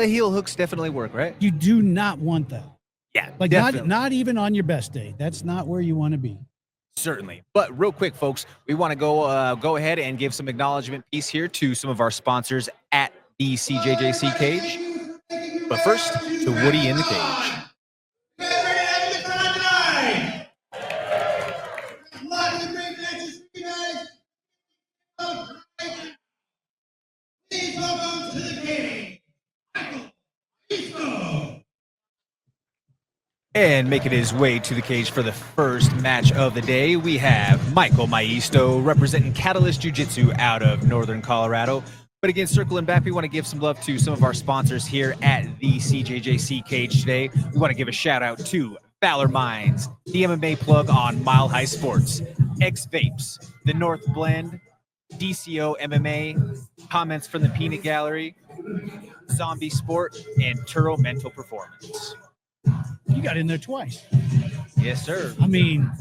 Heel hooks definitely work, right? You do not want that. Yeah, Like definitely. not even on your best day. That's not where you want to be. Certainly. But real quick, folks, we want to go ahead and give some acknowledgement piece here to some of our sponsors at the CJJC Cage. But first, to Woody in the Cage. Please welcome to the cage, Michael Easto. And making his way to the cage for the first match of the day, we have Michael Maisto representing Catalyst Jiu-Jitsu out of Northern Colorado. But again, circling back, we want to give some love to some of our sponsors here at the CJJC Cage today. We want to give a shout out to Valor Mines, the MMA plug on Mile High Sports, X Vapes, the North Blend, DCO MMA, comments from the Peanut Gallery, Zombie Sport, and Turo Mental Performance. You got in there twice. Yes, sir. I mean,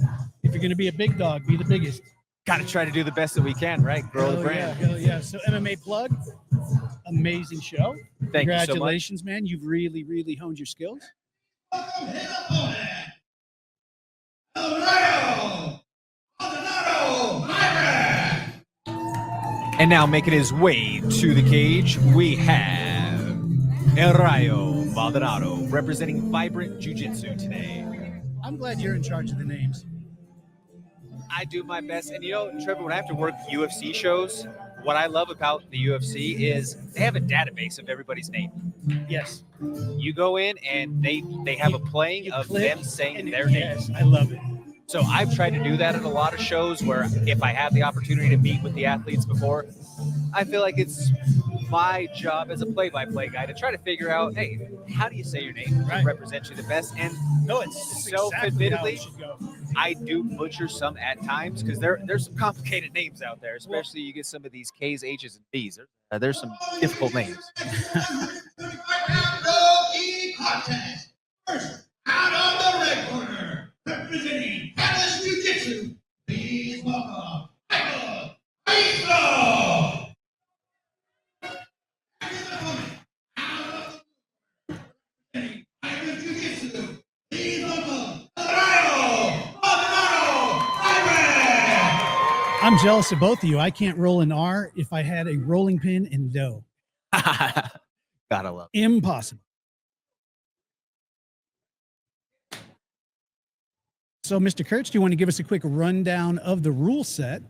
if you're going to be a big dog, be the biggest. Got to try to do the best that we can, right? Grow the brand. Hell yeah. So MMA Plug, amazing show. Thank you so much. Congratulations, man. You've really, really honed your skills. And now making his way to the cage, we have El Rayo Maldonado representing Vibrant Jiu-Jitsu today. I'm glad you're in charge of the names. I do my best. And you know, Trevor, when I have to work UFC shows, what I love about the UFC is they have a database of everybody's name. Yes. You go in and they have a playing of them saying their names. name. I love it. So I've tried to do that at a lot of shows where if I have the opportunity to meet with the athletes before, I feel like it's my job as a play-by-play guy to try to figure out, hey, how do you say your name to represent you the best? And no, it's self-admittedly, exactly I do butcher some at times because there's some complicated names out there, especially you get some of these K's, H's, and B's. There's some difficult names. First, out of the red corner, representing Catalyst Jiu-Jitsu, please welcome Michael Easto. I'm jealous of both of you. I can't roll an R if I had a rolling pin in dough. Gotta love it. Impossible. So, Mr. Kurtz, do you want to give us a quick rundown of the rule set?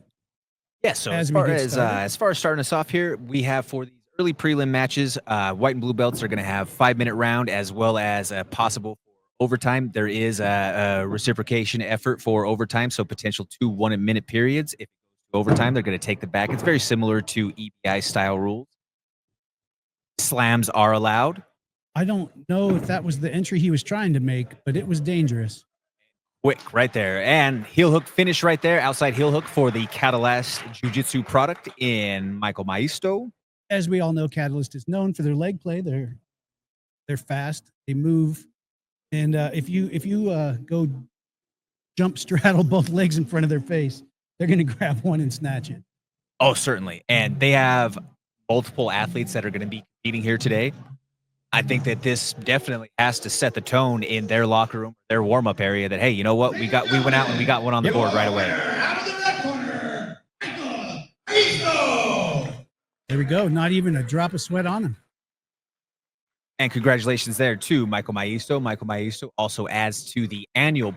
Yeah, so as far as starting us off here, we have for these early prelim matches, white and blue belts are going to have 5-minute round as well as a possible overtime. There is a reciprocation effort for overtime, so potential 2 1-minute periods. If it goes to overtime, they're going to take the back. It's very similar to EBI style rules. Slams are allowed. I don't know if that was the entry he was trying to make, but it was dangerous. Quick right there. And heel hook finish right there. Outside heel hook for the Catalyst Jiu-Jitsu product in Michael Maisto. As we all know, Catalyst is known for their leg play. They're fast. They move. And if you go jump straddle both legs in front of their face, they're going to grab one and snatch it. Oh, certainly. And they have multiple athletes that are going to be competing here today. I think that this definitely has to set the tone in their locker room, their warm-up area that, hey, you know what? We went out and we got one on the board right away. Out of the red corner, Michael Easto. There we go. Not even a drop of sweat on him. And congratulations there to Michael Maisto. Michael Maisto also adds to the annual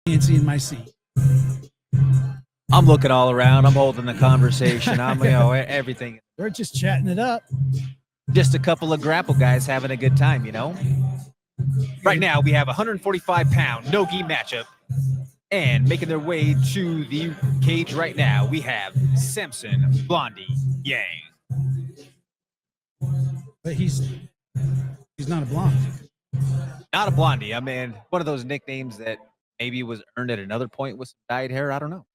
fancy in my seat. I'm looking all around. I'm holding the conversation. I'm, everything. We're just chatting it up. Just a couple of grapple guys having a good time, Right now, we have a 145-pound no-gi matchup. And making their way to the cage right now, we have Samson Blondie Yang. But he's not a blonde. Not a blondie. I mean, one of those nicknames that maybe was earned at another point with some dyed hair. I don't know.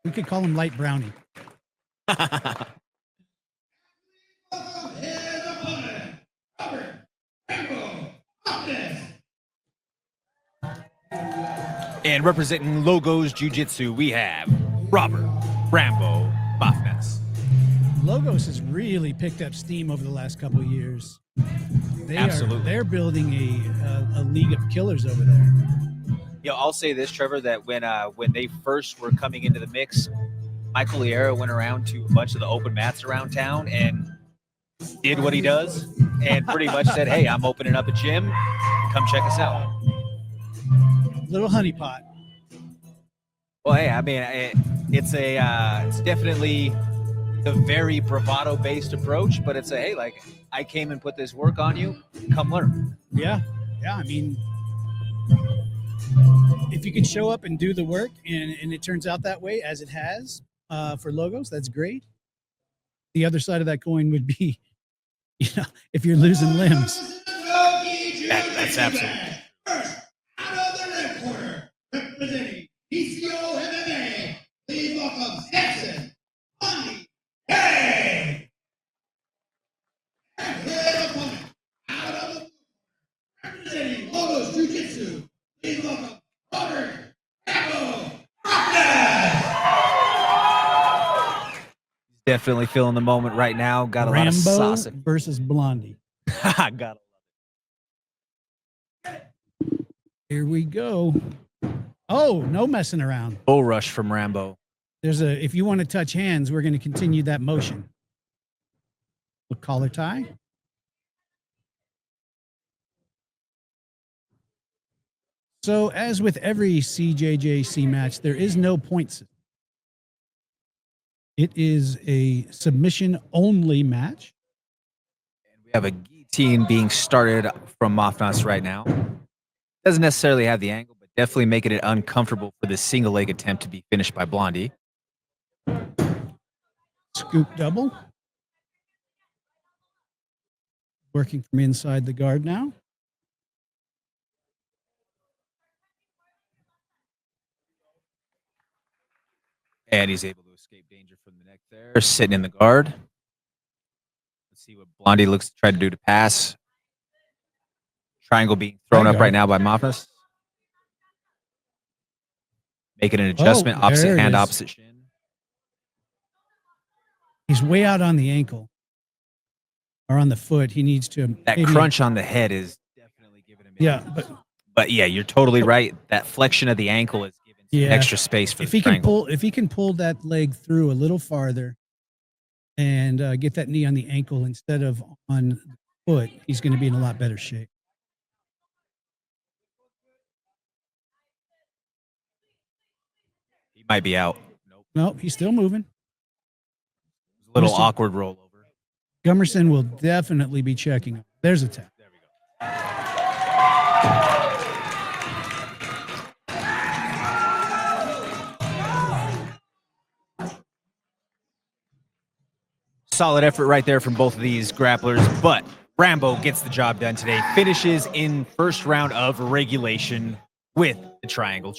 We could call him Light Brownie. And representing Logos Jiu-Jitsu, we have Robert Rambo Bafnes. Logos has really picked up steam over the last couple of years. Absolutely. They're building a league of killers over there. I'll say this, Trevor, that when they first were coming into the mix, Michael Liera went around to a bunch of the open mats around town and did what he does and pretty much said, hey, I'm opening up a gym. Come check us out. Little honeypot. Well, hey, I mean, it's definitely a very bravado-based approach, but it's hey, like, I came and put this work on you. Come learn. Yeah. I mean, if you can show up and do the work and it turns out that way, as it has for Logos, that's great. The other side of that coin would be, if you're losing limbs. That's absolutely. First, out of the red corner, representing PCO MMA, please welcome Samson Blondie Yang. And his opponent, out of the blue corner, representing Logos Jiu-Jitsu, please welcome Robert Rambo Bafnes. Definitely feeling the moment right now. Got a lot of Rambo sauce. versus Blondie. Got it. Here we go. Oh, no messing around. Bull rush from Rambo. If you want to touch hands, we're going to continue that motion. Collar tie. So, as with every CJJC match, there is no point system. It is a submission-only match. And we have a guillotine being started from Mafnas right now. Doesn't necessarily have the angle, but definitely making it uncomfortable for the single leg attempt to be finished by Blondie. Scoop double. Working from inside the guard now. And he's able to escape danger from the neck there, sitting in the guard. Let's see what Blondie looks to try to do to pass. Triangle being thrown up right now by Mafnas. Making an adjustment, opposite hand, opposite shin. He's way out on the ankle or on the foot. He needs to. That crunch on the head is definitely giving him. Yeah, but yeah, you're totally right. That flexion of the ankle is giving some extra space for the triangle. If he can pull that leg through a little farther and get that knee on the ankle instead of on the foot, he's going to be in a lot better shape. He might be out. Nope, he's still moving. A little awkward rollover. Gummerson will definitely be checking him. There's a tap. There we go. Solid effort right there from both of these grapplers, but Rambo gets the job done today. Finishes in first round of regulation with the triangle.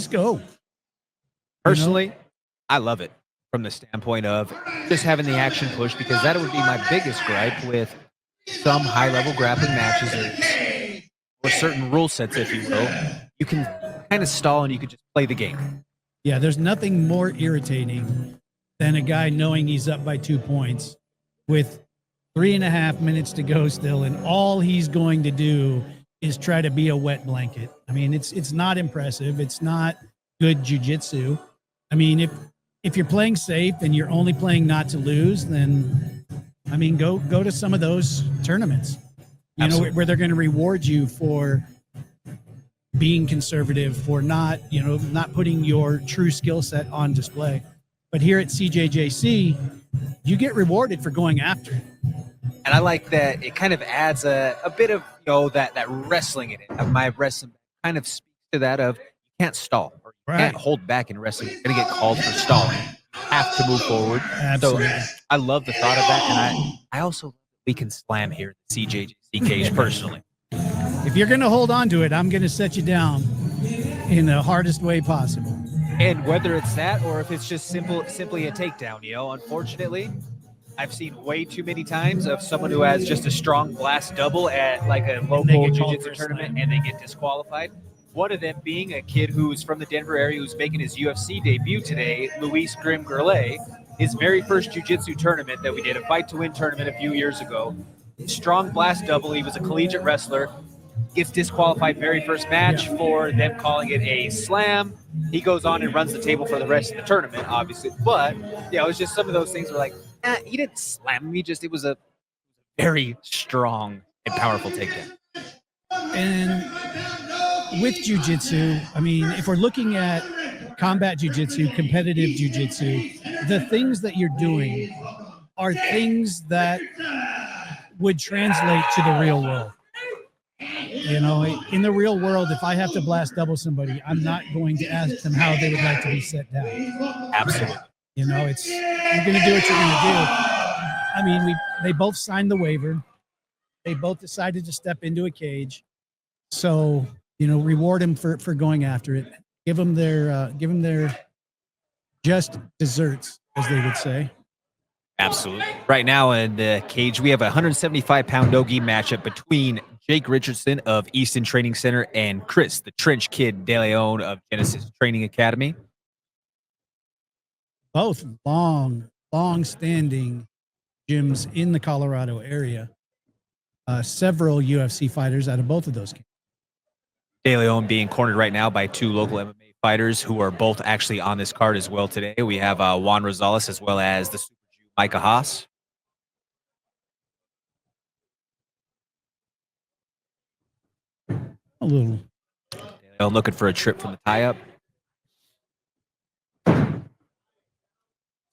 Just go. Personally, I love it from the standpoint of just having the action push, because that would be my biggest gripe with some high-level grappling matches or certain rule sets, if you will. You can kind of stall and you could just play the game. Yeah, there's nothing more irritating than a guy knowing he's up by 2 points with 3.5 minutes to go still, and all he's going to do is try to be a wet blanket. I mean, it's not impressive. It's not good jiu-jitsu. I mean, if you're playing safe and you're only playing not to lose, then I mean, go to some of those tournaments, you know, where they're going to reward you for being conservative, for not putting your true skill set on display. But here at CJJC, you get rewarded for going after it. And I like that it kind of adds a bit of, that wrestling in it. My wrestling kind of speaks to that of you can't stall or you can't hold back in wrestling. You're going to get called for stalling. You have to move forward. Absolutely. So I love the thought of that. And I also we can slam here at the CJJC cage personally. If you're going to hold on to it, I'm going to set you down in the hardest way possible. And whether it's that or if it's just simply a takedown, unfortunately, I've seen way too many times of someone who has just a strong blast double at like a local jiu-jitsu tournament and they get disqualified. One of them being a kid who's from the Denver area who's making his UFC debut today, Luis Grim Gurley, his very first jiu-jitsu tournament that we did, a fight to win tournament a few years ago. Strong blast double. He was a collegiate wrestler. Gets disqualified very first match for them calling it a slam. He goes on and runs the table for the rest of the tournament, obviously. But, it was just some of those things were like, he didn't slam me. It was a very strong and powerful takedown. And with jiu-jitsu, I mean, if we're looking at combat jiu-jitsu, competitive jiu-jitsu, the things that you're doing are things that would translate to the real world. In the real world, if I have to blast double somebody, I'm not going to ask them how they would like to be set down. Absolutely. You're going to do what you're going to do. I mean, they both signed the waiver. They both decided to step into a cage. So, reward them for going after it. Give them their just desserts, as they would say. Absolutely. Right now in the cage, we have a 175-pound no-gi matchup between Jake Richardson of Easton Training Center and Chris, the Trench Kid De Leon of Genesis Training Academy. Both long-standing gyms in the Colorado area. Several UFC fighters out of both of those games. De Leon being cornered right now by two local MMA fighters who are both actually on this card as well today. We have Juan Rosales as well as the Super Jew Micah Haas. A little. De Leon looking for a trip from the tie-up.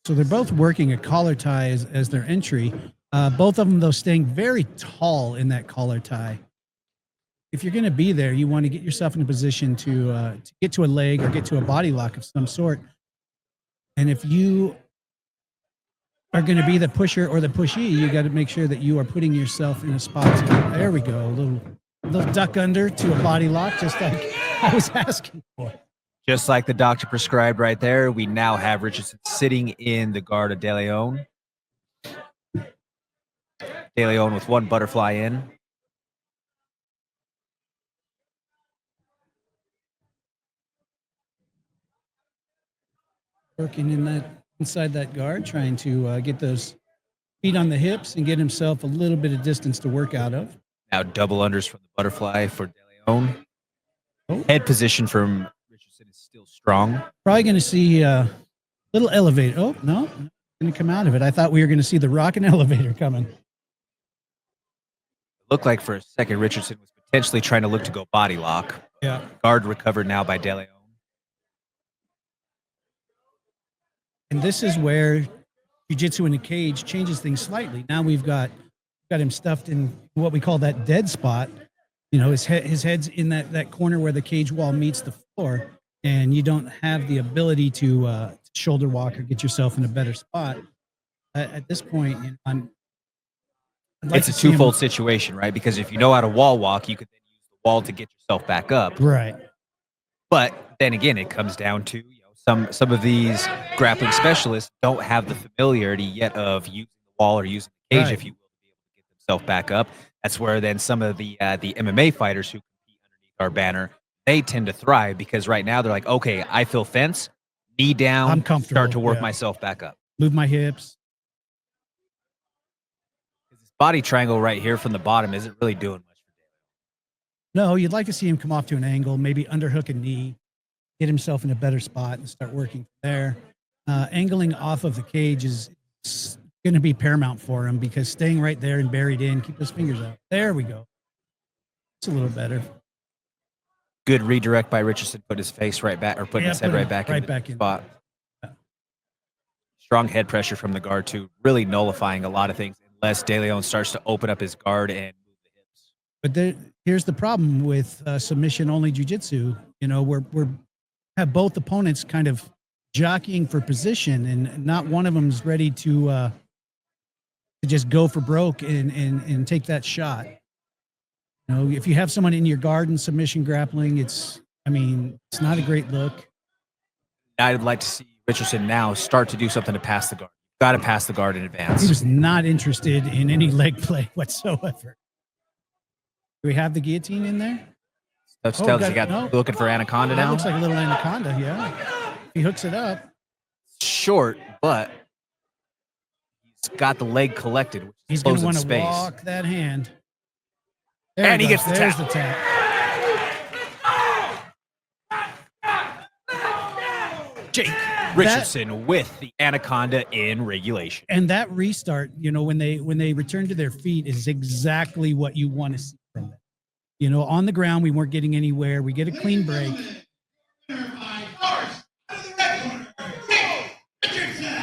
So they're both working a collar tie as their entry. Both of them, though, staying very tall in that collar tie. If you're going to be there, you want to get yourself in a position to get to a leg or get to a body lock of some sort. And if you are going to be the pusher or the pushee, you got to make sure that you are putting yourself in a spot. There we go. A little duck under to a body lock, just like I was asking for. Just like the doctor prescribed right there, we now have Richardson sitting in the guard of De Leon. De Leon with one butterfly in. Working inside that guard, trying to get those feet on the hips and get himself a little bit of distance to work out of. Now double unders from the butterfly for De Leon. Oh. Head position from Richardson is still strong. Probably going to see a little elevator. Oh, no, going to come out of it. I thought we were going to see the rock and elevator coming. Looked like for a second Richardson was potentially trying to look to go body lock. Yeah. Guard recovered now by De Leon. And this is where jiu-jitsu in a cage changes things slightly. Now we've got him stuffed in what we call that dead spot. His head's in that corner where the cage wall meets the floor, and you don't have the ability to shoulder walk or get yourself in a better spot. At this point, It's a twofold situation, right? Because if you know how to wall walk, you could then use the wall to get yourself back up. Right. But then again, it comes down to some of these grappling specialists don't have the familiarity yet of using the wall or using the cage, Right. if you will, to be able to get themselves back up. That's where then some of the MMA fighters who compete underneath our banner, they tend to thrive because right now they're like, okay, I feel fence, knee down, I'm comfortable. start to work Yeah. myself back up. Move my hips. This body triangle right here from the bottom isn't really doing much for Dale. No, you'd like to see him come off to an angle, maybe underhook a knee, get himself in a better spot and start working there. Angling off of the cage is going to be paramount for him because staying right there and buried in, keep those fingers out. There we go. It's a little better. Good redirect by Richardson, put his face right back, or putting his head right back in the spot. Yeah. Strong head pressure from the guard too, really nullifying a lot of things unless De Leon starts to open up his guard and move the hips. But here's the problem with submission-only jiu-jitsu. You know, we're have both opponents kind of jockeying for position, and not one of them is ready to just go for broke and take that shot. You know, if you have someone in your guard and submission grappling, it's not a great look. I'd like to see Richardson now start to do something to pass the guard. Got to pass the guard in advance. He was not interested in any leg play whatsoever. Do we have the guillotine in there? That's tells you got looking for anaconda That now. looks like a little anaconda, yeah. He hooks it up. Short, but he's got the leg collected, which He's is going to closing want to space. walk that hand. There And he goes. gets the There's tap. the tap. Jake Richardson with the anaconda in regulation. And that restart, you know, when they return to their feet is exactly what you want to see from them. You know, on the ground, we weren't getting anywhere. We get a clean break. Winner by force out of the red corner, Jake Richardson.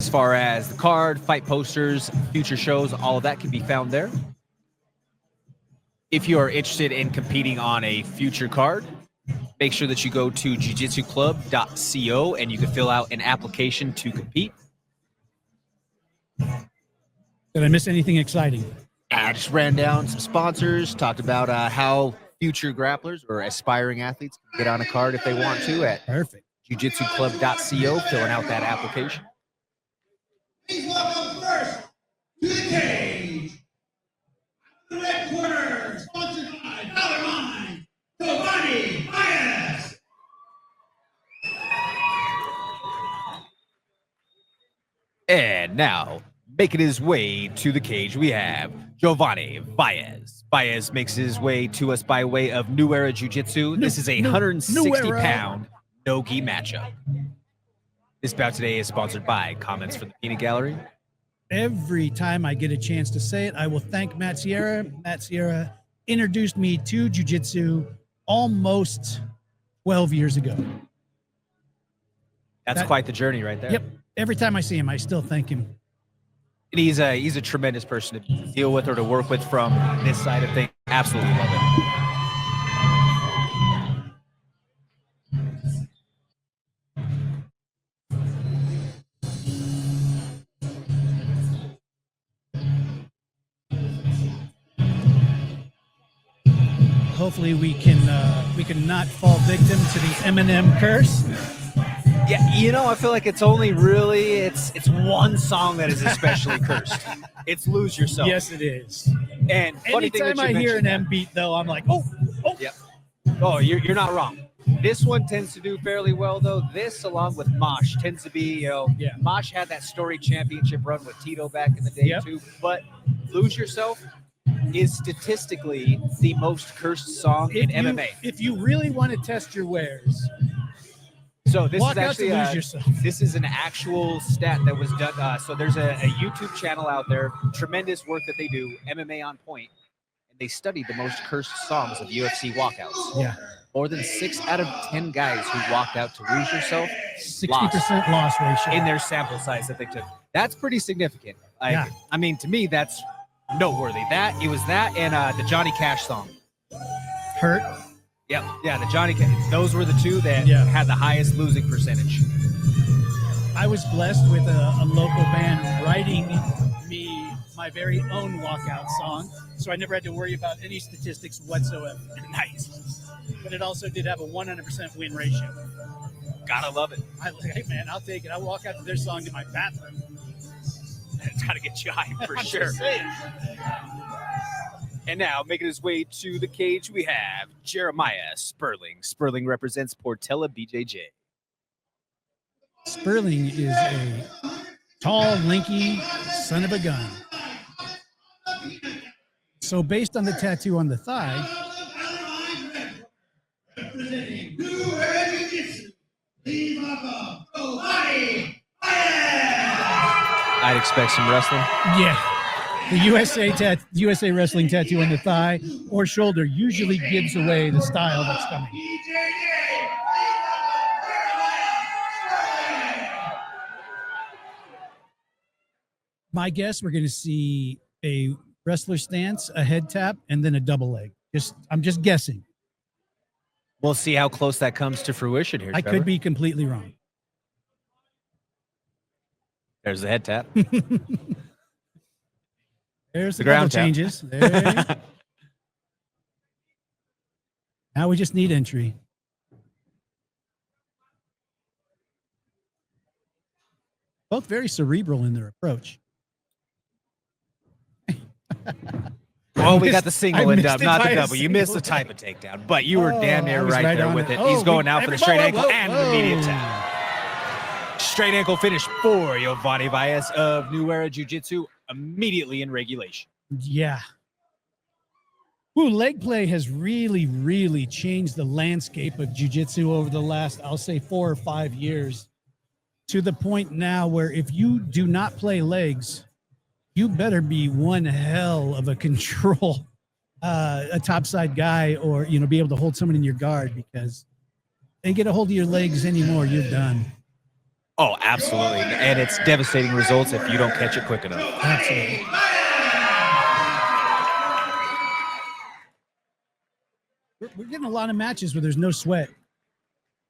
As far as the card, fight posters, future shows, all of that can be found there. If you are interested in competing on a future card, make sure that you go to jujitsuclub.co and you can fill out an application to compete. Did I miss anything exciting? I just ran down some sponsors, talked about how future grapplers or aspiring athletes can get on a card if they want to at Perfect. jujitsuclub.co, filling out that application. Please welcome first to the cage. Out of the red corner, sponsored by Dollar Mine, Giovanni Baez. And now, making his way to the cage, we have Giovanni Baez. Baez makes his way to us by way of New Era Jiu-Jitsu. This is a New 160-pound no-gi matchup. This bout today is sponsored by Comments from the Peanut Gallery. Every time I get a chance to say it, I will thank Matt Sierra. Matt Sierra introduced me to jiu-jitsu almost 12 years ago. That's quite the journey right there. Yep. Every time I see him, I still thank him. And he's a tremendous person to deal with or to work with from this side of things. Absolutely love it. Hopefully we can not fall victim to the Eminem curse. Yeah, you know, I feel like it's only really it's one song that is especially cursed. It's "Lose Yourself." Yes, it is. And funny thing Anytime that you I hear an mentioned M beat, though, I'm like, oh. Yep. Oh, you're not wrong. This one tends to do fairly well, though. This, along with Mosh, tends to be, Yeah. Mosh had that story championship run with Tito back in the day, Yep. too. But Lose Yourself is statistically the most cursed song in MMA. If you really want to test your wares, So this walk is out actually to Lose Yourself. This is an actual stat that was done. So there's a YouTube channel out there, tremendous work that they do, MMA on Point, and they studied the most cursed songs of UFC walkouts. Yeah. More than 6 out of 10 guys who walked out to Lose Yourself 60% loss ratio. in their sample size that they took. That's pretty significant. Like, Yeah. I mean, to me, that's noteworthy. It was that and the Johnny Cash song. Hurt. Yeah, the Johnny Cash. Those were the two that Yeah. had the highest losing percentage. I was blessed with a local band writing me my very own walkout song, so I never had to worry about any statistics whatsoever. Nice. But it also did have a 100% win ratio. Gotta love it. Hey, man, I'll take it. I'll walk out to their song in my bathroom. It's gotta get you high for I'm sure. just saying. And now, making his way to the cage, we have Jeremiah Sperling. Sperling represents Portela BJJ. Sperling is a tall, lanky son of a gun. So based on the tattoo on the thigh, Representing New Era Jiu-Jitsu, please welcome Giovanni Bennett. I'd expect some wrestling. yeah, the USA wrestling tattoo on the thigh or shoulder usually gives away the style that's coming. CJJC, My guess, we're going to see a wrestler stance, a head tap, and then a double leg. I'm just guessing. We'll see how close that comes to fruition here. I Trevor. could be completely wrong. There's the head tap. There's The the ground ground tap. changes. There. Now we just need entry. Both very cerebral in their approach. Oh, we got the single I and missed dub, it not by the a double. You missed the single. type of takedown, but you were damn I near was right right there on with it. it. Oh, He's going we- out for the whoa, straight whoa, ankle whoa, and the immediate whoa. tap. Straight ankle finish for Giovanni Baez of New Era Jiu-Jitsu immediately in regulation. Yeah. Ooh, leg play has really, really changed the landscape of jiu-jitsu over the last, I'll say, 4 or 5 years, to the point now where if you do not play legs, you better be one hell of a control, a topside guy, or, be able to hold someone in your guard, because they get a hold of your legs anymore, you're done. Oh, absolutely. And it's devastating results if you don't catch it quick enough. Absolutely. We're getting a lot of matches where there's no sweat.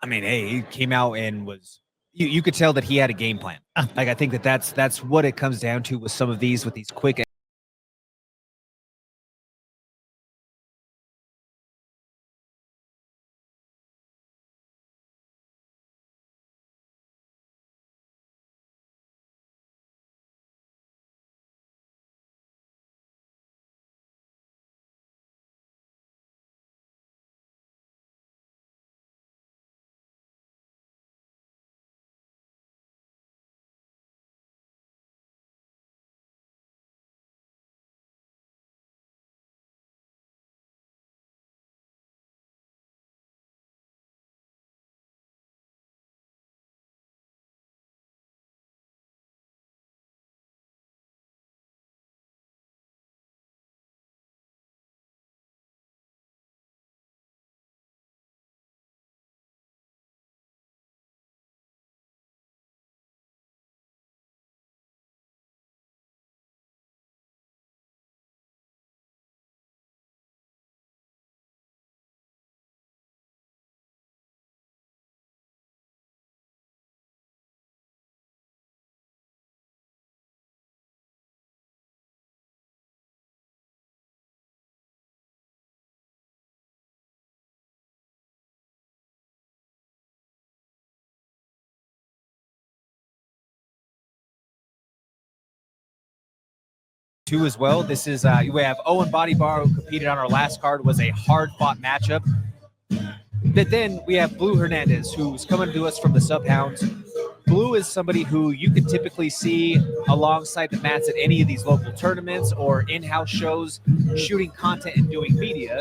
I mean, hey, he came out and was you could tell that he had a game plan. Like, I think that's what it comes down to with some of these, with these quick. Two as well. This is we have Owen Body Bar, who competed on our last card, was a hard fought matchup. But then we have Blue Hernandez, who's coming to us from the Sub Hounds. Blue is somebody who you can typically see alongside the mats at any of these local tournaments or in-house shows, shooting content and doing media.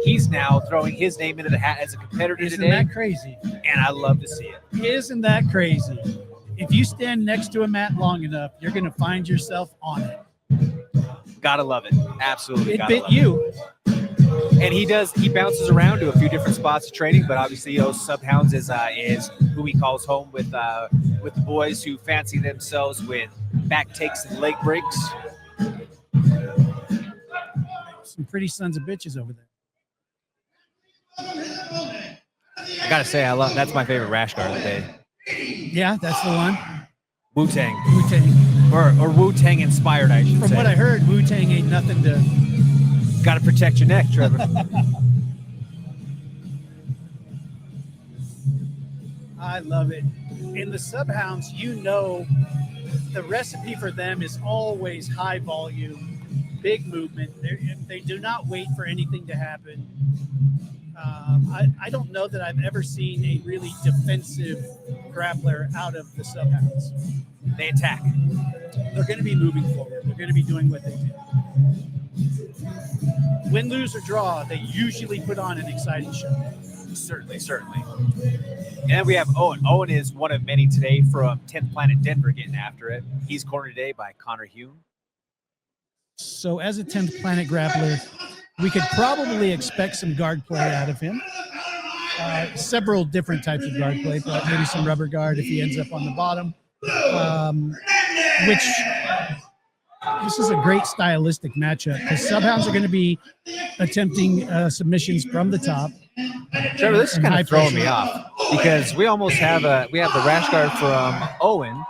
He's now throwing his name into the hat as a competitor Isn't today, that crazy? and I love to see it. Isn't that crazy? If you stand next to a mat long enough, you're going to find yourself on it. Gotta love it. Absolutely. It gotta bit love you. And he bounces around to a few different spots of training, but obviously Sub Hounds is who he calls home with the boys who fancy themselves with back takes and leg breaks. Some pretty sons of bitches over there. I gotta say, that's my favorite rash guard of the day. Yeah, that's the one. Wu-Tang. Wu-Tang. Or Wu-Tang inspired, I should say. From what I heard, Wu-Tang ain't nothing to... Gotta protect your neck, Trevor. I love it. In the Sub Hounds, you know the recipe for them is always high volume, big movement. They do not wait for anything to happen. I don't know that I've ever seen a really defensive grappler out of the Sub Hounds. They attack. They're going to be moving forward. They're going to be doing what they do. Win, lose, or draw, they usually put on an exciting show. Certainly. And then we have Owen. Owen is one of many today from 10th Planet Denver getting after it. He's cornered today by Connor Hume. So as a 10th Planet grappler, we could probably expect some guard play out of him. Several different types of guard play, but maybe some rubber guard if he ends up on the bottom. Which this is a great stylistic matchup because Sub Hounds are going to be attempting submissions from the top. Trevor, this is kind of throwing me off because we almost have the rash guard from Owen.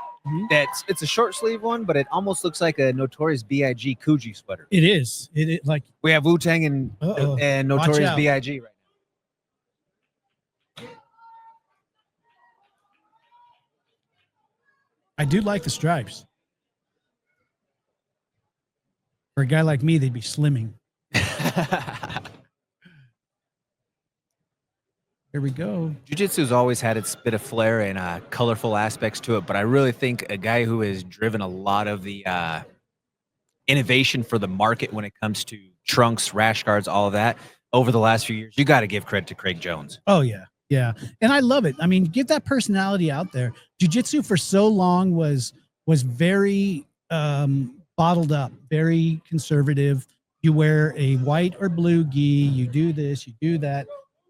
It's a short sleeve one, but it almost looks like a Notorious B.I.G. Coogee sweater. It is. It like we have Wu-Tang and Notorious B.I.G. right now. I do like the stripes. For a guy like me, they'd be slimming. Here we go. Jiu-Jitsu's always had its bit of flair and colorful aspects to it, but I really think a guy who has driven a lot of the innovation for the market when it comes to trunks, rash guards, all of that over the last few years, you got to give credit to Craig Jones. Oh, yeah. Yeah. And I love it. I mean, get that personality out there. Jiu-Jitsu for so long was very bottled up, very conservative. You wear a white or blue gi, you do this, you do that.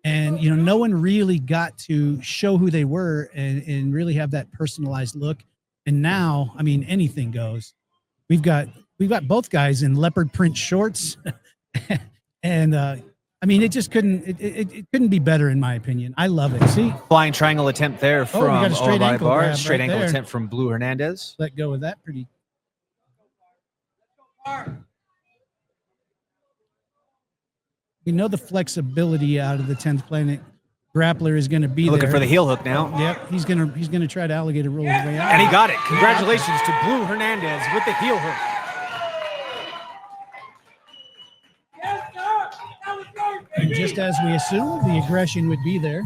And, you know, no one really got to show who they were and really have that personalized look. And now, I mean, anything goes. We've got both guys in leopard print shorts. And, I mean, it just it couldn't be better, in my opinion. I love it. See? Flying triangle attempt there from got a straight ankle grab straight right ankle there. attempt from Blue Hernandez. Let go of that pretty. You know the flexibility out of the 10th Planet grappler is going to be looking there. for the heel hook now. Yep, he's gonna try to alligator roll his way out. And he got it. Congratulations to Blue Hernandez with the heel hook. And just as we assumed, the aggression would be there.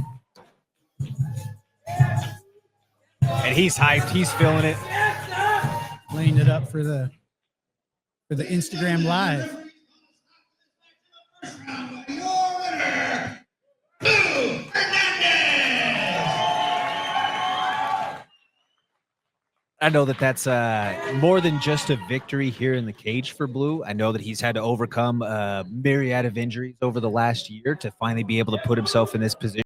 And he's hyped. He's feeling it. Laying it up for the Instagram Live. Your winner, Blue Hernandez. I know that's more than just a victory here in the cage for Blue. I know that he's had to overcome a myriad of injuries over the last year to finally be able to put himself in this position.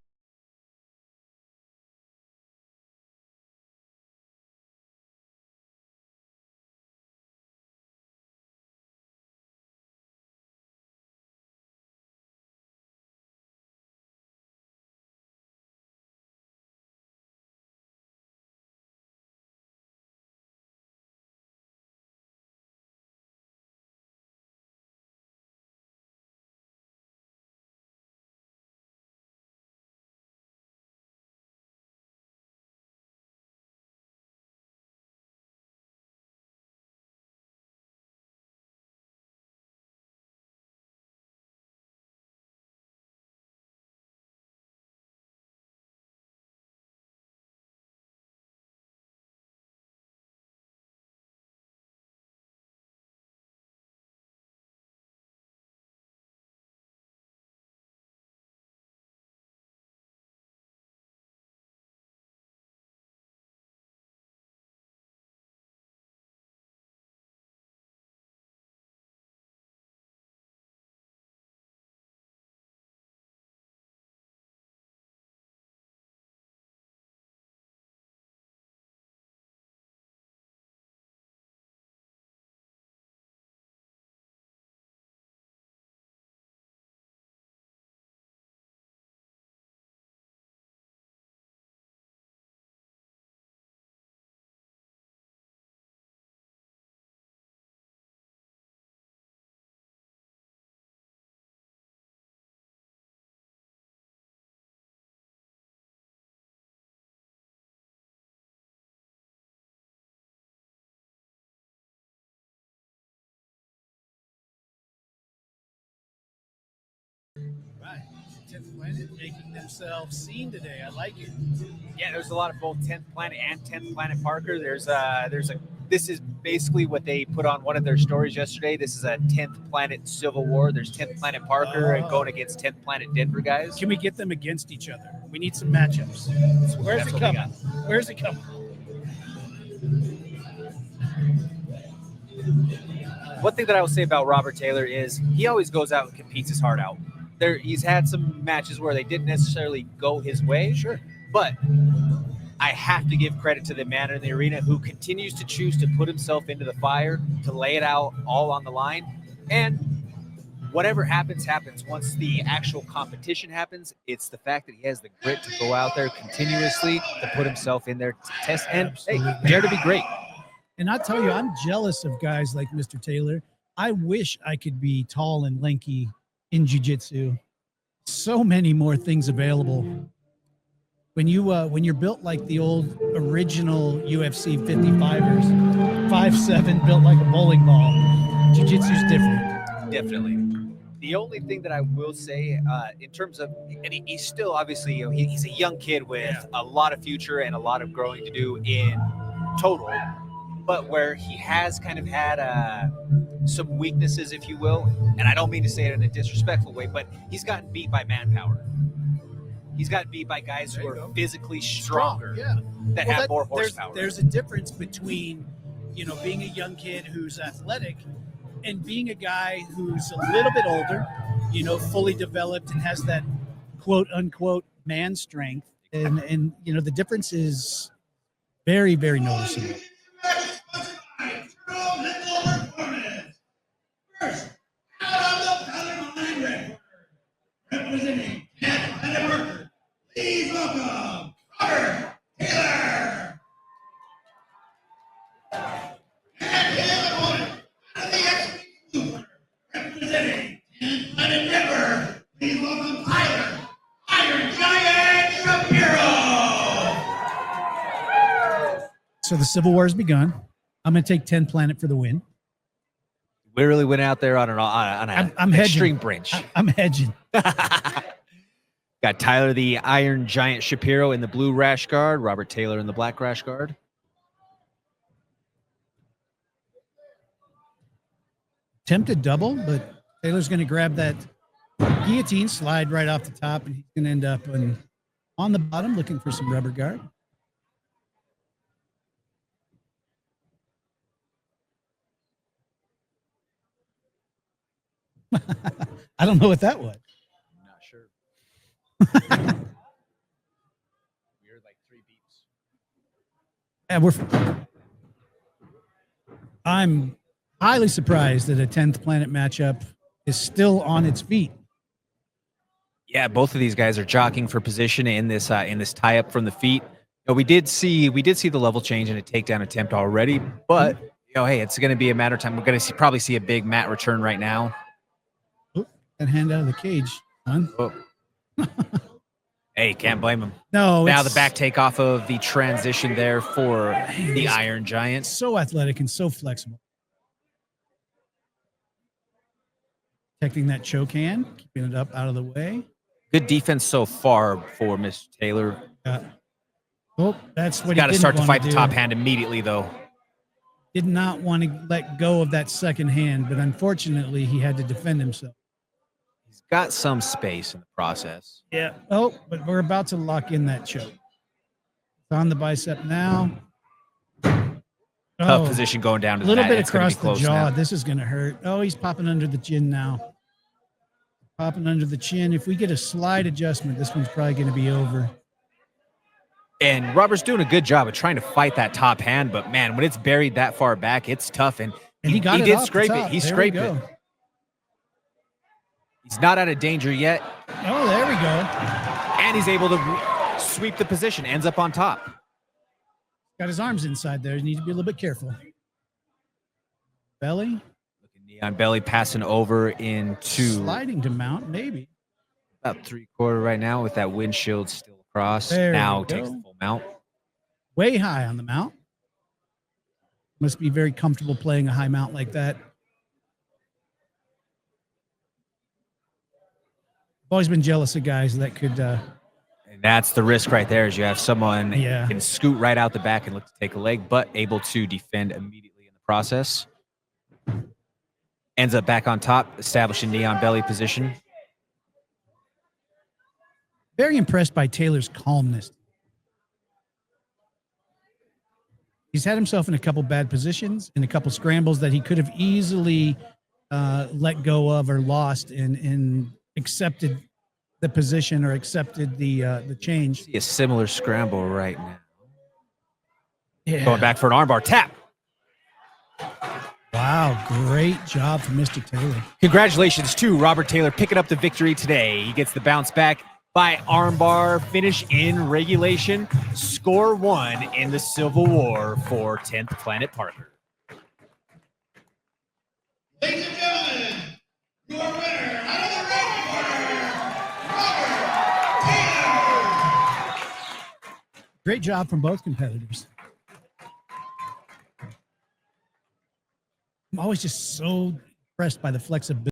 10th Planet making themselves seen today. I like it. Yeah, there's a lot of both 10th Planet and 10th Planet Parker. This is basically what they put on one of their stories yesterday. This is a 10th Planet Civil War. There's 10th Planet Parker going against 10th Planet Denver guys. Can we get them against each other? We need some matchups. Where's it coming? Where's it coming? One thing that I will say about Robert Taylor is he always goes out and competes his heart out. He's had some matches where they didn't necessarily go his way. Sure. But I have to give credit to the man in the arena who continues to choose to put himself into the fire, to lay it out all on the line. And whatever happens, happens. Once the actual competition happens, it's the fact that he has the grit to go out there continuously, to put himself in there to test and hey, dare to be great. And I'll tell you, I'm jealous of guys like Mr. Taylor. I wish I could be tall and lanky in jiu-jitsu. So many more things available. When you're built like the old original UFC 55ers, 5'7", built like a bowling ball, jiu-jitsu's different. Definitely. The only thing that I will say, in terms of, and he's still obviously, he's a young kid with a lot of future and a lot of growing to do in total, but where he has kind of had some weaknesses, if you will, and I don't mean to say it in a disrespectful way, but he's gotten beat by manpower. He's gotten beat by guys who are physically stronger, that have more horsepower. There's a difference between, being a young kid who's athletic and being a guy who's a little bit older, fully developed and has that quote unquote man strength. And the difference is very, very noticeable. First, out of the Colorado Red, representing Planet Worker, please welcome Robert Taylor. And his opponent, out of the X-Wing, representing Planet Denver, please welcome Tyler, Iron Giant Shapiro. So the Civil War has begun. I'm going to take 10 Planet for the win. We really went out there on an extreme branch. I'm hedging. Got Tyler, the Iron Giant Shapiro, in the blue rash guard. Robert Taylor in the black rash guard. Tempted double, but Taylor's going to grab that guillotine, slide right off the top, and he's going to end up on the bottom looking for some rubber guard. I don't know what that was. I'm not sure. We heard like 3 beeps. Yeah, I'm highly surprised that a 10th Planet matchup is still on its feet. Yeah, both of these guys are jockeying for position in this tie-up from the feet. We did see the level change and a takedown attempt already, but hey, it's going to be a matter of time. We're going to probably see a big mat return right now. That hand out of the cage, son. Oh. Hey, can't blame him. No. Now the back take off of the transition there for the Iron Giant. So athletic and so flexible. Protecting that choke hand, keeping it up out of the way. Good defense so far for Mr. Taylor. Oh, that's what Got to start to fight do. the top hand immediately, though. Did not want to let go of that second hand, but unfortunately, he had to defend himself. He's got some space in the process. Yeah. Oh, but we're about to lock in that choke. It's on the bicep now. Tough position going down to a little the bit mat. across the jaw. Now. This is going to hurt. Oh, he's popping under the chin now. Popping under the chin. If we get a slight adjustment, this one's probably going to be over. And Robert's doing a good job of trying to fight that top hand, but man, when it's buried that far back, it's tough. And he did scrape it. He scraped it. He's not out of danger yet. Oh, there we go. And he's able to sweep the position, ends up on top. Got his arms inside there. You need to be a little bit careful. Belly. Looking knee on belly, passing over into sliding to mount, maybe. About 3/4 right now with that windshield still across. There now takes the full mount. Way high on the mount. Must be very comfortable playing a high mount like that. always been jealous of guys that could. And that's the risk right there, is you have someone Yeah. can scoot right out the back and look to take a leg, but able to defend immediately in the process. Ends up back on top, establishing knee on belly position. Very impressed by Taylor's calmness. He's had himself in a couple bad positions, in a couple scrambles that he could have easily let go of or lost, and accepted the position or accepted the change. See a similar scramble right now. Yeah. Going back for an armbar tap. Wow, great job from Mr. Taylor. Congratulations to Robert Taylor picking up the victory today. He gets the bounce back by armbar, finish in regulation, score 1 in the Civil War for 10th Planet Parker. Ladies and gentlemen, your winner out of the red corner, Robert Taylor. Great job from both competitors. I'm always just so impressed by the flexibility.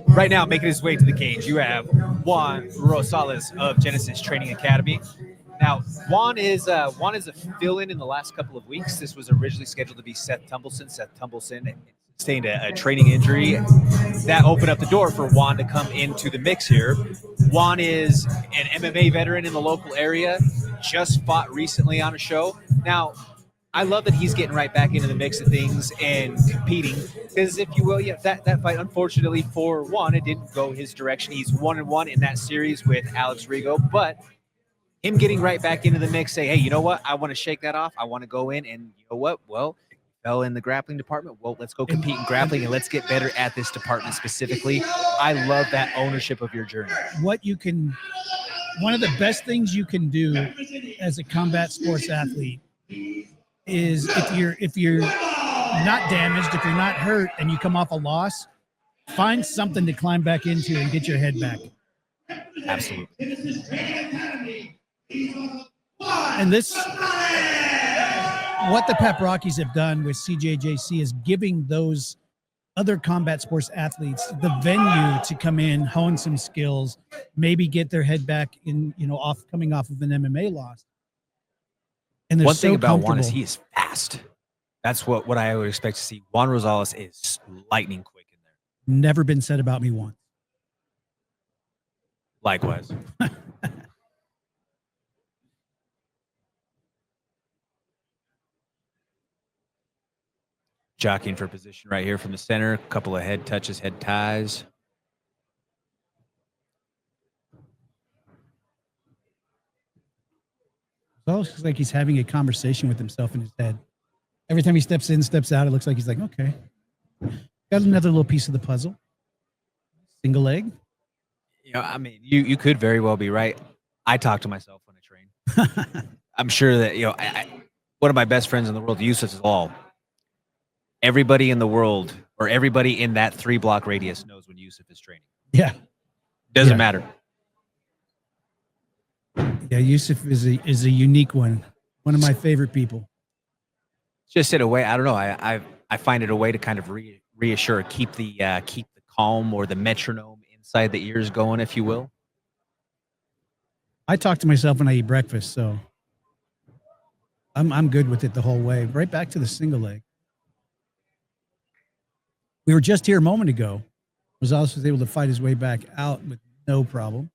Right now, making his way to the cage, you have Juan Rosales of Genesis Training Academy. Now, Juan is a fill-in the last couple of weeks. This was originally scheduled to be Seth Tumbleson. Seth Tumbleson sustained a training injury. That opened up the door for Juan to come into the mix here. Juan is an MMA veteran in the local area, just fought recently on a show. Now, I love that he's getting right back into the mix of things and competing, because if you will, yeah, that fight, unfortunately for Juan, it didn't go his direction. He's 1-1 in that series with Alex Rigo, but him getting right back into the mix, say, hey, you know what? I want to shake that off. I want to go in, and you know what? Well, fell in the grappling department. Well, let's go compete in grappling, and let's get better at this department specifically. I love that ownership of your journey. One of the best things you can do as a combat sports athlete is if you're not damaged, if you're not hurt, and you come off a loss, find something to climb back into and get your head back. Absolutely. And this, what the Pep Rockies have done with CJJC is giving those other combat sports athletes the venue to come in, hone some skills, maybe get their head back in, coming off of an MMA loss. And they're One thing so about Juan comfortable. is he is fast. That's what I would expect to see. Juan Rosales is lightning quick in there. Never been said about me once. Likewise. Jockeying for position right here from the center. Couple of head touches, head ties. It looks like he's having a conversation with himself in his head. Every time he steps in, steps out, it looks like he's like, okay, got another little piece of the puzzle. Single leg. I mean, you could very well be right. I talk to myself when I train. I'm sure that, one of my best friends in the world, Yusuf, is all. Everybody in the world or everybody in that 3-block radius knows when Yusuf is training. Yeah. Doesn't matter. Yeah, Yusuf is a unique one. One of my favorite people. Just in a way, I don't know. I find it a way to kind of reassure, keep the calm or the metronome inside the ears going, if you will. I talk to myself when I eat breakfast, so I'm good with it the whole way. Right back to the single leg. We were just here a moment ago. Rosales was able to fight his way back out with no problem.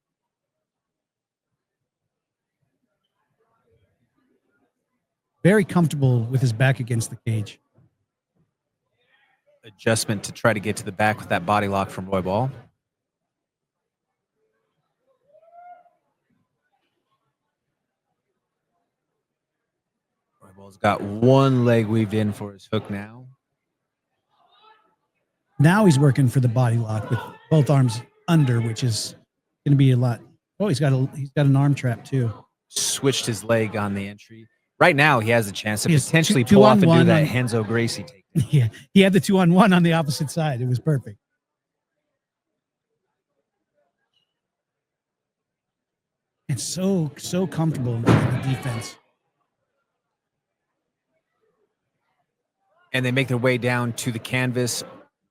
Very comfortable with his back against the cage. Adjustment to try to get to the back with that body lock from Roy Ball. Roy Ball's got one leg weaved in for his hook now. Now he's working for the body lock with both arms under, which is going to be a lot. Oh, he's got an arm trap too. Switched his leg on the entry. Right now, he has a chance to He has potentially two pull on off and one do that on- Henzo Gracie take. Yeah, he had the 2-on-1 on the opposite side. It was perfect. And so comfortable in the defense. And they make their way down to the canvas.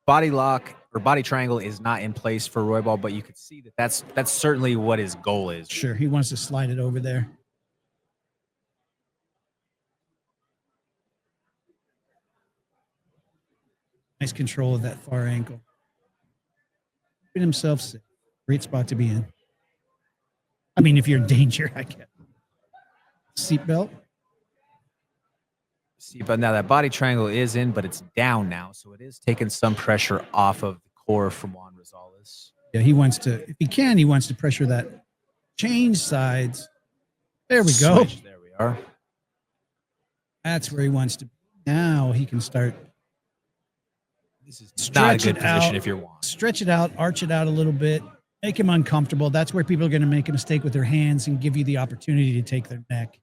Body lock or body triangle is not in place for Roy Ball, but you could see that that's certainly what his goal is. Sure, he wants to slide it over there. Nice control of that far ankle. Keeping himself safe. Great spot to be in. I mean, if you're in danger, I guess. Seatbelt. See, but now that body triangle is in, but it's down now, so it is taking some pressure off of the core from Juan Rosales. Yeah, he wants to, if he can, he wants to pressure that. Change sides. There we go. Switch, there we are. That's where he wants to be. Now he can start. This is not a good position out, if you're Juan. Stretch it out, arch it out a little bit, make him uncomfortable. That's where people are going to make a mistake with their hands and give you the opportunity to take their neck.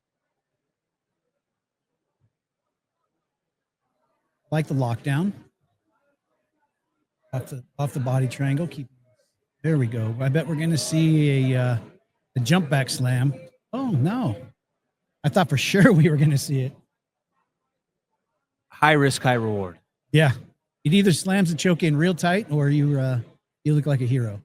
Like the lockdown. Off the body triangle. There we go. I bet we're going to see a jump back slam. Oh, no. I thought for sure we were going to see it. High risk, high reward. Yeah. It either slams the choke in real tight or you look like a hero.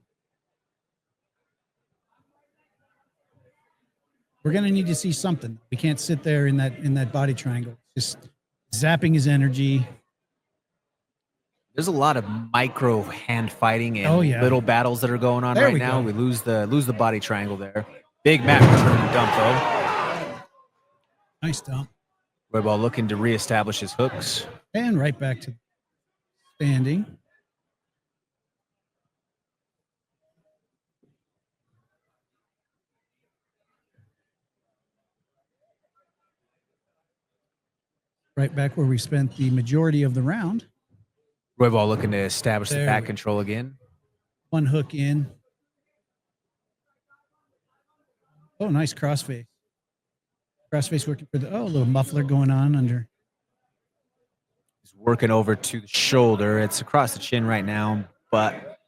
We're going to need to see something. We can't sit there in that body triangle. Just zapping his energy. There's a lot of micro hand fighting and little battles that are going on right now. We lose the body triangle there. Big mat return dump though. Nice dump. Roy Ball looking to reestablish his hooks. And right back to standing. Right back where we spent the majority of the round. Roy Ball looking to establish the back control again. One hook in. Oh, nice crossface. Crossface working for a little muffler going on under. He's working over to the shoulder. It's across the chin right now, but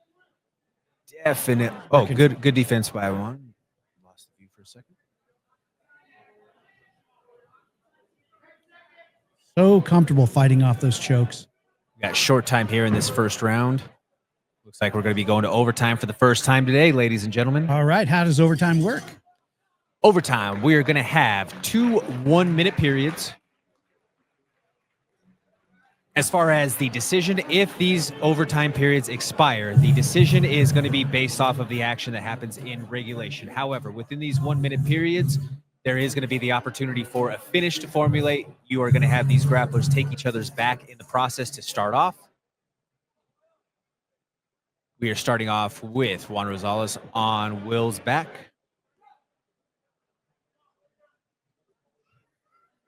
definite. Oh, good defense by Juan. Lost the view for a second. So comfortable fighting off those chokes. Got short time here in this first round. Looks like we're going to be going to overtime for the first time today, ladies and gentlemen. All right. How does overtime work? Overtime, we are going to have 2 1-minute periods. As far as the decision, if these overtime periods expire, the decision is going to be based off of the action that happens in regulation. However, within these 1-minute periods, there is going to be the opportunity for a finish to formulate. You are going to have these grapplers take each other's back in the process to start off. We are starting off with Juan Rosales on Will's back.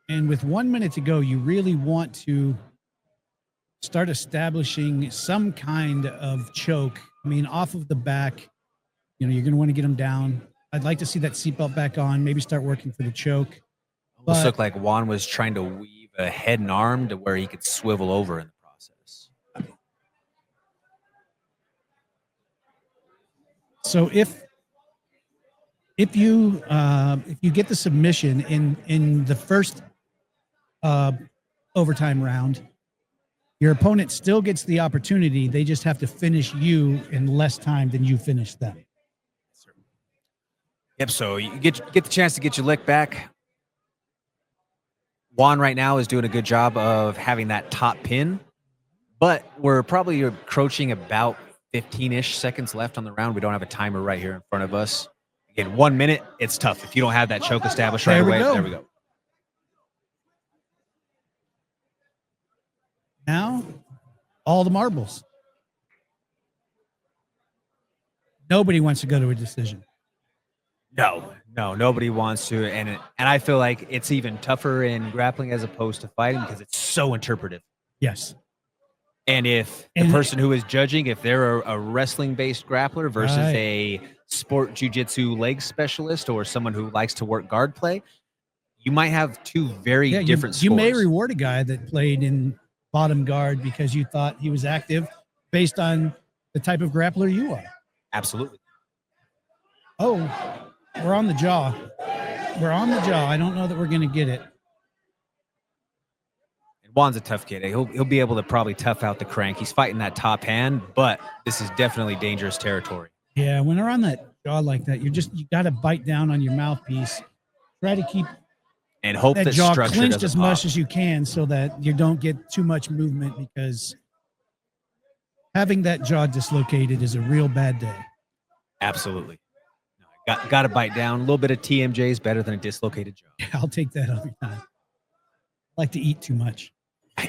And with 1 minute to go, you really want to start establishing some kind of choke. I mean, off of the back, you're going to want to get them down. I'd like to see that seatbelt back on, maybe start working for the choke. Almost looked like Juan was trying to weave a head and arm to where he could swivel over in the process. So if you get the submission in the first overtime round, your opponent still gets the opportunity. They just have to finish you in less time than you finished them. Yep, so you get the chance to get your lick back. Juan right now is doing a good job of having that top pin, but we're probably approaching about 15-ish seconds left on the round. We don't have a timer right here in front of us. Again, 1 minute, it's tough. If you don't have that choke established right away, there we go. Now, all the marbles. Nobody wants to go to a decision. No, nobody wants to. And I feel like it's even tougher in grappling as opposed to fighting because it's so interpretive. Yes. And if the person who is judging, if they're a wrestling-based grappler versus a sport jiu-jitsu leg specialist or someone who likes to work guard play, you might have two very different scores. You may reward a guy that played in bottom guard because you thought he was active based on the type of grappler you are. Absolutely. Oh, we're on the jaw. We're on the jaw. I don't know that we're going to get it. And Juan's a tough kid. He'll be able to probably tough out the crank. He's fighting that top hand, but this is definitely dangerous territory. Yeah, when they're on that jaw like that, you got to bite down on your mouthpiece. Try to keep and hope that jaw structure clenched as much pop. as you can so that you don't get too much movement, because having that jaw dislocated is a real bad day. Absolutely. No, got to bite down. A little bit of TMJ is better than a dislocated jaw. Yeah, I'll take that every time. I like to eat too much.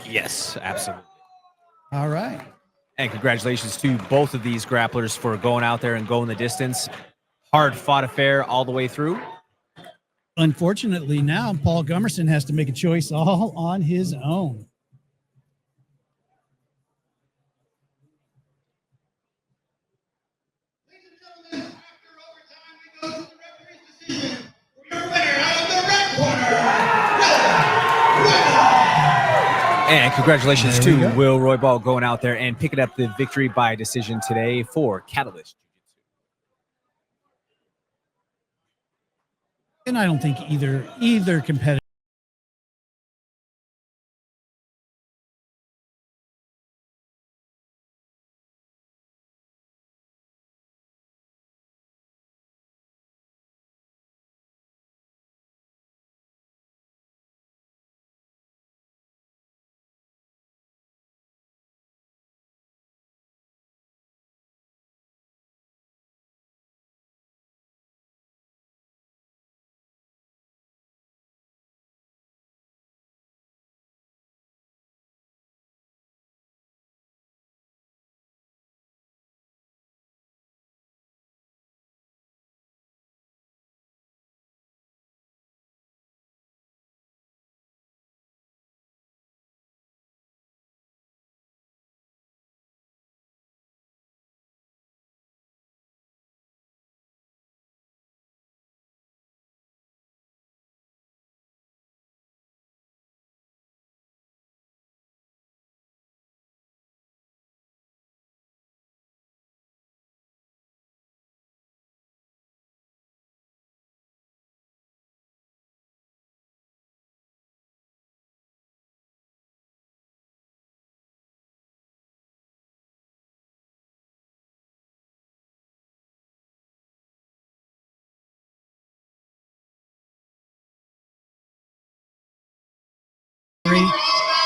Yes, absolutely. All right. And congratulations to both of these grapplers for going out there and going the distance. Hard fought affair all the way through. Unfortunately, now Paul Gummerson has to make a choice all on his own. And congratulations to Will Roybal going out there and picking up the victory by decision today for Catalyst Jiu-Jitsu. And I don't think either competitor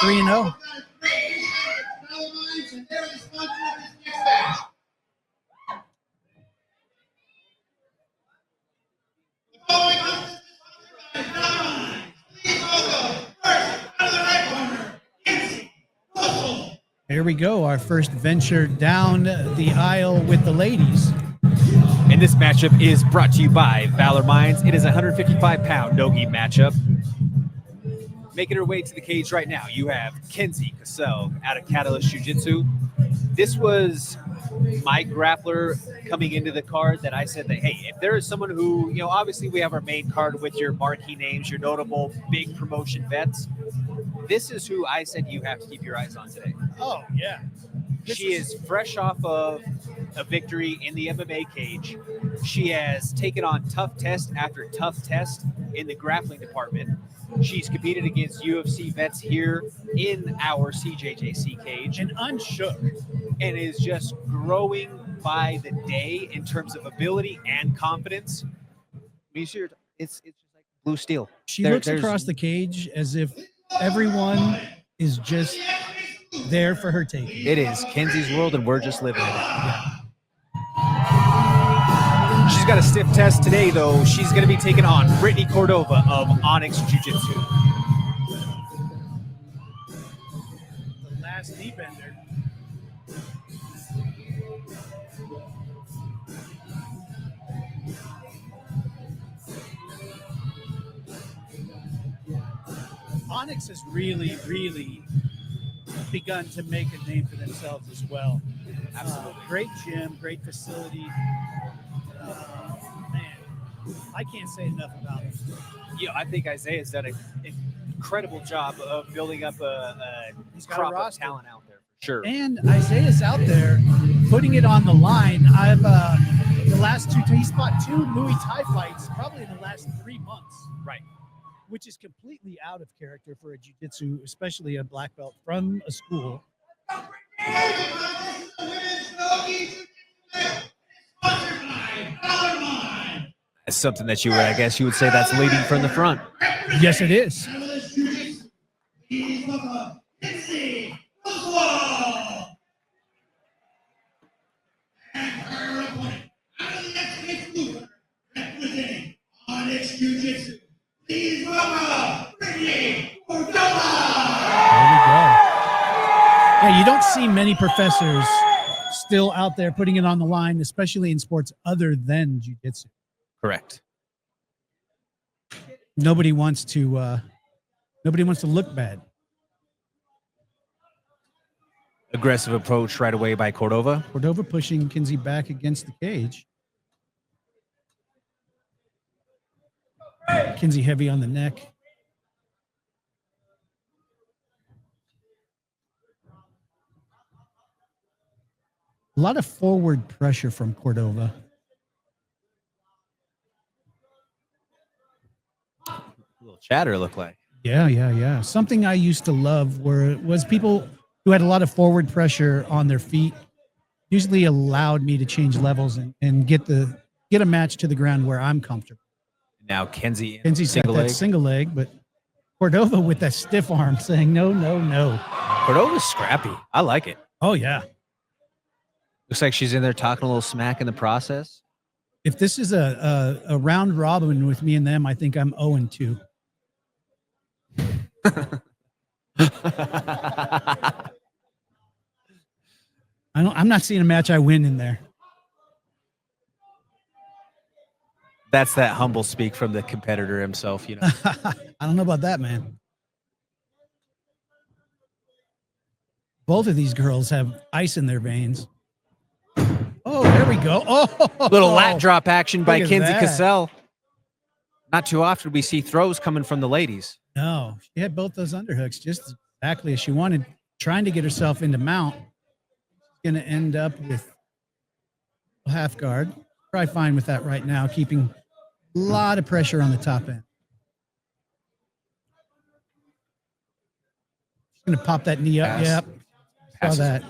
3-0. Here we go, our first venture down the aisle with the ladies. And this matchup is brought to you by Valor Mines. It is a 155-pound no-gi matchup. Making her way to the cage right now, you have Kenzie Cassell out of Catalyst Jiu-Jitsu. This was my grappler coming into the card that I said that, hey, if there is someone who, you know, obviously we have our main card with your marquee names, your notable big promotion vets. This is who I said you have to keep your eyes on today. Oh, yeah. She is fresh off of a victory in the MMA cage. She has taken on tough test after tough test in the grappling department. She's competed against UFC vets here in our CJJC cage. And unshook. And is just growing by the day in terms of ability and confidence. I mean, it's just like blue steel. She looks across the cage as if everyone is just there for her taking. It is Kenzie's world, and we're just living in it. Yeah. She's got a stiff test today, though. She's going to be taking on Brittany Cordova of Onyx Jiu-Jitsu. The last knee bender. Onyx has really, really begun to make a name for themselves as well. Absolutely. Great gym, great facility. Man, I can't say enough about it. Yeah, I think Isaiah's done an incredible job of building up a crop of talent out there. Sure. And Isaiah's out there putting it on the line. I've the last two, he's fought 2 Muay Thai fights probably in the last 3 months. Right. Which is completely out of character for a jiu-jitsu, especially a black belt from a school. It's something that you would, I guess you would say that's leading from the front. Yes, it is. Please welcome Brittany Cordova. There we go. Yeah, you don't see many professors still out there putting it on the line, especially in sports other than jiu-jitsu. Correct. Nobody wants to look bad. Aggressive approach right away by Cordova. Cordova pushing Kenzie back against the cage. Kenzie heavy on the neck. A lot of forward pressure from Cordova. A little chatter look like. Yeah. Something I used to love was people who had a lot of forward pressure on their feet usually allowed me to change levels and get a match to the ground where I'm comfortable. Now Kenzie's got that single leg, but Cordova with that stiff arm saying no. Cordova's scrappy. I like it. Oh, yeah. Looks like she's in there talking a little smack in the process. If this is a round robin with me and them, I think I'm 0-2. I'm not seeing a match I win in there. That's that humble speak from the competitor himself, you know. I don't know about that, man. Both of these girls have ice in their veins. Oh, there we go. Oh, little lat drop action by Kenzie that. Cassell. Not too often we see throws coming from the ladies. No, she had both those underhooks just exactly as she wanted, trying to get herself into mount. She's going to end up with a half guard. Probably fine with that right now, keeping a lot of pressure on the top end. She's going to pop that knee up. Yep. Saw that.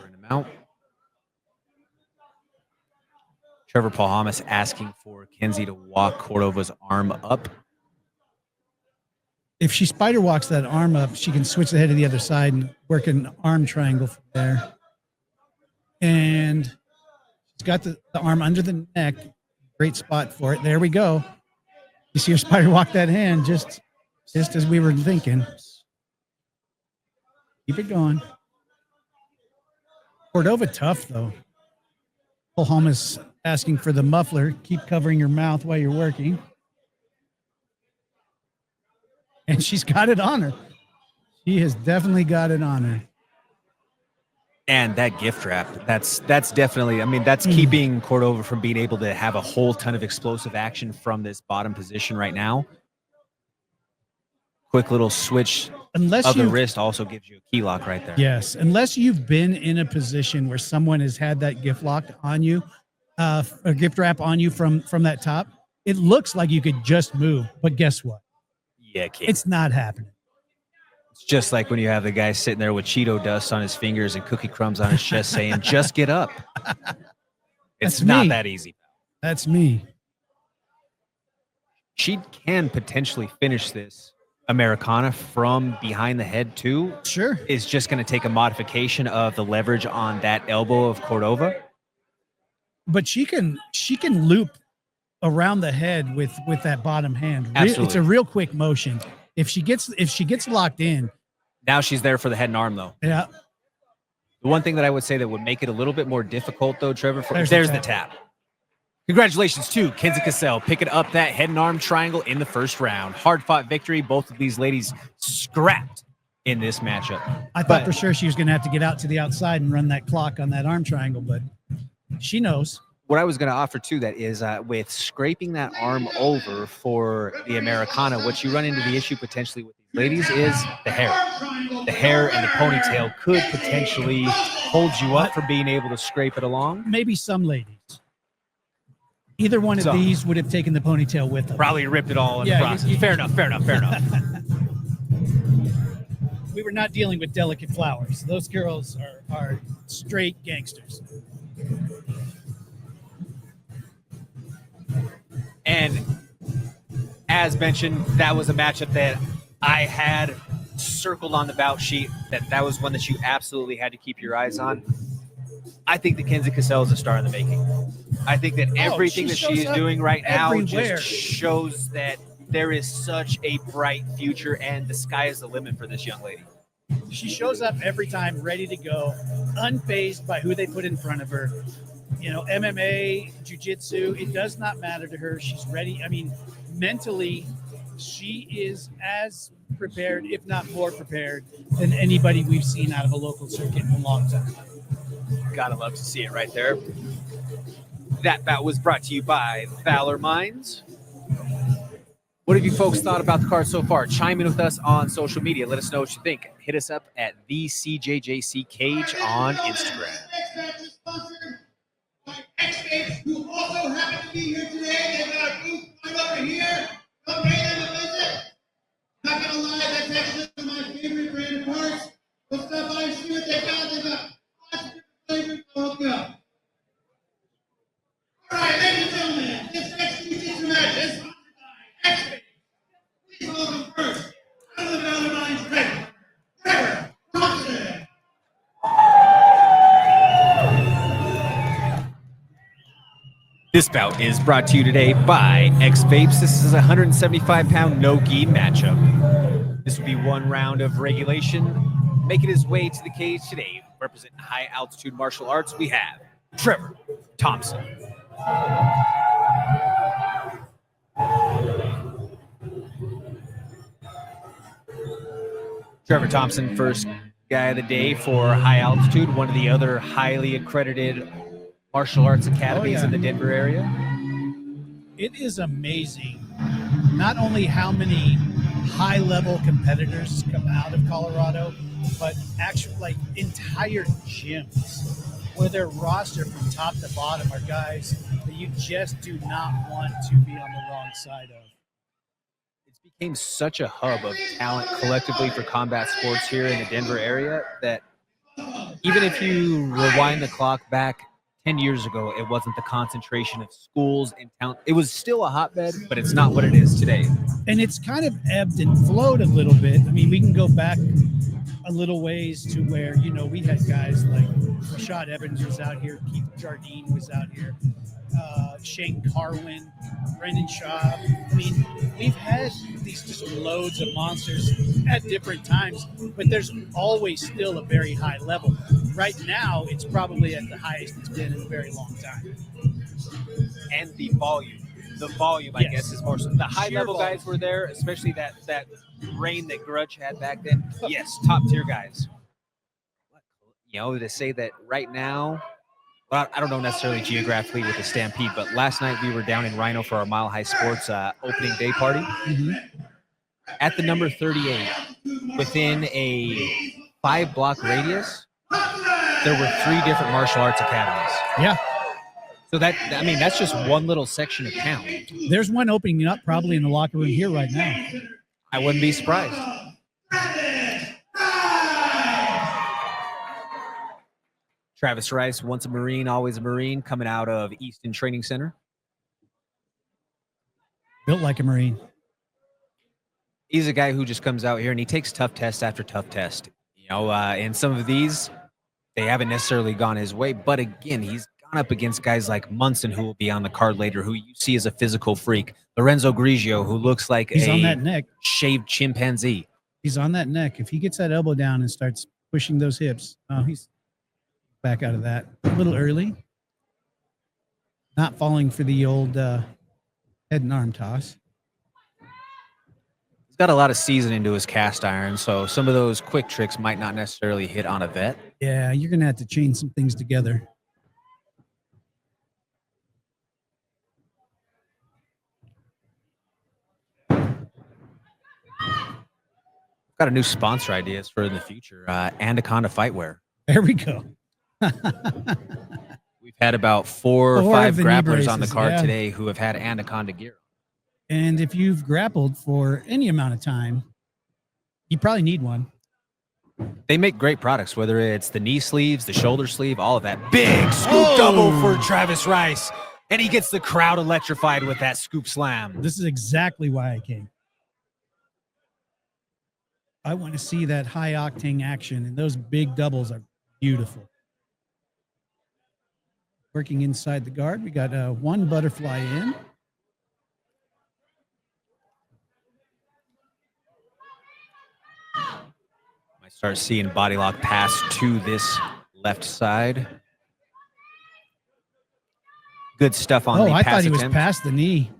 Trevor Paul-Hamas asking for Kenzie to walk Cordova's arm up. if she spider walks that arm up, she can switch the head to the other side and work an arm triangle from there. And she's got the arm under the neck. Great spot for it. There we go. You see her spider walk that hand just as we were thinking. Keep it going. Cordova tough, though. Holmes asking for the muffler. Keep covering your mouth while you're working. And she's got it on her. She has definitely got it on her. And that gift wrap, that's definitely, I mean, that's keeping Cordova from being able to have a whole ton of explosive action from this bottom position right now. Quick little switch of the wrist also gives you a key lock right there. Yes, unless you've been in a position where someone has had that gift lock on you, a gift wrap on you from that top, it looks like you could just move. But guess what? Yeah, kid. It's not happening. It's just like when you have the guy sitting there with Cheeto dust on his fingers and cookie crumbs on his chest saying, just get up. It's not that easy. That's me. She can potentially finish this Americana from behind the head too. Sure. It's just going to take a modification of the leverage on that elbow of Cordova. But she can loop around the head with that bottom hand. Absolutely. It's a real quick motion. If she gets locked in. Now she's there for the head and arm, though. Yeah. The one thing that I would say that would make it a little bit more difficult, though, Trevor, there's the tap. Congratulations to Kenzie Cassell picking up that head and arm triangle in the first round. Hard-fought victory. Both of these ladies scrapped in this matchup. I thought for sure she was going to have to get out to the outside and run that clock on that arm triangle, but she knows. What I was going to offer too that is with scraping that arm over for the Americana, what you run into the issue potentially with these ladies is the hair. The hair and the ponytail could potentially hold you up from being able to scrape it along. Maybe some ladies. Either one of these would have taken the ponytail with them. Probably ripped it all in the process. Fair enough. We were not dealing with delicate flowers. Those girls are straight gangsters. And as mentioned, that was a matchup that I had circled on the bout sheet. That was one that you absolutely had to keep your eyes on. I think that Kenzie Cassell is a star in the making. I think that everything that she is doing right now just shows that there is such a bright future and the sky is the limit for this young lady. She shows up every time ready to go, unfazed by who they put in front of her. You know, MMA, jiu-jitsu, it does not matter to her. She's ready. I mean, mentally, she is as prepared, if not more prepared, than anybody we've seen out of a local circuit in a long time. Gotta love to see it right there. That bout was brought to you by Valor Mines. What have you folks thought about the card so far? Chime in with us on social media. Let us know what you think. Hit us up at the CJJC Cage on Instagram. Who also happen to be here today. They've got a booth right over here. Come pay them a visit. Not gonna lie, that's actually my favorite brand of parts. Go stop by and see what they got. They got lots of different flavors to hook you up. All right, ladies and gentlemen, this next jiu-jitsu match is sponsored by X-Space. Please welcome first, out of the Valor Mines Red, Trevor Thompson. This bout is brought to you today by X-Vapes. This is a 175-pound no-gi matchup. This will be one round of regulation. Making his way to the cage today, representing high-altitude martial arts, we have Trevor Thompson. Trevor Thompson, first guy of the day for high altitude, one of the other highly accredited martial arts academies in the Denver area. It is amazing not only how many high-level competitors come out of Colorado, but actually like entire gyms where their roster from top to bottom are guys that you just do not want to be on the wrong side of. It's became such a hub of talent collectively for combat sports here in the Denver area that even if you rewind the clock back 10 years ago, it wasn't the concentration of schools and town. It was still a hotbed, but it's not what it is today. And it's kind of ebbed and flowed a little bit. I mean, we can go back a little ways to where, you know, we had guys like Rashad Evans was out here, Keith Jardine was out here, Shane Carwin, Brendan Schaub. I mean, we've had these just loads of monsters at different times, but there's always still a very high level. Right now, it's probably at the highest it's been in a very long time. And the volume. The volume, I guess, is more so. The high-level guys were there, especially that reign that Grudge had back then. Yes, top-tier guys. You know, to say that right now, well, I don't know necessarily geographically with the Stampede, but last night we were down in Rhino for our Mile High Sports opening day party. Mm-hmm. At the number 38, within a 5-block radius, there were 3 different martial arts academies. Yeah. So that's just one little section of town. There's one opening up probably in the locker room here right now. I wouldn't be surprised. Travis Rice, once a Marine, always a Marine, coming out of Easton Training Center. Built like a Marine. He's a guy who just comes out here and he takes tough test after tough test. You know, and some of these, they haven't necessarily gone his way. But again, he's gone up against guys like Munson, who will be on the card later, who you see as a physical freak. Lorenzo Grigio, who looks like he's on that neck. Shaved chimpanzee. He's on that neck. If he gets that elbow down and starts pushing those hips, he's back out of that a little early. Not falling for the old head and arm toss. He's got a lot of season into his cast iron, so some of those quick tricks might not necessarily hit on a vet. Yeah, you're going to have to chain some things together. Got a new sponsor ideas for the future, Anaconda Fightwear. There we go. We've had about 4 or 5 grapplers on the card yeah. today who have had Anaconda gear. And if you've grappled for any amount of time, you probably need one. They make great products, whether it's the knee sleeves, the shoulder sleeve, all of that. Big scoop double for Travis Rice. And he gets the crowd electrified with that scoop slam. This is exactly why I came. I want to see that high octane action, and those big doubles are beautiful. Working inside the guard, we got one butterfly in. Might start seeing body lock pass to this left side. Good stuff on the pass I thought he was attempt. past the knee.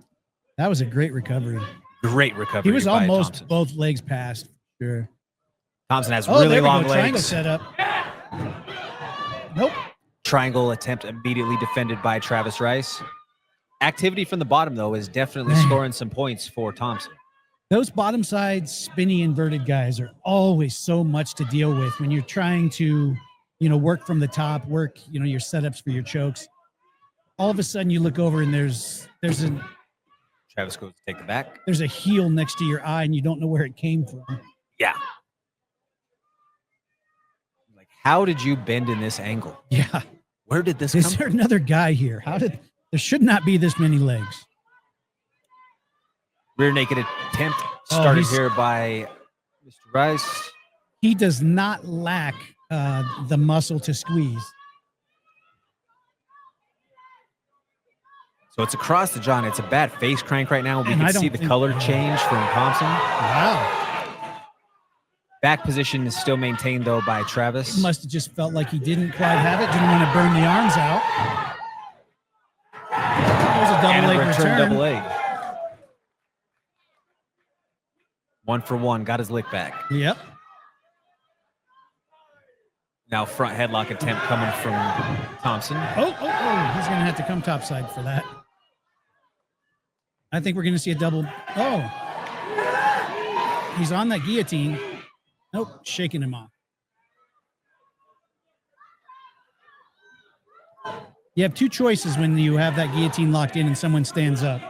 That was a great recovery. Great recovery. He was by almost Thompson. both legs past. Sure. Thompson has Oh, really there we long go. Triangle legs. setup. Nope. Triangle attempt immediately defended by Travis Rice. Activity from the bottom, though, is definitely scoring some points for Thompson. Those bottom side spinny inverted guys are always so much to deal with when you're trying to, work from the top, work, your setups for your chokes. All of a sudden you look over and there's Travis goes to take the back. There's a heel next to your eye and you don't know where it came from. Yeah. Like, how did you bend in this angle? Yeah. Where did this Is come there from? another guy here? There should not be this many legs. Rear naked attempt started here by Mr. Rice. He does not lack the muscle to squeeze. So it's across the jaw, and it's a bad face crank right now. We And can I see don't the think- color change from Thompson. Wow. Back position is still maintained, though, by Travis. He must have just felt like he didn't quite have it. Didn't want to burn the arms out. There's a double And a leg return. double leg. 1 for 1. Got his lick back. Yep. Now front headlock attempt coming from Thompson. Oh. He's going to have to come topside for that. I think we're going to see a double. Oh. He's on that guillotine. Nope. Shaking him off. You have two choices when you have that guillotine locked in and someone stands up.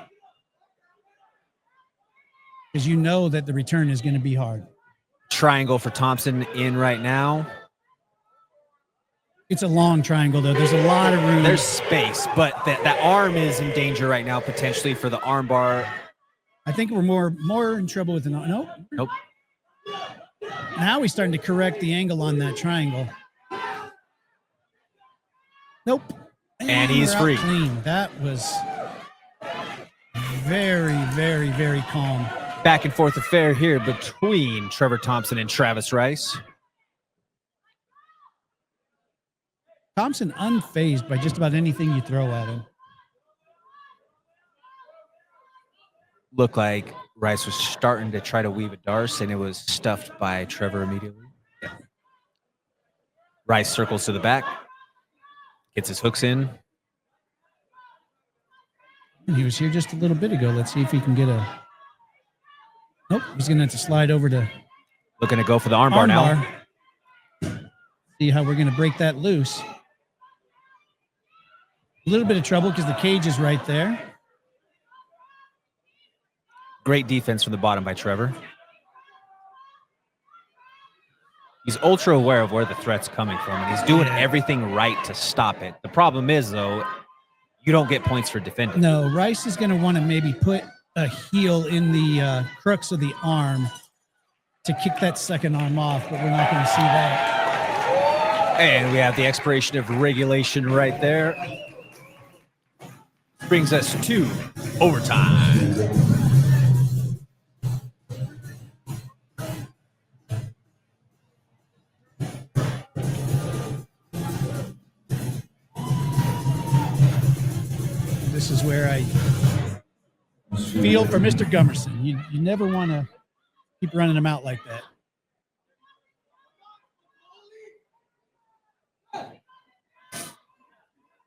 Because you know that the return is going to be hard. Triangle for Thompson in right now. It's a long triangle, though. There's a lot of room. There's space, but that arm is in danger right now, potentially for the arm bar. I think we're more in trouble with the nope. Nope. Now he's starting to correct the angle on that triangle. Nope. And he's free. Clean. That was very, very, very calm. Back and forth affair here between Trevor Thompson and Travis Rice. Thompson unfazed by just about anything you throw at him. Looked like Rice was starting to try to weave a darce, and it was stuffed by Trevor immediately. Yeah. Rice circles to the back, gets his hooks in. He was here just a little bit ago. Let's see if he can get a... Nope, he's going to have to slide over to... Looking to go for the armbar now. See how we're going to break that loose. A little bit of trouble because the cage is right there. Great defense from the bottom by Trevor. He's ultra aware of where the threat's coming from, and he's doing everything right to stop it. The problem is, though, you don't get points for defending. No, Rice is going to want to maybe put a heel in the crux of the arm to kick that second arm off, but we're not going to see that. And we have the expiration of regulation right there. Brings us to overtime. This is where I feel for Mr. Gummerson. You never want to keep running him out like that.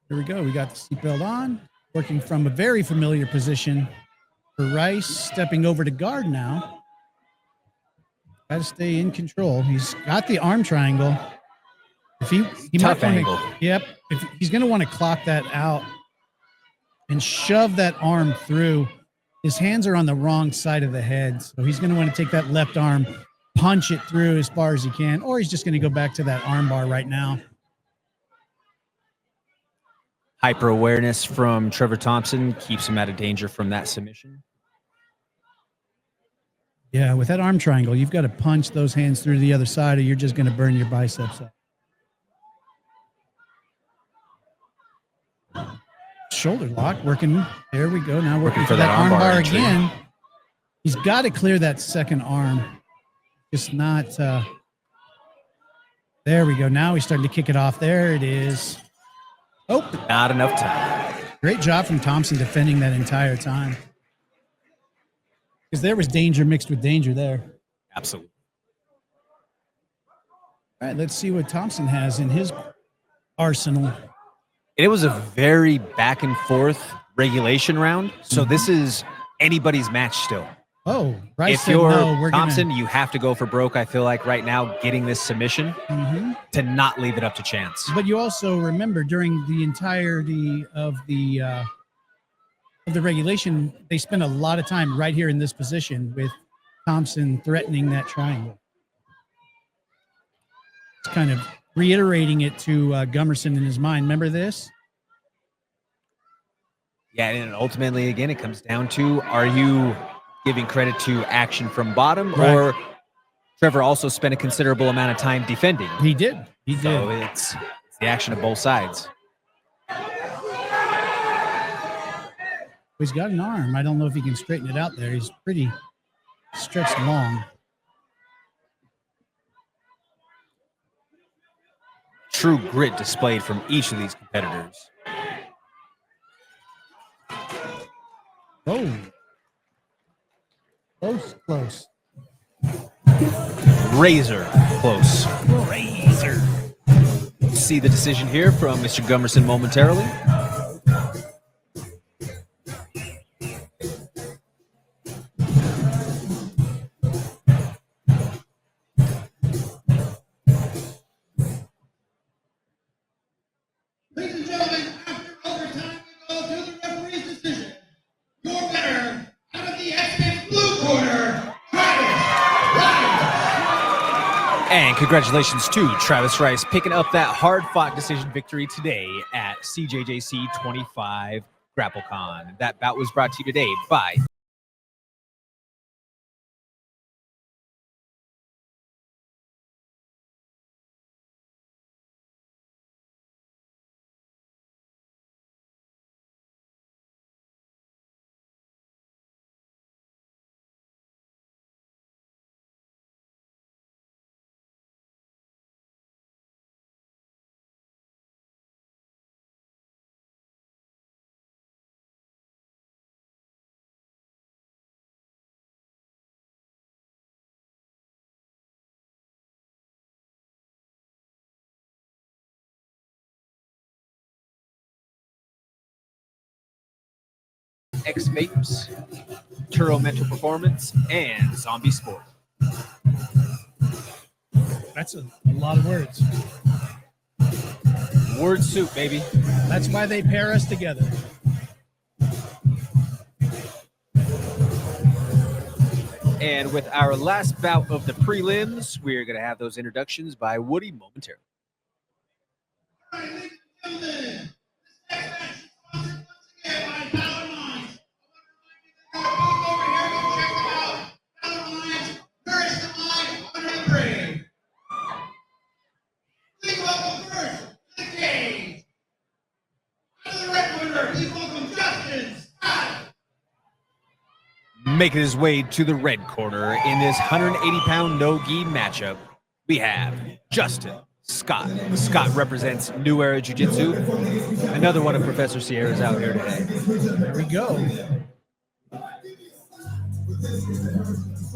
Here we go. We got the seatbelt on, working from a very familiar position for Rice, stepping over to guard now. Got to stay in control. He's got the arm triangle. If he Tough might angle. Yep. If he's going to want to clock that out and shove that arm through. His hands are on the wrong side of the head, so he's going to want to take that left arm, punch it through as far as he can, or he's just going to go back to that arm bar right now. Hyper awareness from Trevor Thompson keeps him out of danger from that submission. Yeah, with that arm triangle, you've got to punch those hands through the other side, or you're just going to burn your biceps up. Shoulder lock working. There we go. Now working for that arm bar again. He's got to clear that second arm. Just not. There we go. Now he's starting to kick it off. There it is. Oh, not enough time. Great job from Thompson defending that entire time. Because there was danger mixed with danger there. Absolutely. All right, let's see what Thompson has in his arsenal. It was a very back and forth regulation round. So this is anybody's match still. Oh, Rice if you're no, Thompson, you have to go for broke, I feel like, right now, getting this submission to not leave it up to chance. But you also remember during the entirety of the regulation, they spent a lot of time right here in this position with Thompson threatening that triangle. It's kind of reiterating it to Gummerson in his mind. Remember this? Yeah, and ultimately, again, it comes down to, are you giving credit to action from bottom, or Trevor also spent a considerable amount of time defending? He did. He so did. It's the action of both sides. He's got an arm. I don't know if he can straighten it out there. He's pretty stretched long. True grit displayed from each of these competitors. Oh. Close. Razor close. Razor. See the decision here from Mr. Gummerson momentarily. Ladies and gentlemen, after overtime, we go to the referee's decision. Your winner, out of the X-Men blue corner, Travis Rice. And congratulations to Travis Rice picking up that hard-fought decision victory today at CJJC 25 GrappleCon. That bout was brought to you today by X Vapes, Turo Mental Performance, and Zombie Sport. That's a lot of words. Word soup, baby. That's why they pair us together. And with our last bout of the prelims, we're going to have those introductions by Woody momentarily. All right, ladies and gentlemen, this next match is sponsored once again by Power Lines. I want to remind you to go over here, go check them out. Power Lines, nourish the mind, honor the brave. Please welcome first to the cage. Out of the red corner, please welcome Justin Scott. Making his way to the red corner in this 180-pound no-gi matchup, we have Justin Scott. Scott represents New Era Jiu-Jitsu. Another one of Professor Sierra's out here today. There we go.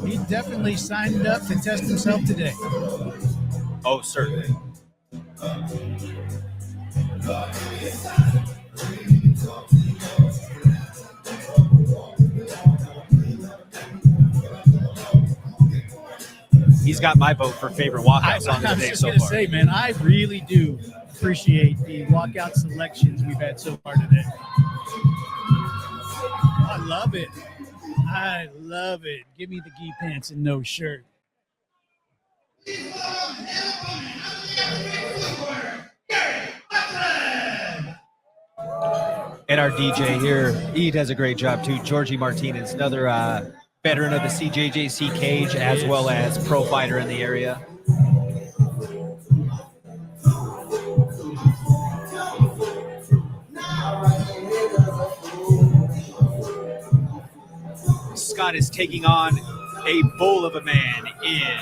He definitely signed up to test himself today. Oh, certainly. He's got my vote for favorite walkout song of the day so far. I was just going to say, man, I really do appreciate the walkout selections we've had so far today. I love it. I love it. Give me the gi pants and no shirt. Please welcome his opponent out of the blue corner, Gary Hudson. And our DJ here, he does a great job too. Georgie Martinez, another veteran of the CJJC cage, as well as pro fighter in the area. Scott is taking on a bull of a man in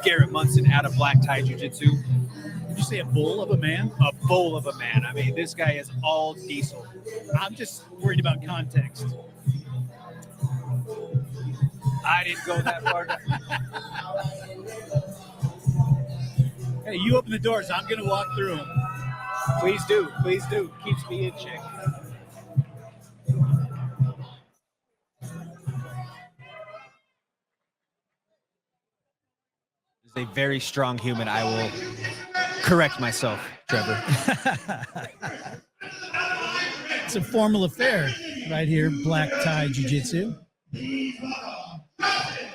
Garrett Munson out of Black Tie Jiu-Jitsu. Did you say a bull of a man? A bull of a man. I mean, this guy is all diesel. I'm just worried about context. I didn't go that far. Hey, you open the doors. I'm going to walk through them. Please do. Please do. Keeps me in check. This is a very strong human. I will correct myself, Trevor. It's a formal affair right here, Black Tie Jiu-Jitsu. Please welcome Justin.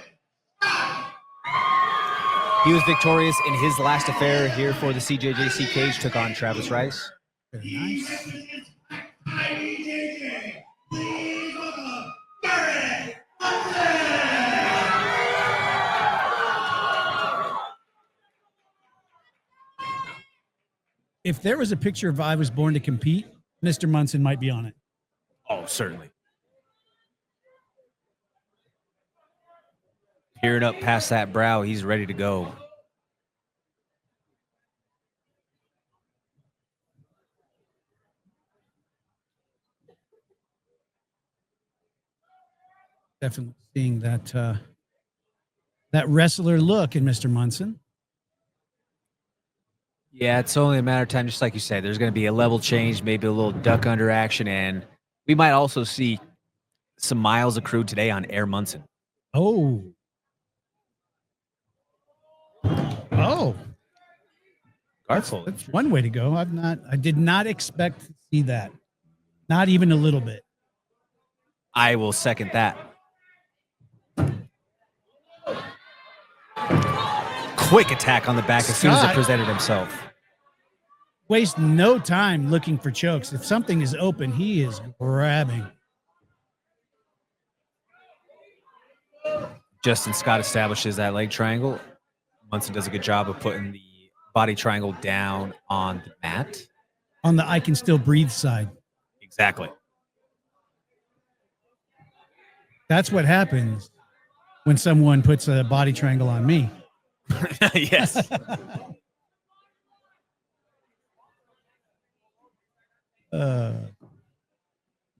He was victorious in his last affair here for the CJJC cage, took on Travis Rice. Very nice. IDJJ. Please welcome Gary Hudson. If there was a picture of I Was Born to Compete, Mr. Munson might be on it. Oh, certainly. Peering up past that brow, he's ready to go. Definitely seeing that that wrestler look in Mr. Munson. Yeah, it's only a matter of time, just like you said. There's going to be a level change, maybe a little duck under action, and we might also see some miles accrued today on Air Munson. Oh. Guardful. That's one way to go. I did not expect to see that. Not even a little bit. I will second that. quick attack on the back as soon as it Scott. presented himself. Waste no time looking for chokes. If something is open, he is grabbing. Justin Scott establishes that leg triangle. Munson does a good job of putting the body triangle down on the mat. On the I can still breathe side. Exactly. That's what happens when someone puts a body triangle on me. Yes.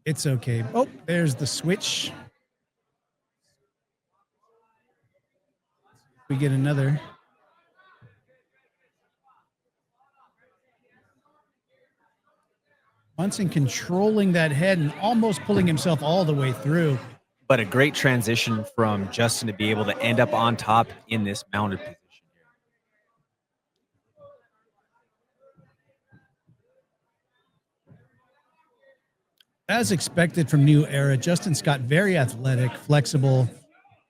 It's okay. Oh, there's the switch. We get another. Munson controlling that head and almost pulling himself all the way through. But a great transition from Justin to be able to end up on top in this mounted position here. As expected from New Era, Justin Scott, very athletic, flexible,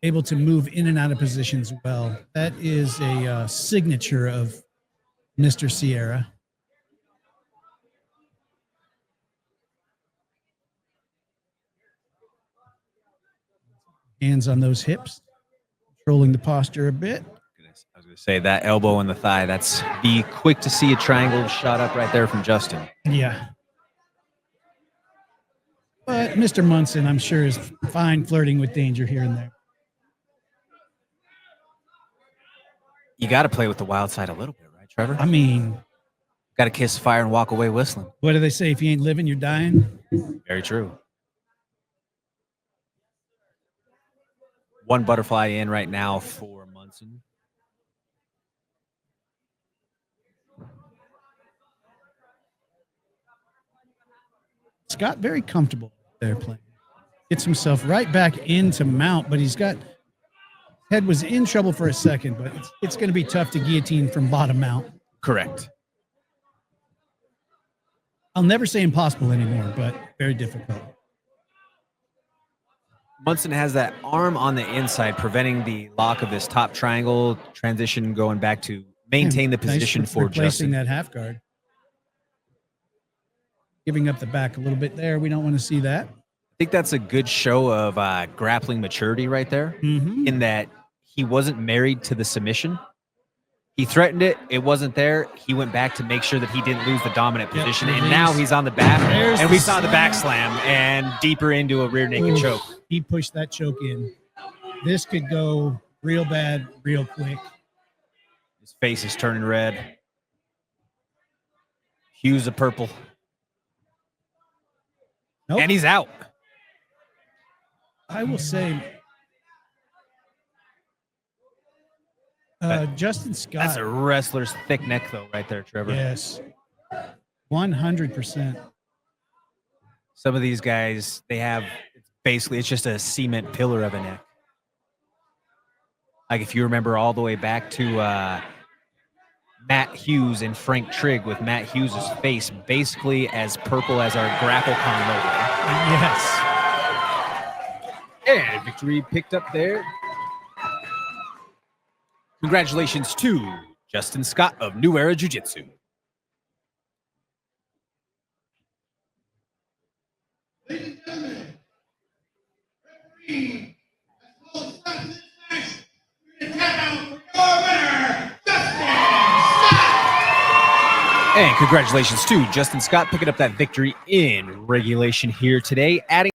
able to move in and out of positions well. That is a signature of Mr. Sierra. Hands on those hips, controlling the posture a bit. I was going to say that elbow in the thigh. That's be quick to see a triangle shot up right there from Justin. Yeah. But Mr. Munson, I'm sure, is fine flirting with danger here and there. You got to play with the wild side a little bit, right, Trevor? I mean, Got to kiss fire and walk away whistling. what do they say? If you ain't living, you're dying. Very true. One butterfly in right now for Munson. Scott very comfortable there playing. Gets himself right back into mount, but he's got head was in trouble for a second, but it's going to be tough to guillotine from bottom mount. Correct. I'll never say impossible anymore, but very difficult. Munson has that arm on the inside, preventing the lock of this top triangle transition, going back to maintain the position nice for replacing Justin. that half guard. Giving up the back a little bit there. We don't want to see that. I think that's a good show of grappling maturity right there, in that he wasn't married to the submission. He threatened it. It wasn't there. He went back to make sure that he didn't lose the dominant position. And now he's on the back. And we saw the back slam and deeper into a rear naked choke. He pushed that choke in. This could go real bad, real quick. His face is turning red. Hues of purple. Nope. And he's out. I will say, Justin Scott. That's a wrestler's thick neck, though, right there, Trevor. Yes. 100%. Some of these guys, they have basically, it's just a cement pillar of a neck. Like if you remember all the way back to Matt Hughes and Frank Trigg, with Matt Hughes' face basically as purple as our GrappleCon logo. Yes. And victory picked up there. Congratulations to Justin Scott of New Era Jiu-Jitsu. Ladies and gentlemen, referee has called a stop to this match. We're going to tap out for your winner, Justin Scott. And congratulations to Justin Scott picking up that victory in regulation here today, adding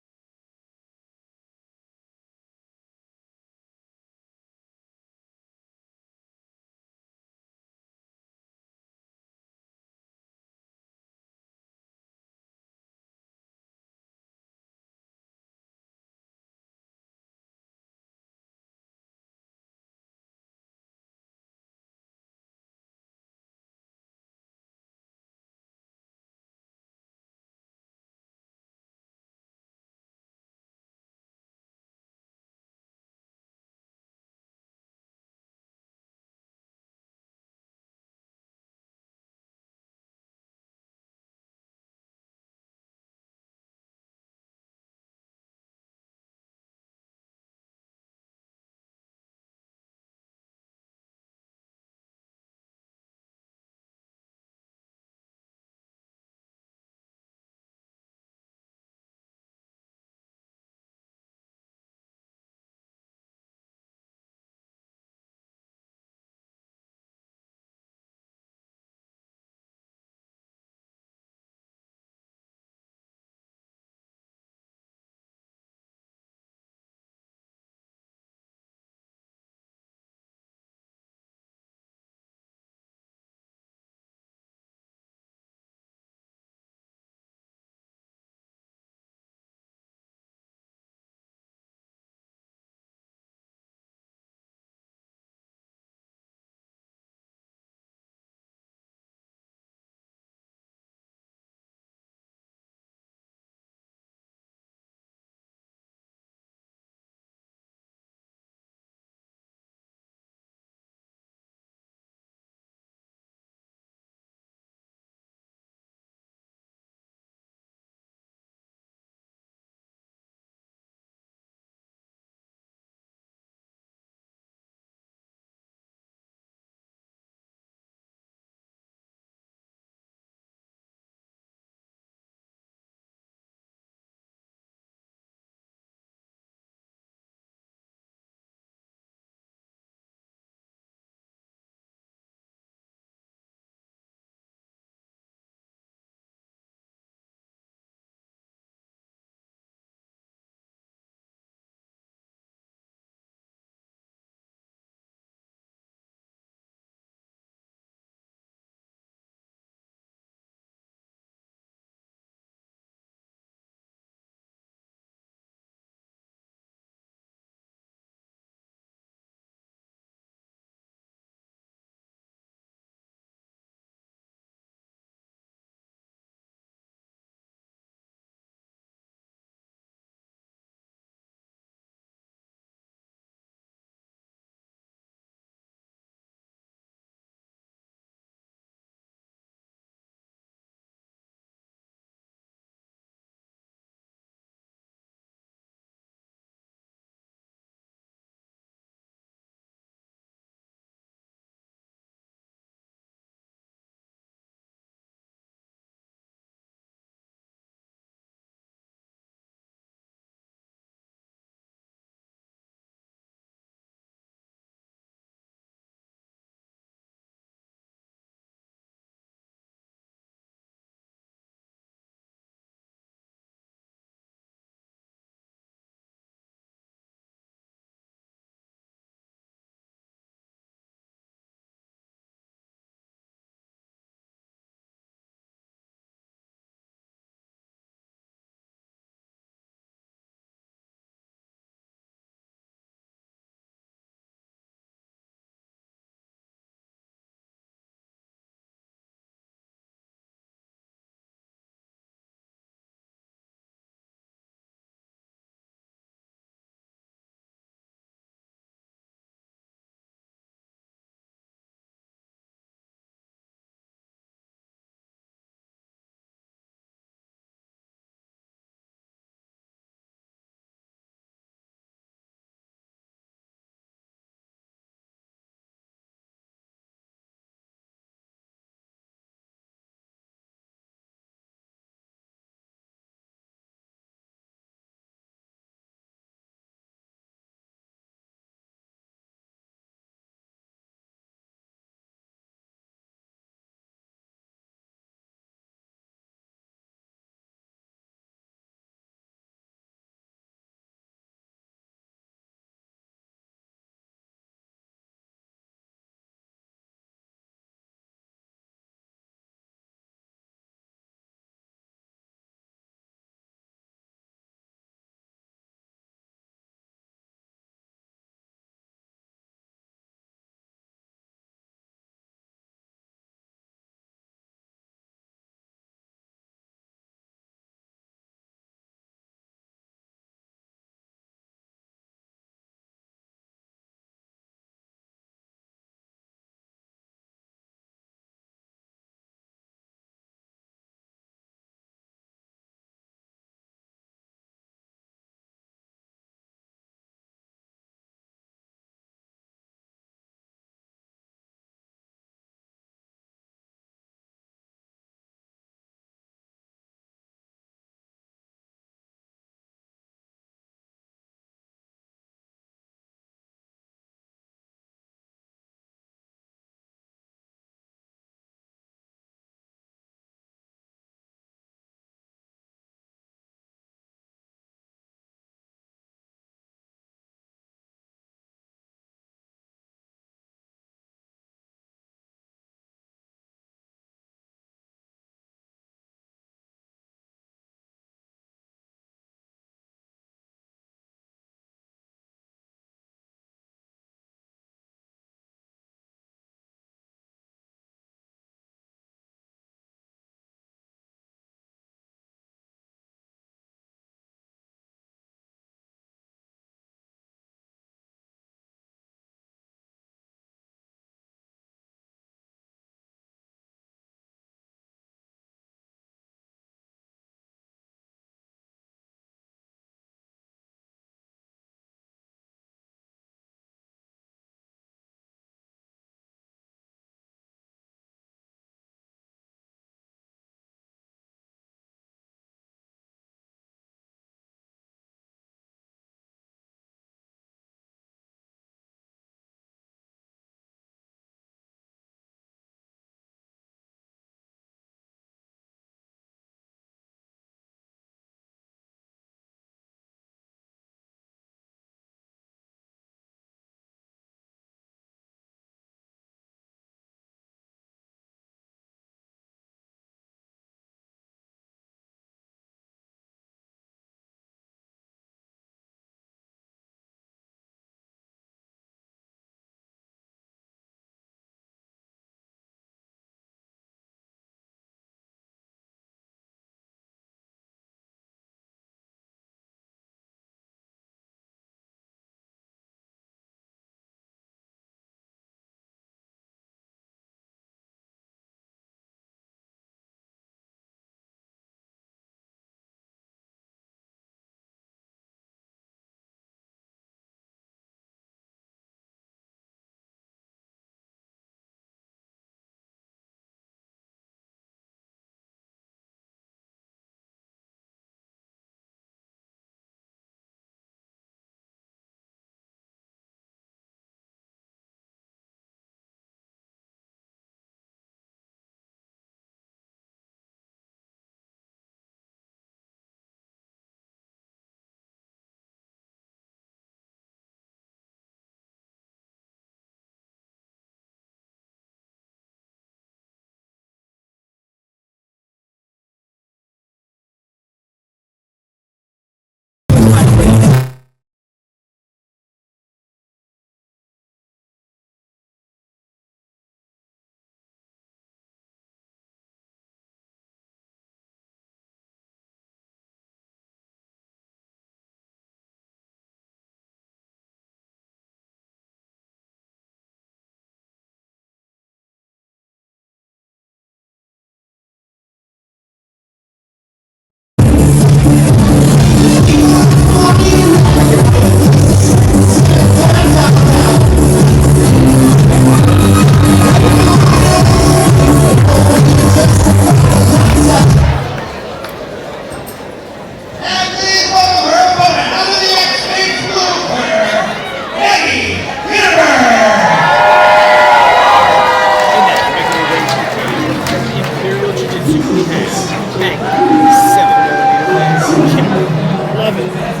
Love it. That's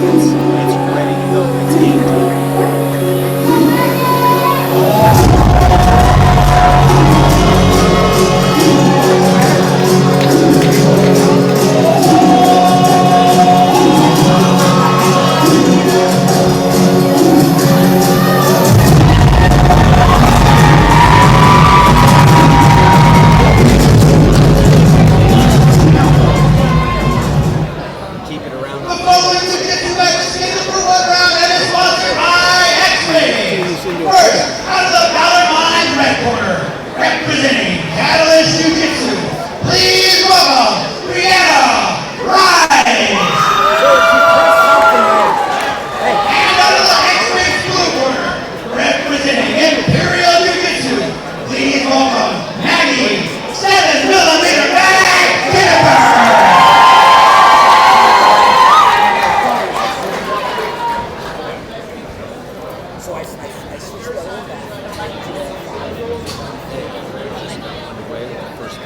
It's ready to go. It's game time. Keep it around. The following jiu-jitsu match is scheduled for one round and is sponsored by X-Ray. First, out of the Power Mind red corner, representing Catalyst Jiu-Jitsu, please welcome Brianna Rice. And out of the X-Ray blue corner, representing Imperial Jiu-Jitsu, please welcome Maggie 7mm Bag Jennifer. Underway with the first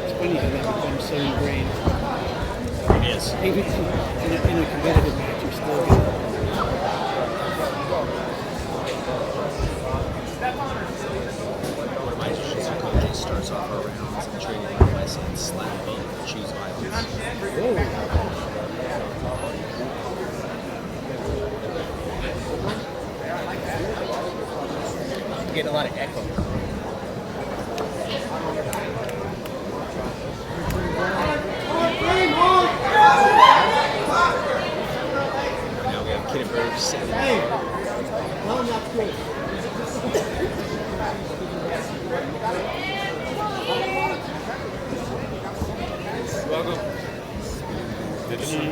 It's funny how that becomes so ingrained. It is. Even in a competitive match, you're still good. One of my jiu-jitsu coaches starts off our rounds and training advice and slap both, choose violence. I'm getting a lot of echo. Now we have Kittenberg sitting. Welcome. Good to see you.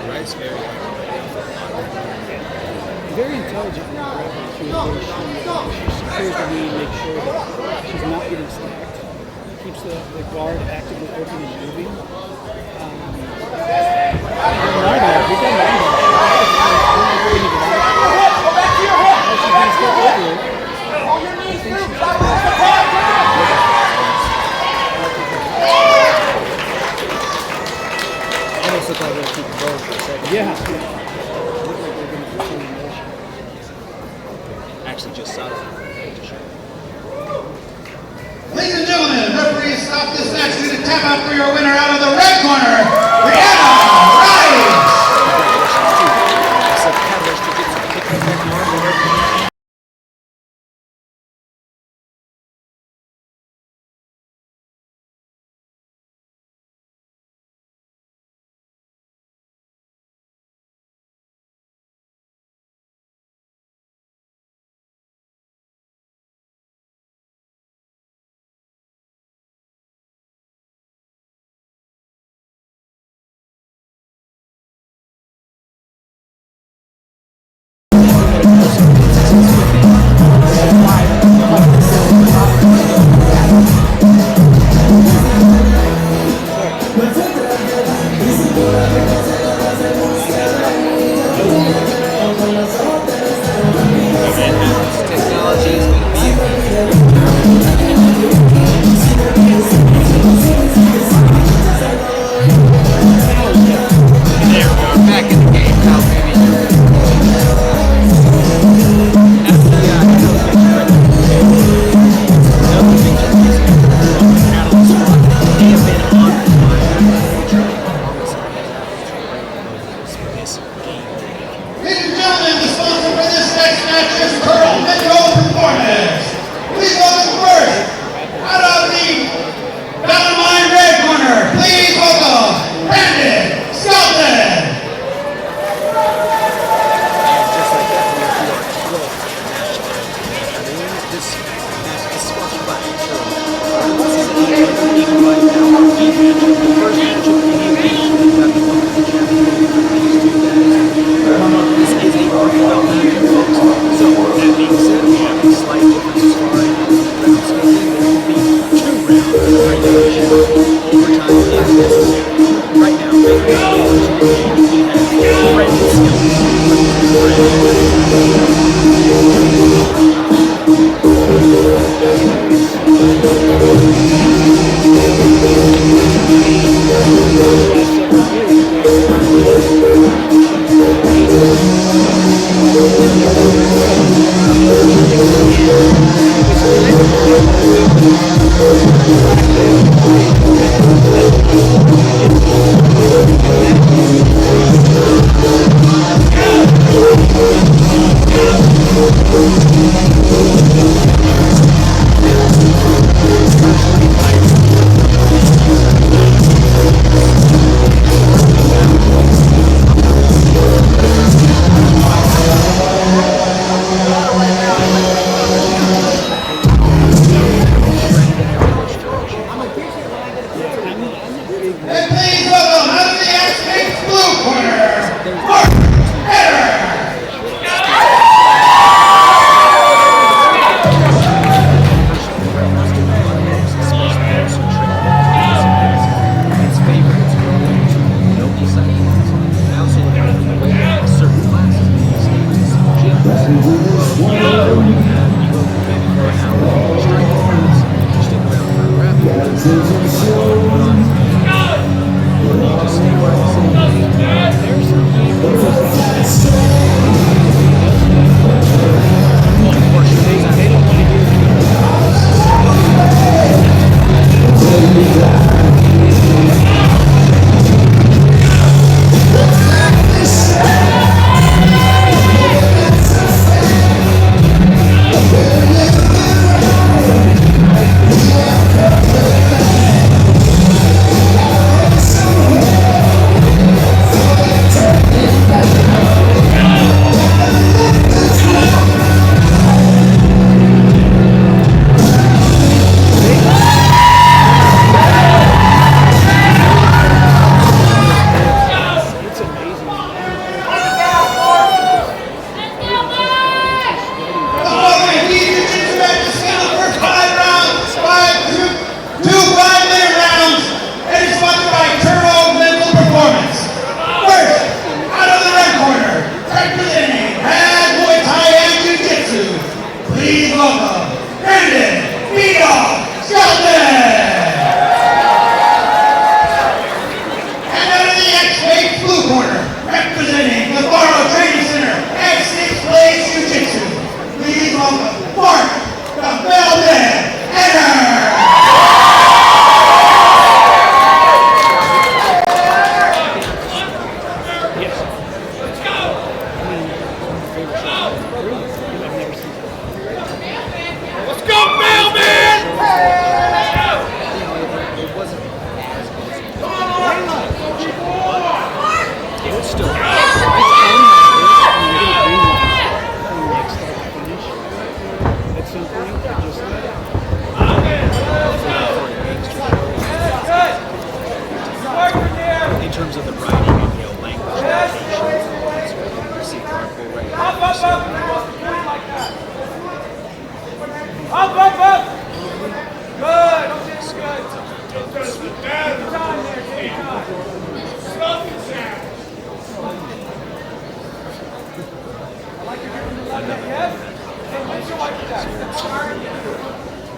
Rice very Very intelligent. She secures the lead, makes sure that she's not getting stacked. Keeps the guard actively open and moving. almost look like they'll keep it going for a second. Yeah. Look like they're going to continue motion. Actually, just saw that. Ladies and gentlemen, referee has stopped this match due to tap out for your winner out of the red corner, Brianna Rice.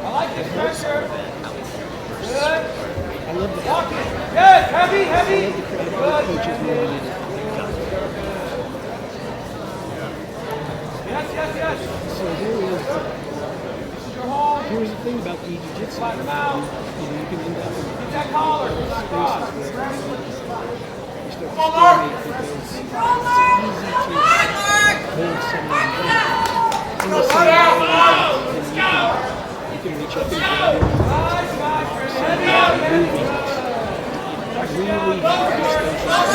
I like this pressure. Good. I love the Yes, heavy, heavy. coaches moving in. Yes. So here's the thing about the jiu-jitsu. You can end up in That collar. spaces where you start to stalemate because it's easy to hold someone in the same way you can reach up and grab them and moving. Really focus those it's not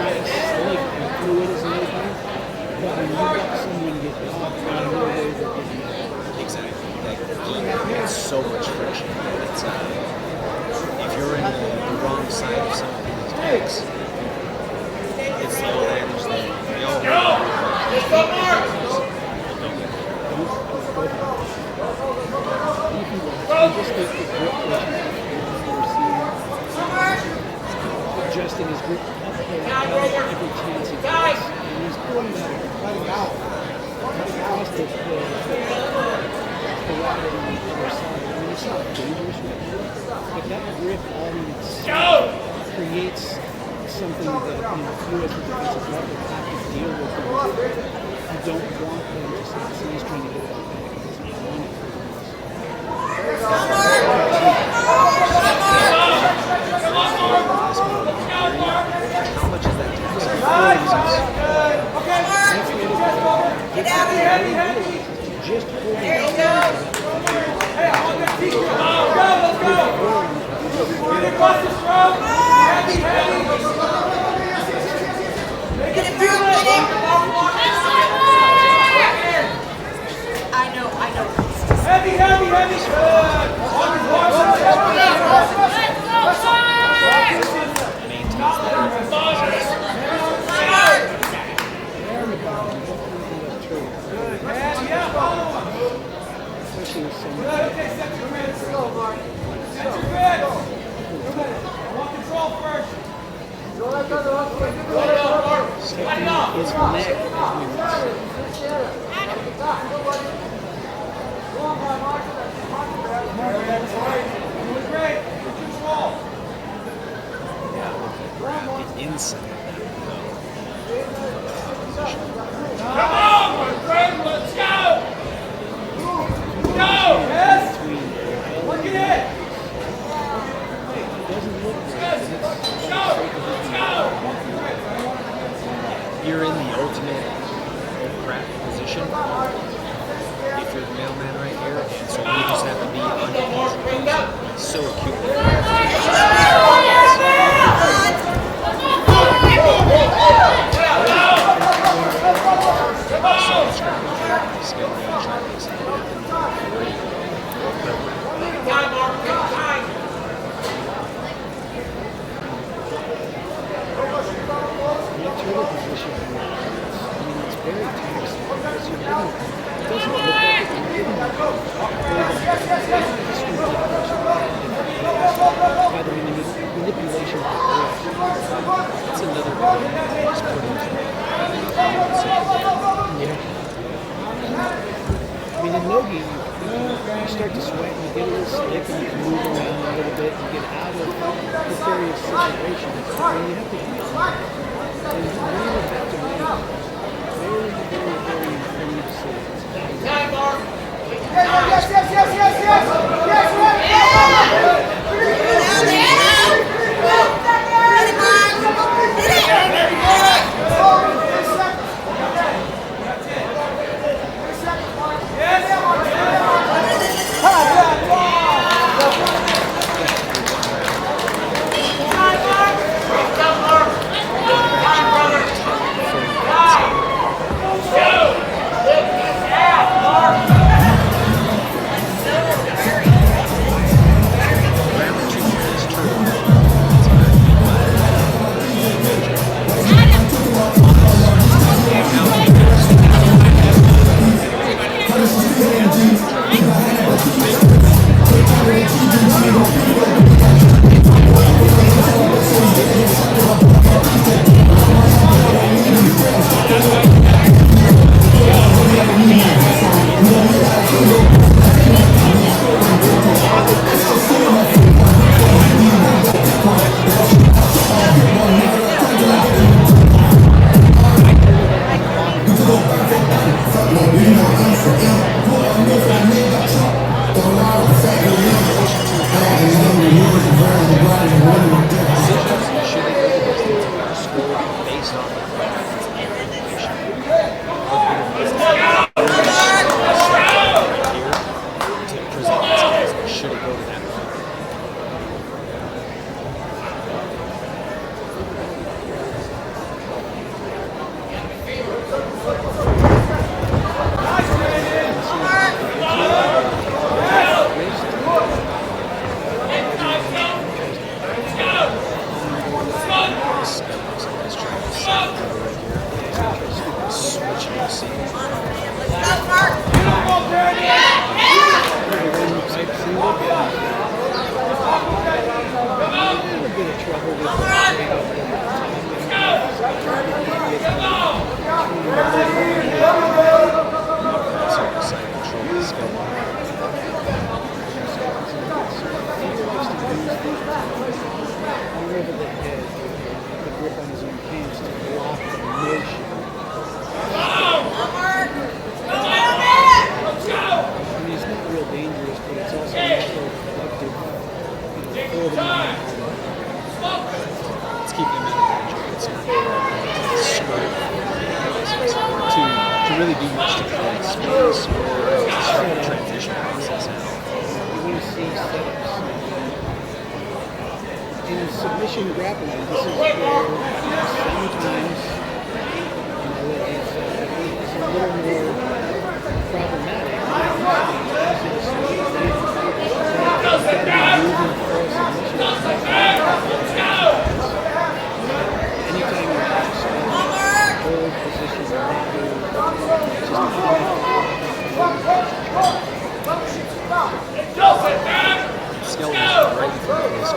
as slick and fluid as another time, but when you got someone get off, you know where they're getting at. Exactly. It's so much friction. It's if you're in the wrong side of some of these attacks, it's the old adage that we all Just the grip that adjusting his grip up there every chance he gets. And he's doing that across the ladder on the other side. I mean, it's not dangerous right now, but that grip always creates something that, you as a defensive level have to deal with. You don't want them to say, he's trying to get it back because you want it. How much is that tax? Just holding Hey, I want that team. Let's go. Get across the stroke. Heavy. Make it feel it. I know. Heavy. Good. especially with some. Okay, set your grid. Set your grid. I want control first. His neck The inside. Come on, my friend, let's go! Go! Yes! Look at it! You're in the ultimate crap position if you're the mailman right here, and so you just have to be uneasy, so acute. Manipulation. That's another point. Yeah. I mean, in Nogi, you start to sweat and you get a little stiff and you can move around a little bit and get out of precarious situations. And you have to do that. And you really have to make very, very, very informed decisions. Go! Based on the performance and information. To present these guys, should it go to that point? Let's keep him out of danger. It's not to really do much to create space or to start the transition process out. You want to see setups. In submission grappling, this is where sometimes it's a little more problematic. Anytime you're hold position, Skeleton's right in front of his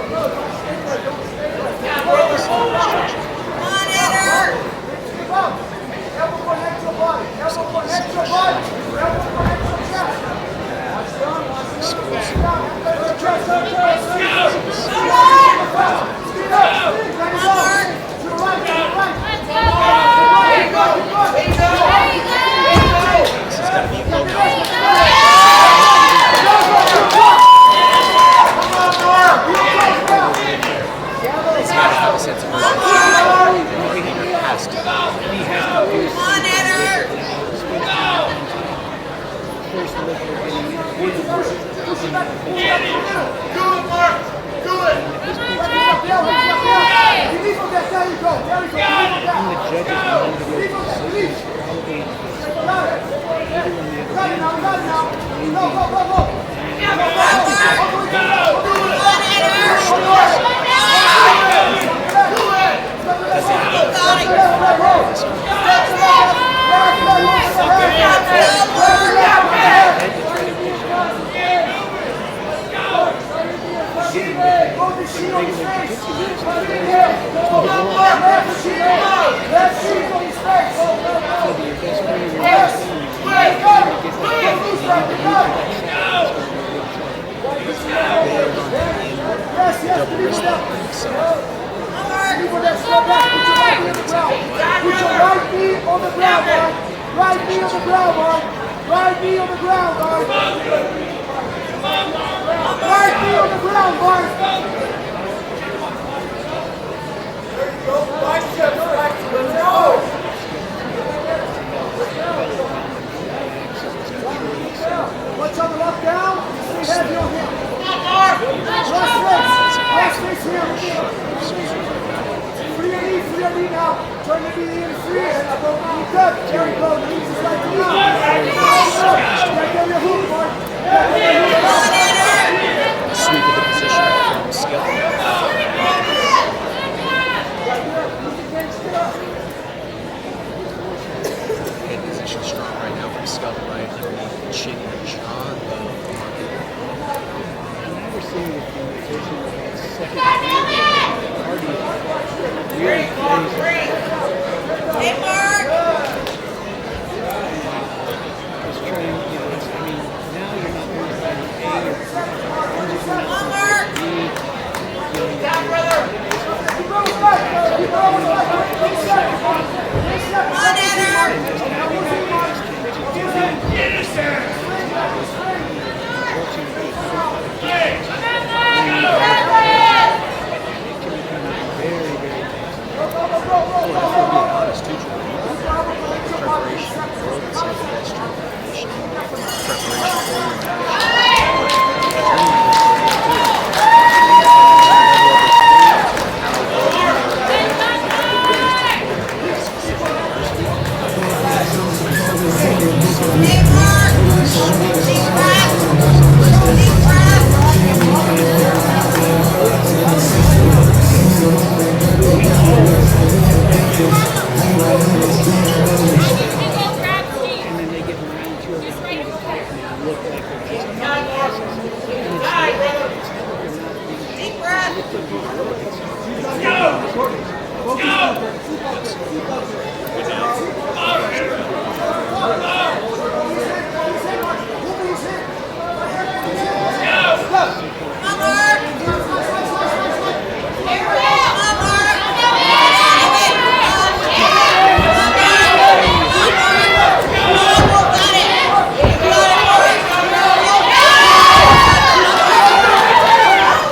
And then they get around to it and look like they're just not passes. And it's not that they're not being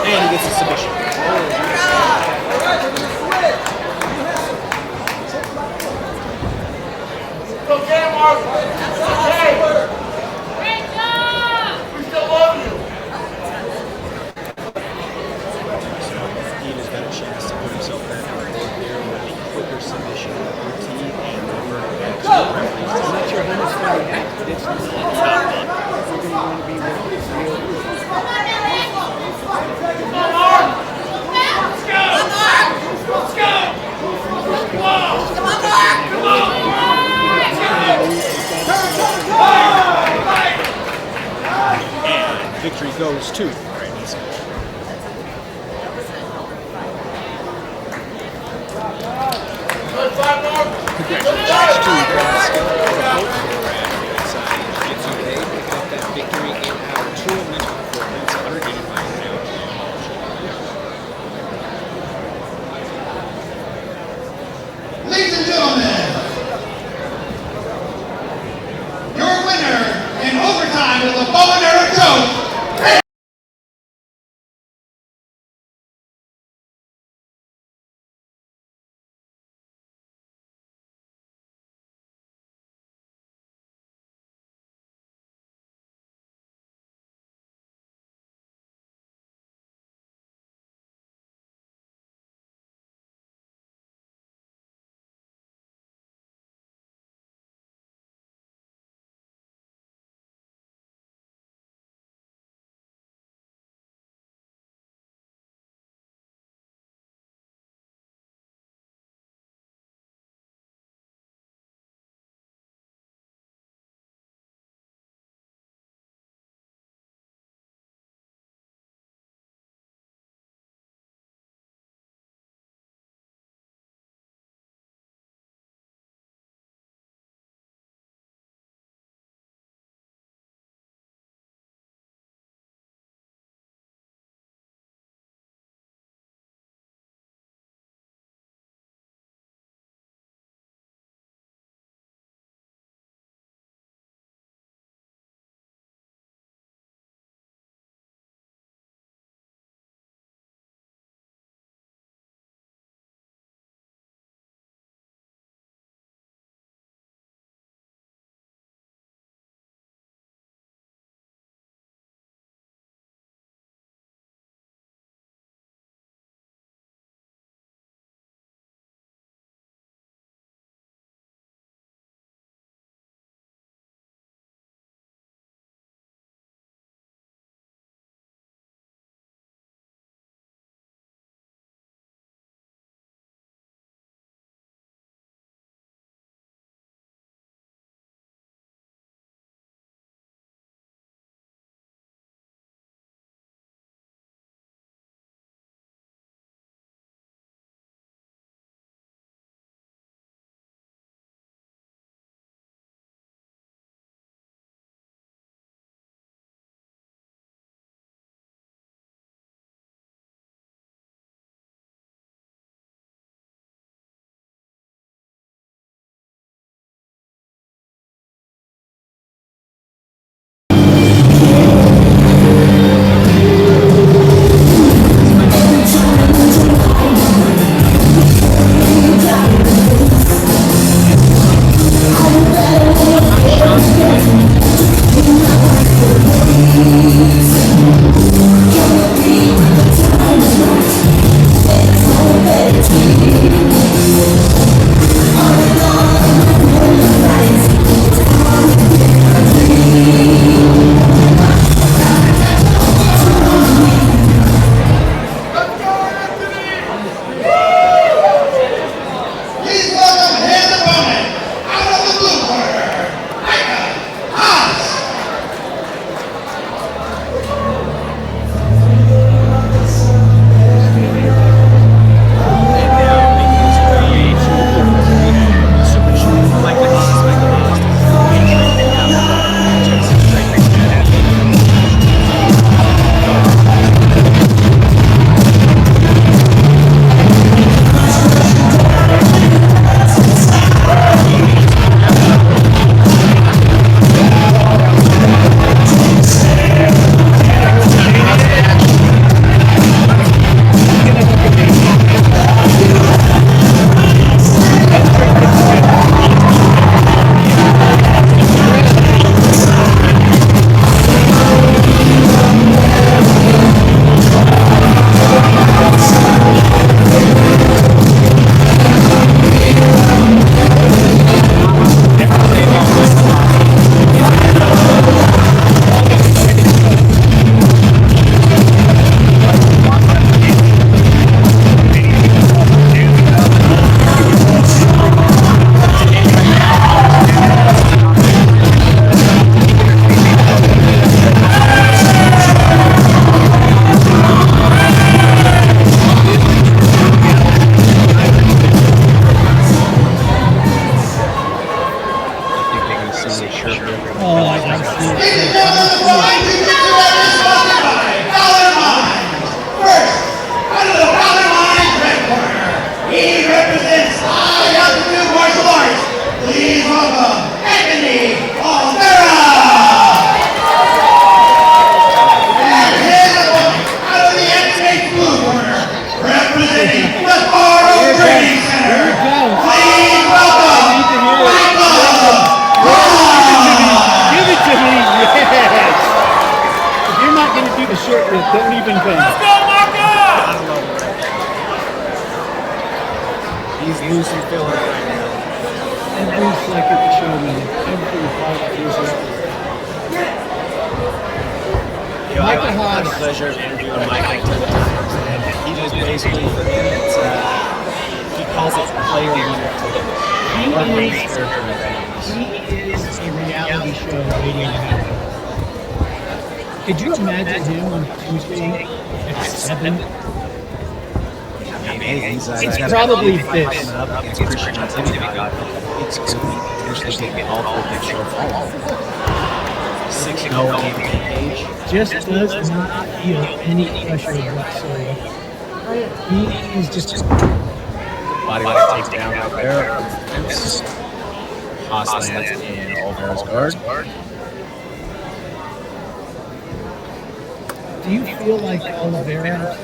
And he gets a submission. He has got a chance to put himself back on the board here with a quicker submission, OT, and reverted back to the referees. I'm not sure how much time he has, but it's not. We're going to want to be real. And victory goes to Randy Smith. Congratulations to Brad Scott. Inside Jiu-Jitsu today, picking up that victory in our tournament performance, 185 pounds. Ladies and gentlemen, your winner in overtime with a bow and arrow choke. Oh, I gotta see it. Ladies and gentlemen, the following jiu-jitsu match is sponsored by Dollar Mine. First, out of the Dollar Mine red corner, he represents high altitude martial arts. Please welcome Anthony Olvera. And his opponent, out of the MMA blue corner, representing the Toro Training Center. Please welcome Michael. Give it to me, yes. If you're not going to do the short rip, don't even think. Let's go, Marco! He's loose and feeling it right now. Every second the show me, every fight is Michael Haas had the pleasure of interviewing Michael 10 times, and he just basically, for him, it's, he calls it player unit. He is a reality show waiting to happen. Could you imagine him on Tuesday at 7? It's probably this. Against Christian Timothy, it's going to be potentially taking all for the show fall. 6-0 in the cage. Just does not feel any pressure whatsoever. He is just Body lock takes down out there. Haas lands in Olvera's guard. Do you feel like Oliveira?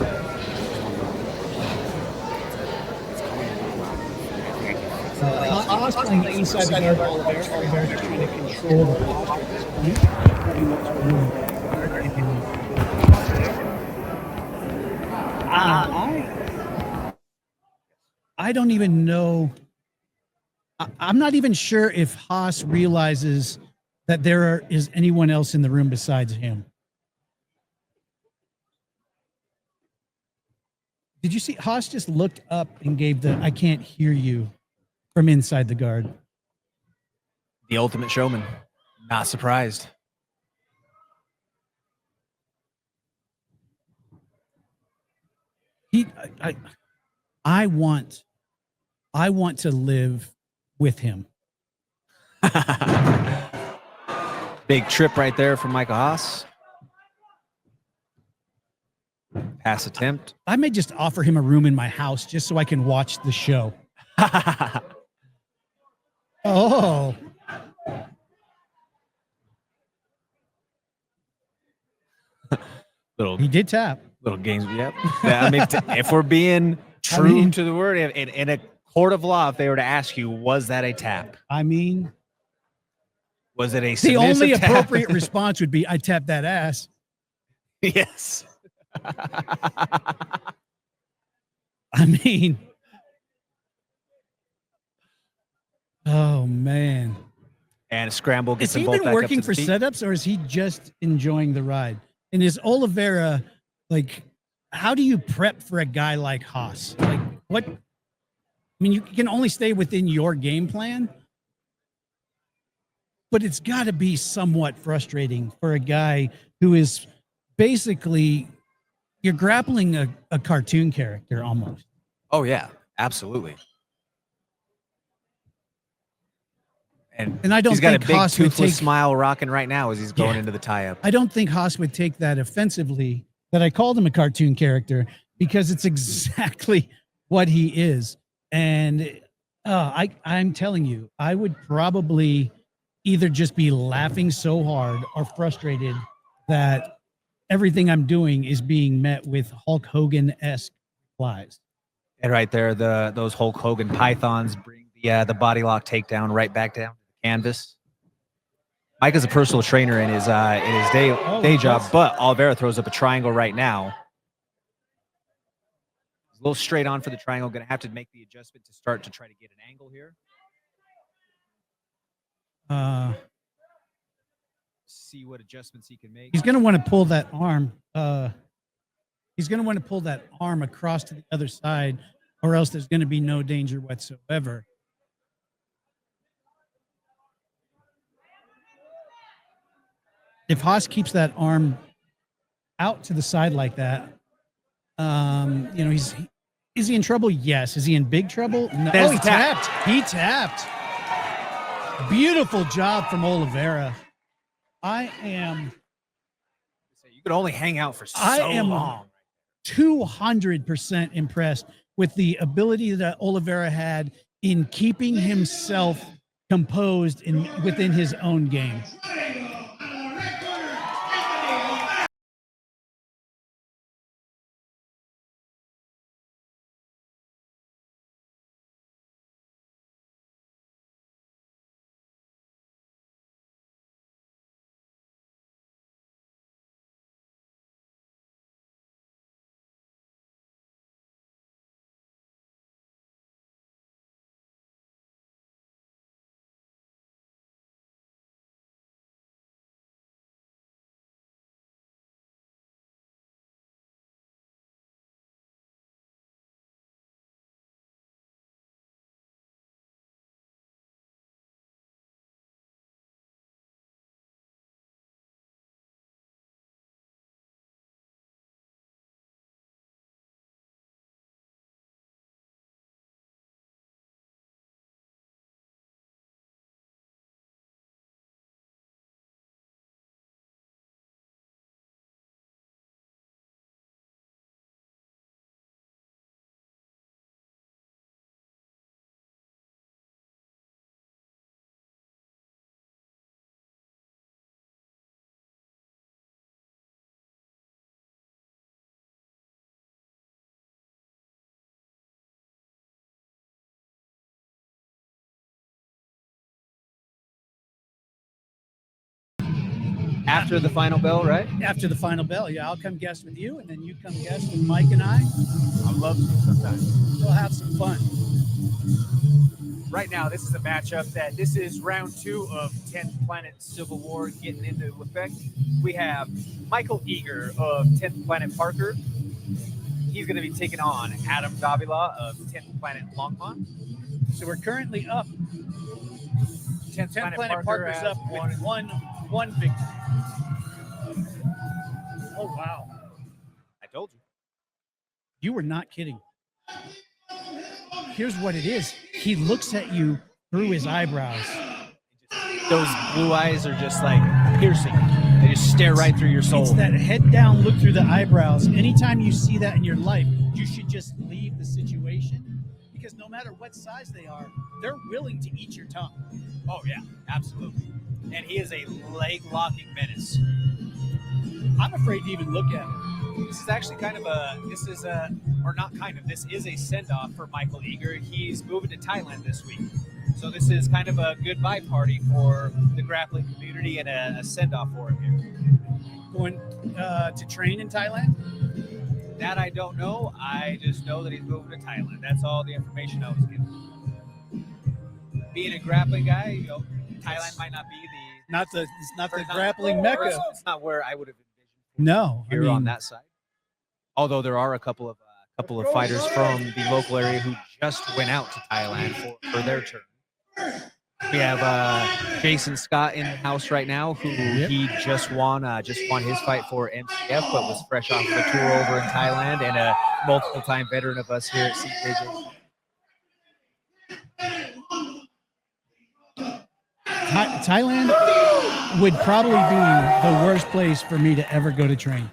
Haas playing inside the guard, Oliveira trying to control the posture at this point. Pretty much I don't even know. I'm not even sure if Haas realizes that there is anyone else in the room besides him. Did you see Haas just looked up and gave the "I can't hear you" from inside the guard? The ultimate showman. Not surprised. I want to live with him. Big trip right there from Michael Haas. Pass attempt. I may just offer him a room in my house just so I can watch the show. Oh. He did tap. Little games. Yep. Yeah, I mean, if we're being true to the word, in a court of law, if they were to ask you, was that a tap? I mean, was it a the only tap? appropriate response would be, "I tapped that ass." Yes. I mean, oh man. And a scramble gets Is he them both even back working up to for the feet. setups, or is he just enjoying the ride? And is Oliveira, like, how do you prep for a guy like Haas? Like, what? I mean, you can only stay within your game plan, but it's got to be somewhat frustrating for a guy who is basically, you're grappling a cartoon character almost. Oh yeah, absolutely. And I don't he's got think a big Haas would toothless take, smile rocking right now as he's going into the tie-up. I don't think Haas would take that offensively that I called him a cartoon character, because it's exactly what he is. And I'm telling you, I would probably either just be laughing so hard or frustrated that everything I'm doing is being met with Hulk Hogan-esque replies. And right there, those Hulk Hogan pythons bring the body lock takedown right back down to the canvas. Mike is a personal trainer in his day job, but Oliveira throws up a triangle right now. He's a little straight on for the triangle. Going to have to make the adjustment to start to try to get an angle here. See what adjustments he can make. He's going to want to pull that arm. He's going to want to pull that arm across to the other side, or else there's going to be no danger whatsoever. If Haas keeps that arm out to the side like that, is he in trouble? Yes. Is he in big trouble? No. There's He the tap. tapped. He tapped. Beautiful job from Oliveira. I am You could only hang out for so I am long. 200% impressed with the ability that Oliveira had in keeping himself composed within his own game. After the final bell, right? After the final bell, yeah, I'll come guest with you, and then you come guest with Mike and I. I'd love to sometimes. We'll have some fun. Right now, this is a matchup this is round 2 of 10th Planet Civil War getting into effect. We have Michael Eager of 10th Planet Parker. He's going to be taking on Adam Davila of 10th Planet Longmont. So we're currently up. 10th 10 Planet Planet Parker's has up with one victory. Oh, wow. I told you. You were not kidding. Here's what it is. He looks at you through his eyebrows. Those blue eyes are just like piercing. They just stare right through your soul. It's that head down look through the eyebrows. Anytime you see that in your life, you should just leave the situation, because no matter what size they are, they're willing to eat your tongue. Oh, yeah, absolutely. And he is a leg-locking menace. I'm afraid to even look at him. This is actually this is a send-off for Michael Eager. He's moving to Thailand this week. So this is kind of a goodbye party for the grappling community and a send-off for him here. Going to train in Thailand? That I don't know. I just know that he's moving to Thailand. That's all the information I was given. Being a grappling guy, Thailand might not be It's not the grappling mecca. It's not where I would have envisioned. No, Here on that side. Although there are a couple of fighters from the local area who just went out to Thailand for their turn. We have Jason Scott in the house right now, who he just won his fight for MCF, but was fresh off of a tour over in Thailand, and a multiple-time veteran of us here at CJJC. Thailand would probably be the worst place for me to ever go to train.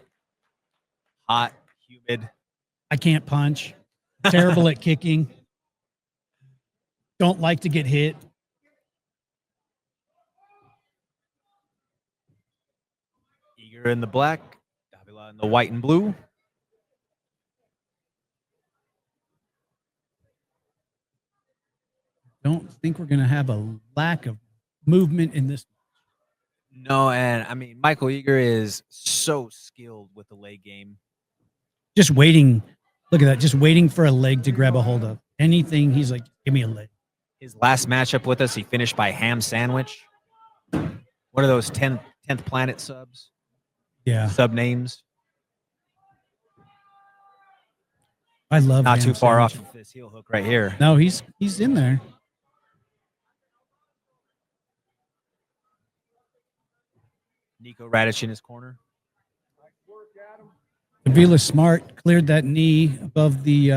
Hot, humid. I can't punch. Terrible at kicking. Don't like to get hit. Eager in the black, Davila in the white and blue. Don't think we're going to have a lack of movement in this. No, and I mean, Michael Eager is so skilled with the leg game. Just waiting. Look at that. Just waiting for a leg to grab a hold of. Anything. He's like, give me a leg. His last matchup with us, he finished by ham sandwich. What are those 10th Planet subs? Yeah. Sub names. I love Not ham too far sandwich. off of this heel hook right here. No, he's in there. Nico Radic in his corner. Davila Smart cleared that knee above the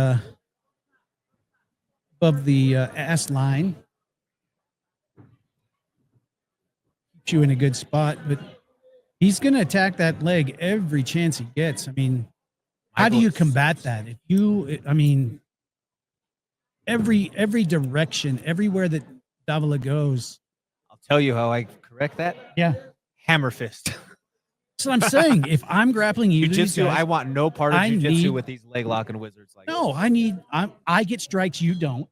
ass line. Keeps you in a good spot, but He's going to attack that leg every chance he gets. I mean, how do you combat that? If you, I mean, every direction, everywhere that Davila goes. I'll tell you how I correct that. Yeah. Hammer fist. That's what I'm saying. If I'm grappling you, Jiu-jitsu, I want no part of I jiu-jitsu need- with these leg locking wizards. Like, no, I get strikes, you don't.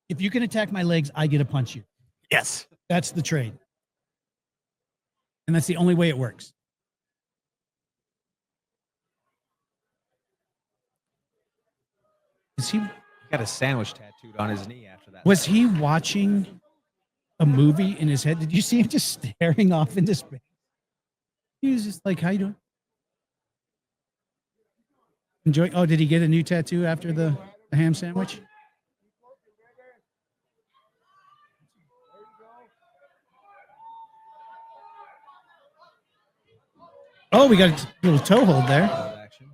If you can attack my legs, I get to punch you. yes. That's the trade. And that's the only way it works. Is he He got a sandwich tattooed on his knee after that. was he watching a movie in his head? Did you see him just staring off into space? He was just like, how you doing? Enjoying. Oh, did he get a new tattoo after the ham sandwich? Oh, we got a little toe hold there. Action.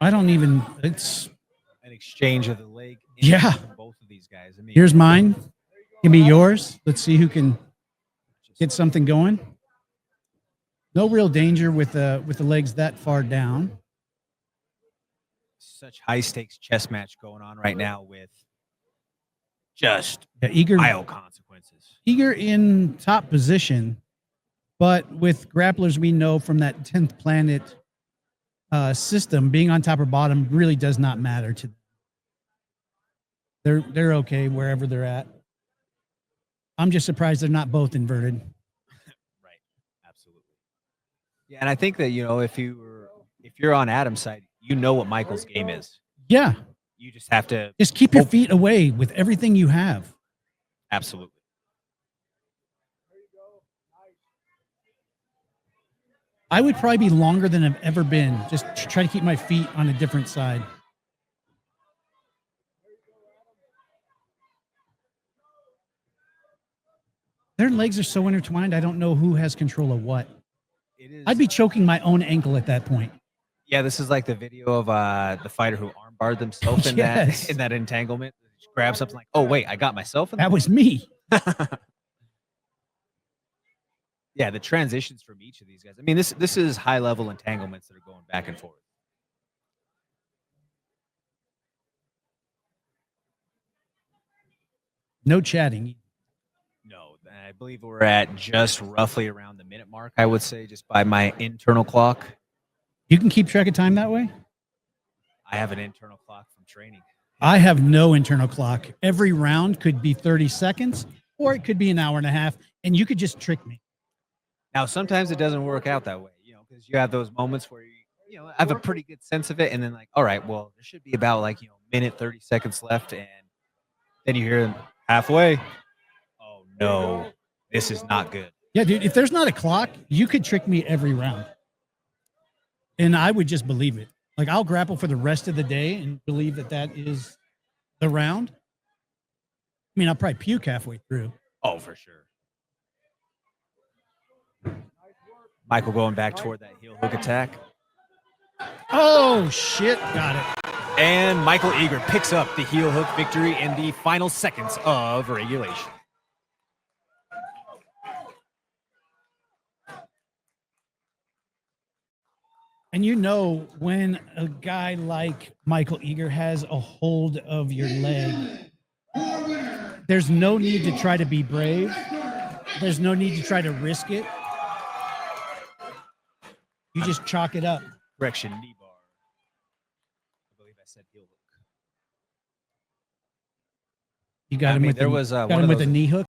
I don't even. It's An exchange of the leg. Yeah. From both of these guys. I mean, here's mine. Give me yours. Let's see who can get something going. No real danger with the legs that far down. such high stakes chess match going on right now with just Eager wild consequences. Eager in top position, but with grapplers we know from that 10th planet system, being on top or bottom really does not matter to them. They're okay wherever they're at. I'm just surprised they're not both inverted. Right. Absolutely. Yeah, and I think that, you know, if you're on Adam's side, you know what Michael's game is. Yeah. You just have to Just keep your feet away with everything you have. absolutely. I would probably be longer than I've ever been. Just try to keep my feet on a different side. Their legs are so intertwined. I don't know who has control of what. It is. I'd be choking my own ankle at that point. Yeah, this is like the video of the fighter who armbarred themselves in Yes. that entanglement. He grabs something like, oh wait, I got myself in That was me. Yeah, the transitions from each of these guys. I mean, this is high level entanglements that are going back and forth. No chatting. No, I believe we're at just roughly around the minute mark, I would say, just by my internal clock. You can keep track of time that way? I have an internal clock from training. I have no internal clock. Every round could be 30 seconds or it could be an hour and a half, and you could just trick me. Now, sometimes it doesn't work out that way, you know, because you have those moments where you know, have a pretty good sense of it, and then like, all right, well, there should be about like, you know, minute 30 seconds left, and then you hear halfway. Oh no, this is not good. Yeah, dude, if there's not a clock, you could trick me every round. And I would just believe it. Like, I'll grapple for the rest of the day and believe that that is the round. I mean, I'll probably puke halfway through. Oh, for sure. Michael going back toward that heel hook attack. Oh, shit. Got it. And Michael Eager picks up the heel hook victory in the final seconds of regulation. And you know, when a guy like Michael Eager has a hold of your leg, there's no need to try to be brave. There's no need to try to risk it. You just chalk it up. Correction, knee bar. I believe I said heel hook. You got him with there the, was got one him of with a those- knee hook.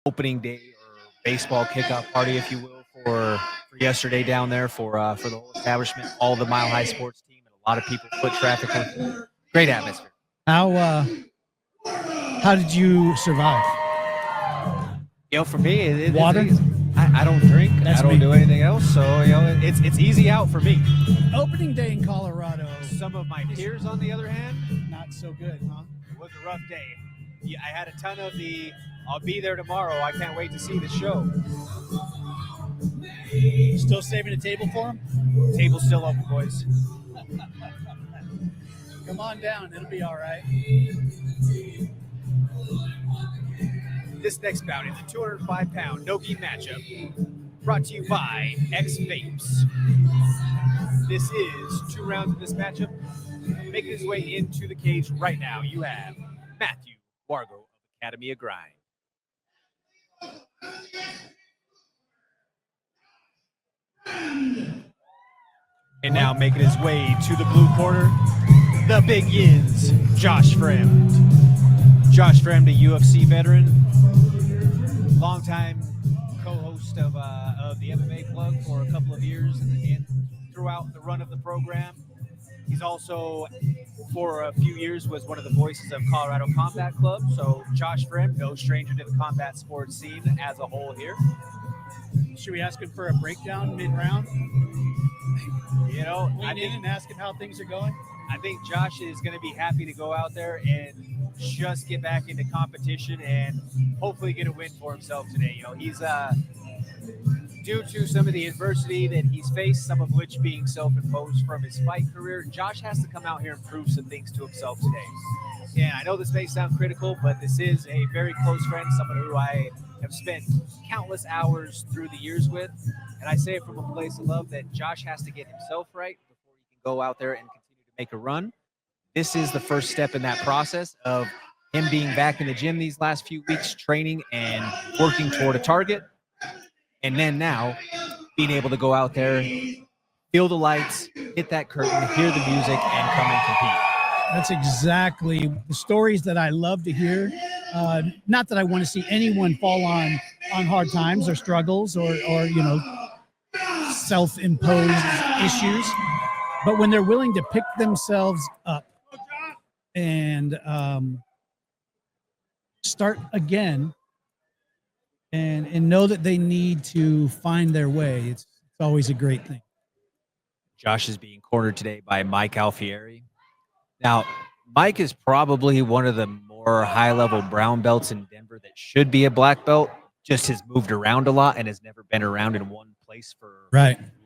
opening day or baseball kickoff party, if you will, for yesterday down there for the whole establishment, all the Mile High sports team, and a lot of people, foot traffic. Great atmosphere. How did you survive? You know, for me, it's Water? easy. I don't drink. That's I don't me. do anything else. So, you know, it's easy out for me. Opening day in Colorado, Some of my peers, on the other hand, not so good, huh? it was a rough day. Yeah, I had a ton of the I'll be there tomorrow. I can't wait to see the show. Still saving a table for him? Table's still open, boys. Come on down. It'll be all right. This next bout is a 205-pound no-gi matchup brought to you by X Vapes. This is 2 rounds of this matchup. Making his way into the cage right now, you have Matthew Wargo of Academy of Grind. And now making his way to the blue corner, the Big Yins, Josh Fremd. Josh Fremd, a UFC veteran, longtime co-host of the MMA Plug for a couple of years and throughout the run of the program. He's also, for a few years, was one of the voices of Colorado Combat Club. So Josh Fremd, no stranger to the combat sports scene as a whole here. Should we ask him for a breakdown mid-round? You know, Lean in and ask him how things are going? I think Josh is going to be happy to go out there and just get back into competition and hopefully get a win for himself today. You know, he's due to some of the adversity that he's faced, some of which being self-imposed from his fight career, Josh has to come out here and prove some things to himself today. And I know this may sound critical, but this is a very close friend, someone who I have spent countless hours through the years with. And I say it from a place of love that Josh has to get himself right before he can go out there and continue to make a run. This is the first step in that process of him being back in the gym these last few weeks, training and working toward a target. And then now being able to go out there, feel the lights, hit that curtain, hear the music, and come and compete. That's exactly the stories that I love to hear. Not that I want to see anyone fall on hard times or struggles or you know, self-imposed issues, but when they're willing to pick themselves up and start again and know that they need to find their way, it's always a great thing. Josh is being cornered today by Mike Alfieri. Now, Mike is probably one of the more high-level brown belts in Denver that should be a black belt, just has moved around a lot and has never been around in one place for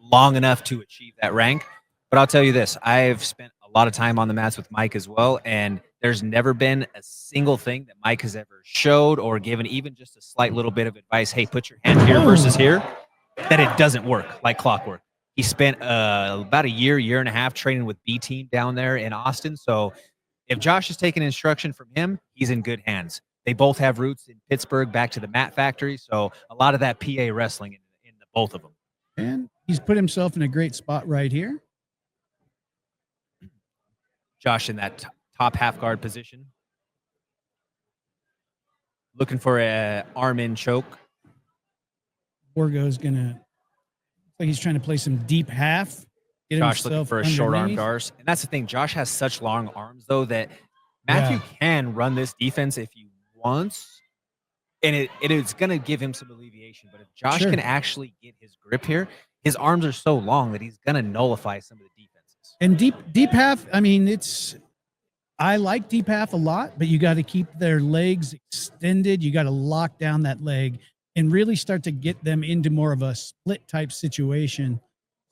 long enough to achieve that rank. But I'll tell you this, I've spent a lot of time on the mats with Mike as well, and there's never been a single thing that Mike has ever showed or given even just a slight little bit of advice, hey, put your hand here versus here, that it doesn't work like clockwork. He spent about a year and a half training with B Team down there in Austin. So if Josh is taking instruction from him, he's in good hands. They both have roots in Pittsburgh, back to the Mat Factory. So a lot of that PA wrestling in the both of them. And he's put himself in a great spot right here. Josh in that top half guard position. Looking for a arm in choke. Borgo's going to, like he's trying to play some deep half. Josh looking for a short arm Dars. And that's the thing. Josh has such long arms, though, that Matthew can run this defense if he wants. And it's going to give him some alleviation. But if Josh can actually get his grip here, his arms are so long that he's going to nullify some of the defenses. And deep half, I mean, I like deep half a lot, but you got to keep their legs extended. You got to lock down that leg and really start to get them into more of a split type situation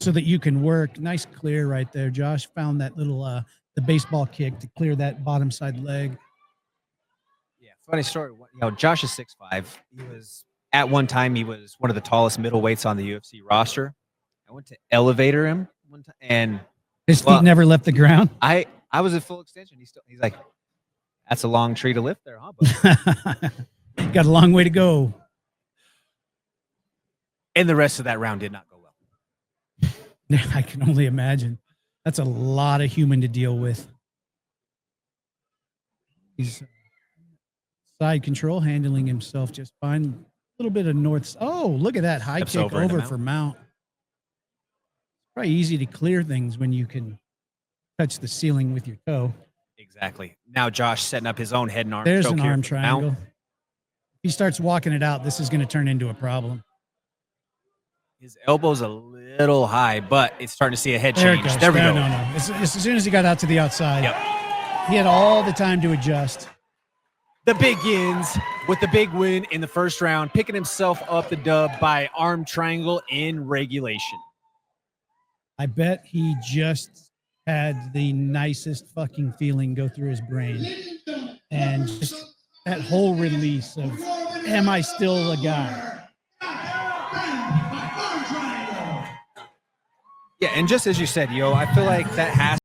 so that you can work. Nice clear right there. Josh found that little, the baseball kick to clear that bottom side leg. Yeah, funny story. You know, Josh is 6'5". He was, at one time, he was one of the tallest middleweights on the UFC roster. I went to elevator him one time, and his feet never left the ground. I was at full extension. He's like, that's a long tree to lift there, huh? But got a long way to go. And the rest of that round did not go well. I can only imagine. That's a lot of human to deal with. He's side control, handling himself just fine. little bit of north. Oh, look at that high Steps kick over into over Mount. for Mount. Probably easy to clear things when you can touch the ceiling with your toe. Exactly. Now Josh setting up his own head and arm There's choke an here arm for Mount. triangle. If he starts walking it out, this is going to turn into a problem. His elbow's a little high, but it's starting to see a head There change. it goes. There we go. No. As soon as he got out to the outside, Yep. he had all the time to adjust. The Begins with the big win in the first round, picking himself up the dub by arm triangle in regulation. I bet he just had the nicest fucking feeling go through his brain. And just that whole release of, am I still a guy? Yeah, and just as you said, yo, I feel like that has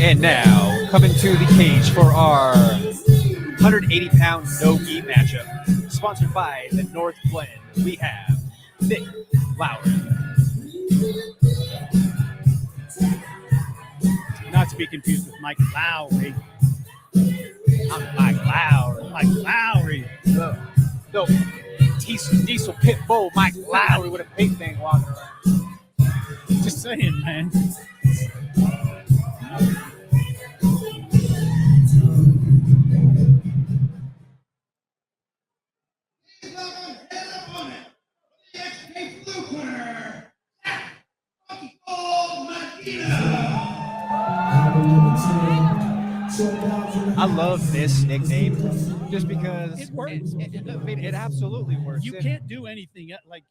And now, coming to the cage for our 180-pound no-gi matchup, sponsored by the North Blend, we have Nick Lowry. Not to be confused with Mike Lowry. I'm Mike Lowry. Mike Lowry. No, Diesel Pitbull Mike Lowry with a pink thing walking around. Just saying, man. I love this nickname just because It works. I mean, it absolutely works. You can't do anything like.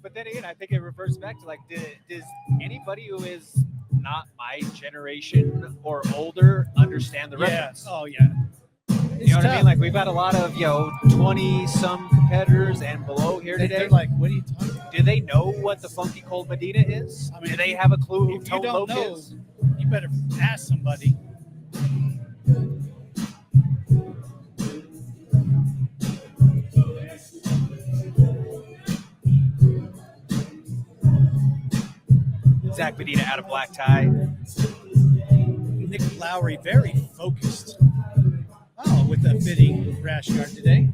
But then again, I think it reverts back to like, does anybody who is not my generation or older understand the reference? Oh yeah. You know what I mean? Like we've got a lot of 20-some competitors and below here today. They're like, what are you talking about? Do they know what the Funky Cold Medina is? I mean, do they have a clue who If you Tone don't Loc know, is? you better ask somebody. Zach Medina out of black tie. Nick Lowry, very focused. Oh, with a fitting rash guard today.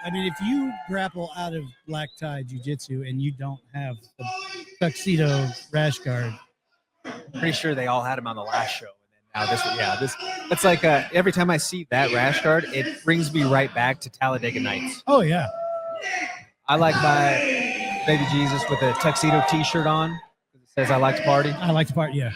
I mean, if you grapple out of black tie jiu-jitsu and you don't have the tuxedo rash guard, Pretty sure they all had him on the last show. And then now it's like every time I see that rash guard, it brings me right back to Talladega Nights. oh yeah. I like my baby Jesus with a tuxedo T-shirt on. It says I like to party. I like the part, yeah.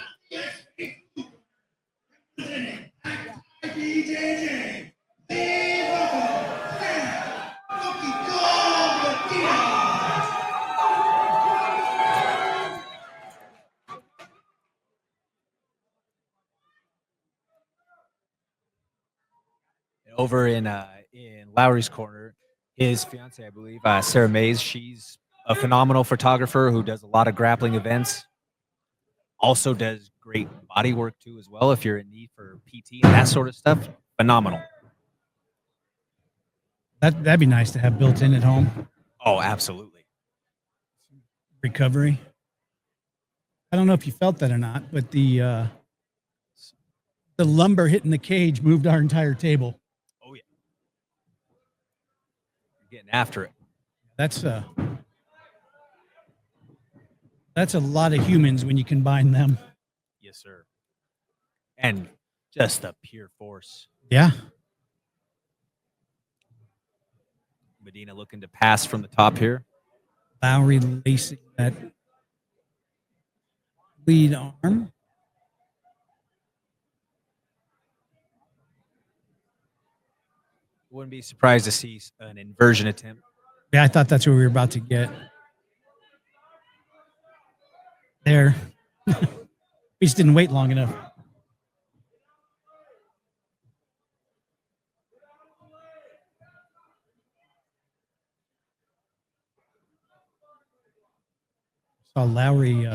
Over in Lowry's corner, his fiance, I believe, Sarah Mays, she's a phenomenal photographer who does a lot of grappling events. Also does great body work too as well. If you're in need for PT and that sort of stuff, phenomenal. That'd be nice to have built in at home. Oh, absolutely. Recovery. I don't know if you felt that or not, but the lumber hitting the cage moved our entire table. Oh yeah. You're getting after it. That's a lot of humans when you combine them. Yes, sir. And just the pure force. Yeah. Medina looking to pass from the top here. Lowry lacing that lead arm. Wouldn't be surprised to see an inversion attempt. Yeah, I thought that's where we were about to get. There. We just didn't wait long enough. Saw Lowry.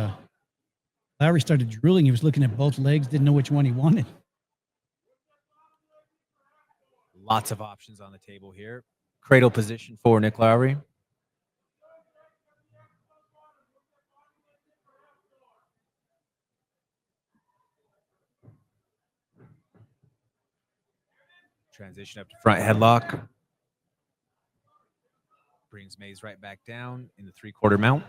Lowry started drooling. He was looking at both legs, didn't know which one he wanted. Lots of options on the table here. Cradle position for Nick Lowry. Transition up to front headlock. Brings Mays right back down in the 3/4 mount.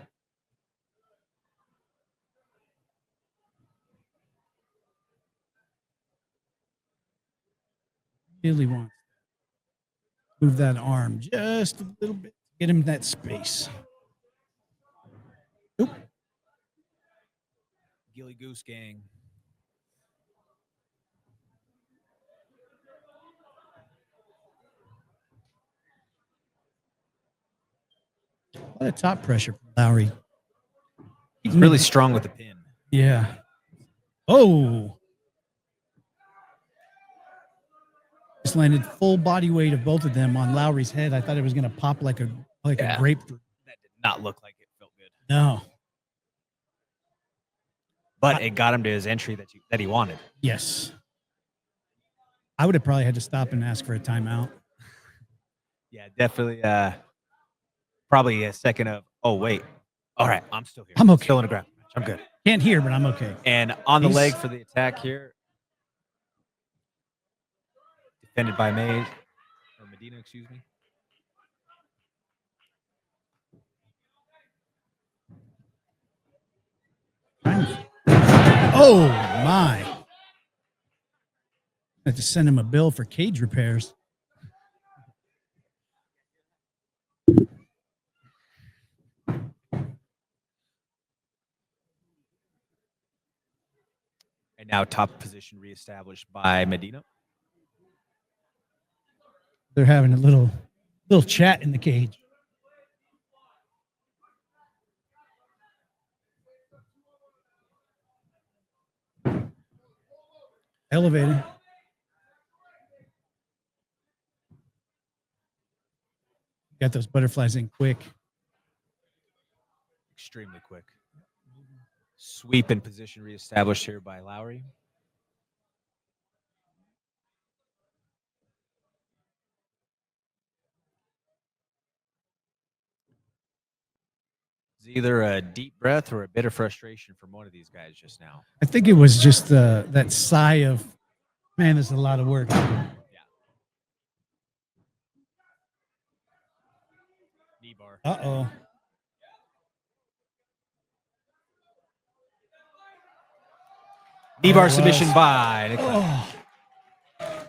Really wants to move that arm just a little bit. Get him that space. Nope. Gilly Goose Gang. A lot of top pressure from Lowry. He's really strong with the pin. Yeah. Oh. Just landed full body weight of both of them on Lowry's head. I thought it was going to pop like a grapefruit. That did not look like it felt good. No. But it got him to his entry that he wanted. Yes. I would have probably had to stop and ask for a timeout. Yeah, definitely. Probably a second of, oh, wait. All right, I'm still here. I'm okay. Still in a grab match. I'm good. Can't hear, but I'm okay. And on the leg for the attack here. Defended by Mays. Or Medina, excuse me. Oh, my. I have to send him a bill for cage repairs. And now top position reestablished by Medina. They're having a little chat in the cage. Elevated. Got those butterflies in quick. Extremely quick. Sweep in position reestablished here by Lowry. It's either a deep breath or a bit of frustration from one of these guys just now. I think it was just that sigh of, man, this is a lot of work. Yeah. Knee bar. Uh-oh. Knee bar submission by Nick Lowry. Oh.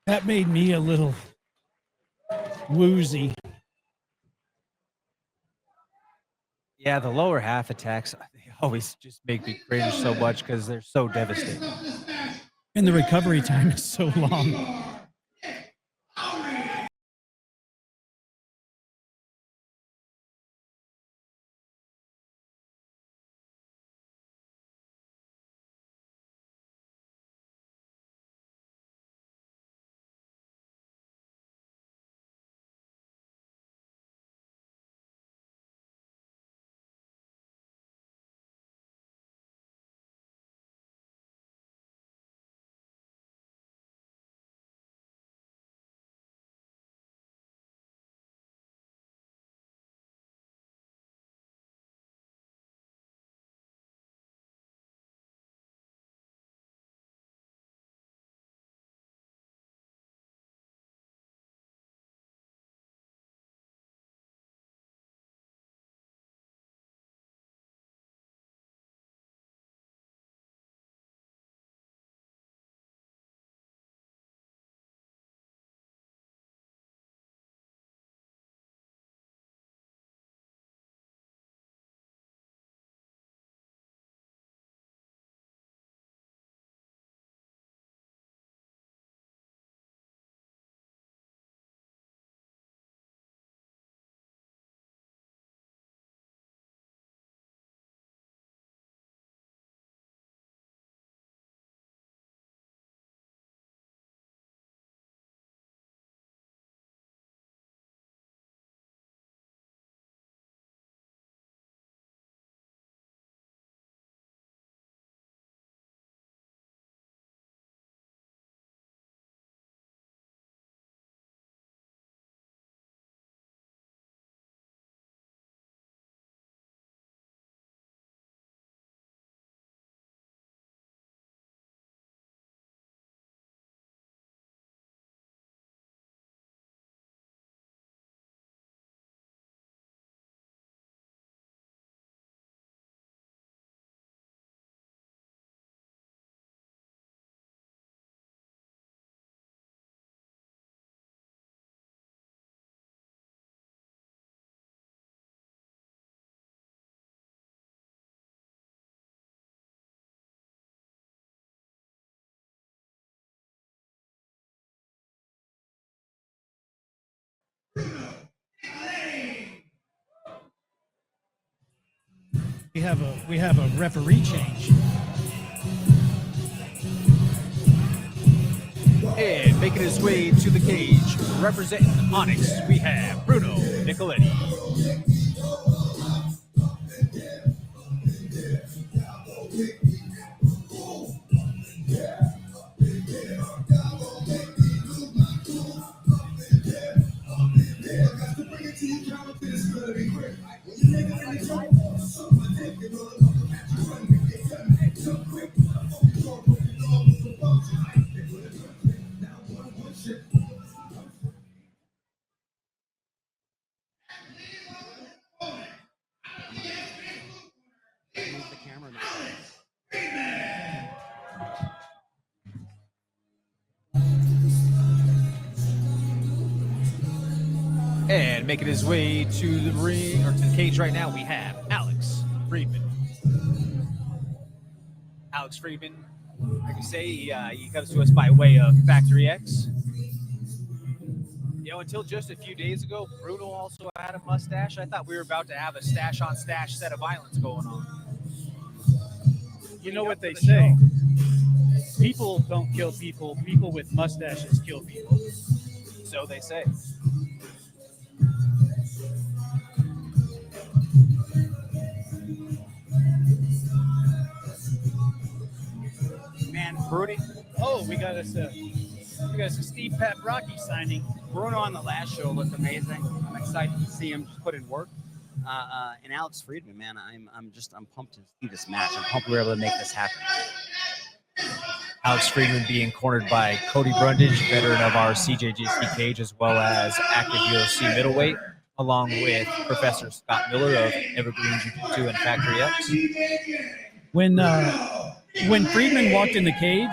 That made me a little woozy. Yeah, the lower half attacks, they always just make me cringe so much because they're so devastating. And the recovery time is so long. We have a referee change. And making his way to the cage, representing Onyx, we have Bruno Nicoletti. Move the camera now. And making his way to the ring or to the cage right now, we have Alex Friedman. Alex Friedman, like you say, he comes to us by way of Factory X. You know, until just a few days ago, Bruno also had a mustache. I thought we were about to have a stash on stash set of violence going on. You know what they say. People don't kill people. People with mustaches kill people. So they say. Man, Brody. Oh, we got us a Steve Paprocki signing. Bruno on the last show looked amazing. I'm excited to see him put in work. And Alex Friedman, man, I'm pumped to see this match. I'm pumped we were able to make this happen. Alex Friedman being cornered by Cody Brundage, veteran of our CJJC cage, as well as active UFC middleweight, along with Professor Scott Miller of Evergreen Jiu-Jitsu and Factory X. When Friedman walked in the cage,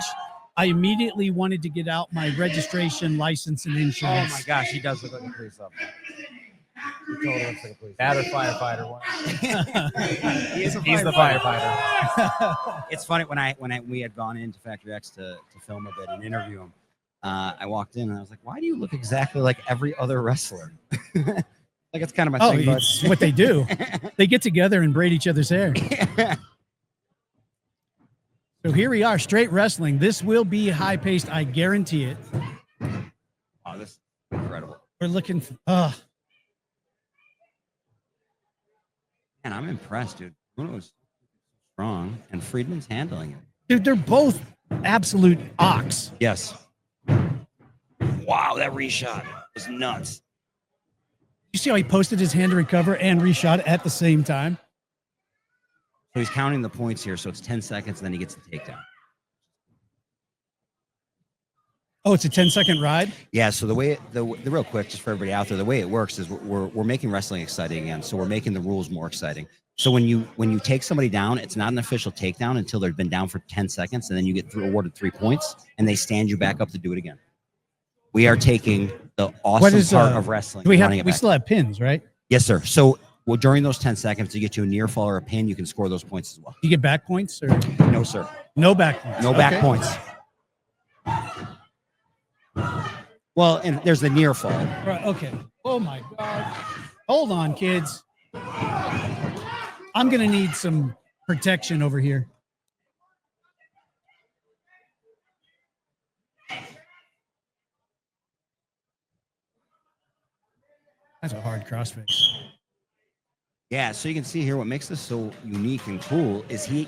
I immediately wanted to get out my registration, license, and Oh insurance. my gosh, he does look like a police officer. He totally looks like a police That or firefighter one. He's the firefighter. It's funny when we had gone into Factory X to film a bit and interview him. I walked in and I was like, "Why do you look exactly like every other wrestler?" Like it's kind of my thing. It's what they do. They get together and braid each other's hair. So here we are, straight wrestling. This will be high-paced, I guarantee it. Oh, this is incredible. We're looking for, Man, I'm impressed, dude. Bruno's strong, and Friedman's handling it. dude, they're both absolute ox. Yes. Wow, that reshot was nuts. You see how he posted his hand to recover and reshot at the same time? So he's counting the points here, so it's 10 seconds, and then he gets the takedown. Oh, it's a 10-second ride? Yeah, so the real quick, just for everybody out there, the way it works is we're making wrestling exciting again. So we're making the rules more exciting. So when you take somebody down, it's not an official takedown until they've been down for 10 seconds, and then you get awarded 3 points, and they stand you back up to do it again. We are taking the awesome part of wrestling. We still have pins, right? Yes, sir. So during those 10 seconds, to get you a near fall or a pin, you can score those points as well. You get back points? Or No, sir. no back points? No back points. Well, and there's the near fall. Right, okay. Oh, my God. Hold on, kids. I'm going to need some protection over here. That's a hard crossface. Yeah, so you can see here what makes this so unique and cool is he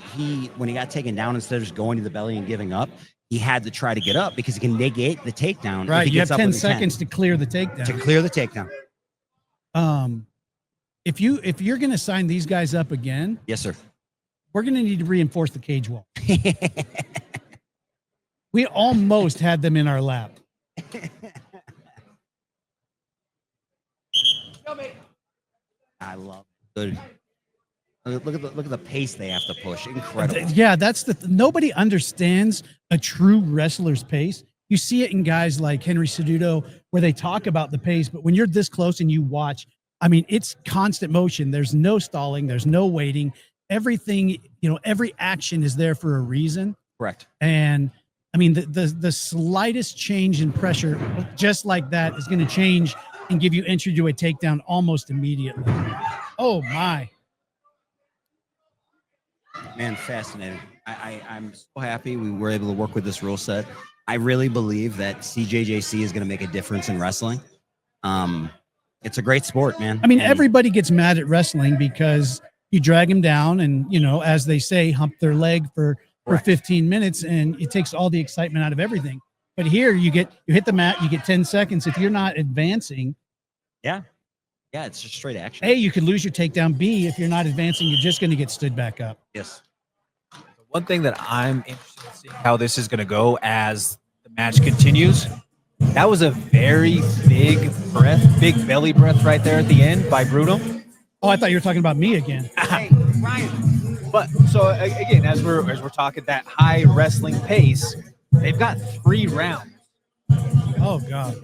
when he got taken down, instead of just going to the belly and giving up, he had to try to get up because he can negate the takedown. Right, you have 10 seconds to to clear the takedown. clear the takedown. If you're going to sign these guys up again, Yes, sir. we're going to need to reinforce the cage wall. We almost had them in our lap. I love it. Good. Look at the pace they have to push. Incredible. Yeah, that's nobody understands a true wrestler's pace. You see it in guys like Henry Cejudo where they talk about the pace, but when you're this close and you watch, I mean, it's constant motion. There's no stalling. There's no waiting. Everything, every action is there for a reason. Correct. And I mean, the slightest change in pressure, just like that, is going to change and give you entry to a takedown almost immediately. Oh my! Man, fascinating. I'm so happy we were able to work with this rule set. I really believe that CJJC is going to make a difference in wrestling. It's a great sport, man. I mean, And everybody gets mad at wrestling because you drag them down and, you know, as they say, hump their leg for Correct. 15 minutes, and it takes all the excitement out of everything. But here you hit the mat, you get 10 seconds. If you're not advancing, yeah, it's just straight action. A, you could lose your takedown. B, if you're not advancing, you're just going to get stood back up. Yes. One thing that I'm interested in seeing how this is going to go as the match continues. That was a very big breath, big belly breath right there at the end by Bruno. Oh, I thought you were talking about me again. Hey, Ryan. But so again, as we're talking that high wrestling pace, they've got 3 rounds. Oh, God.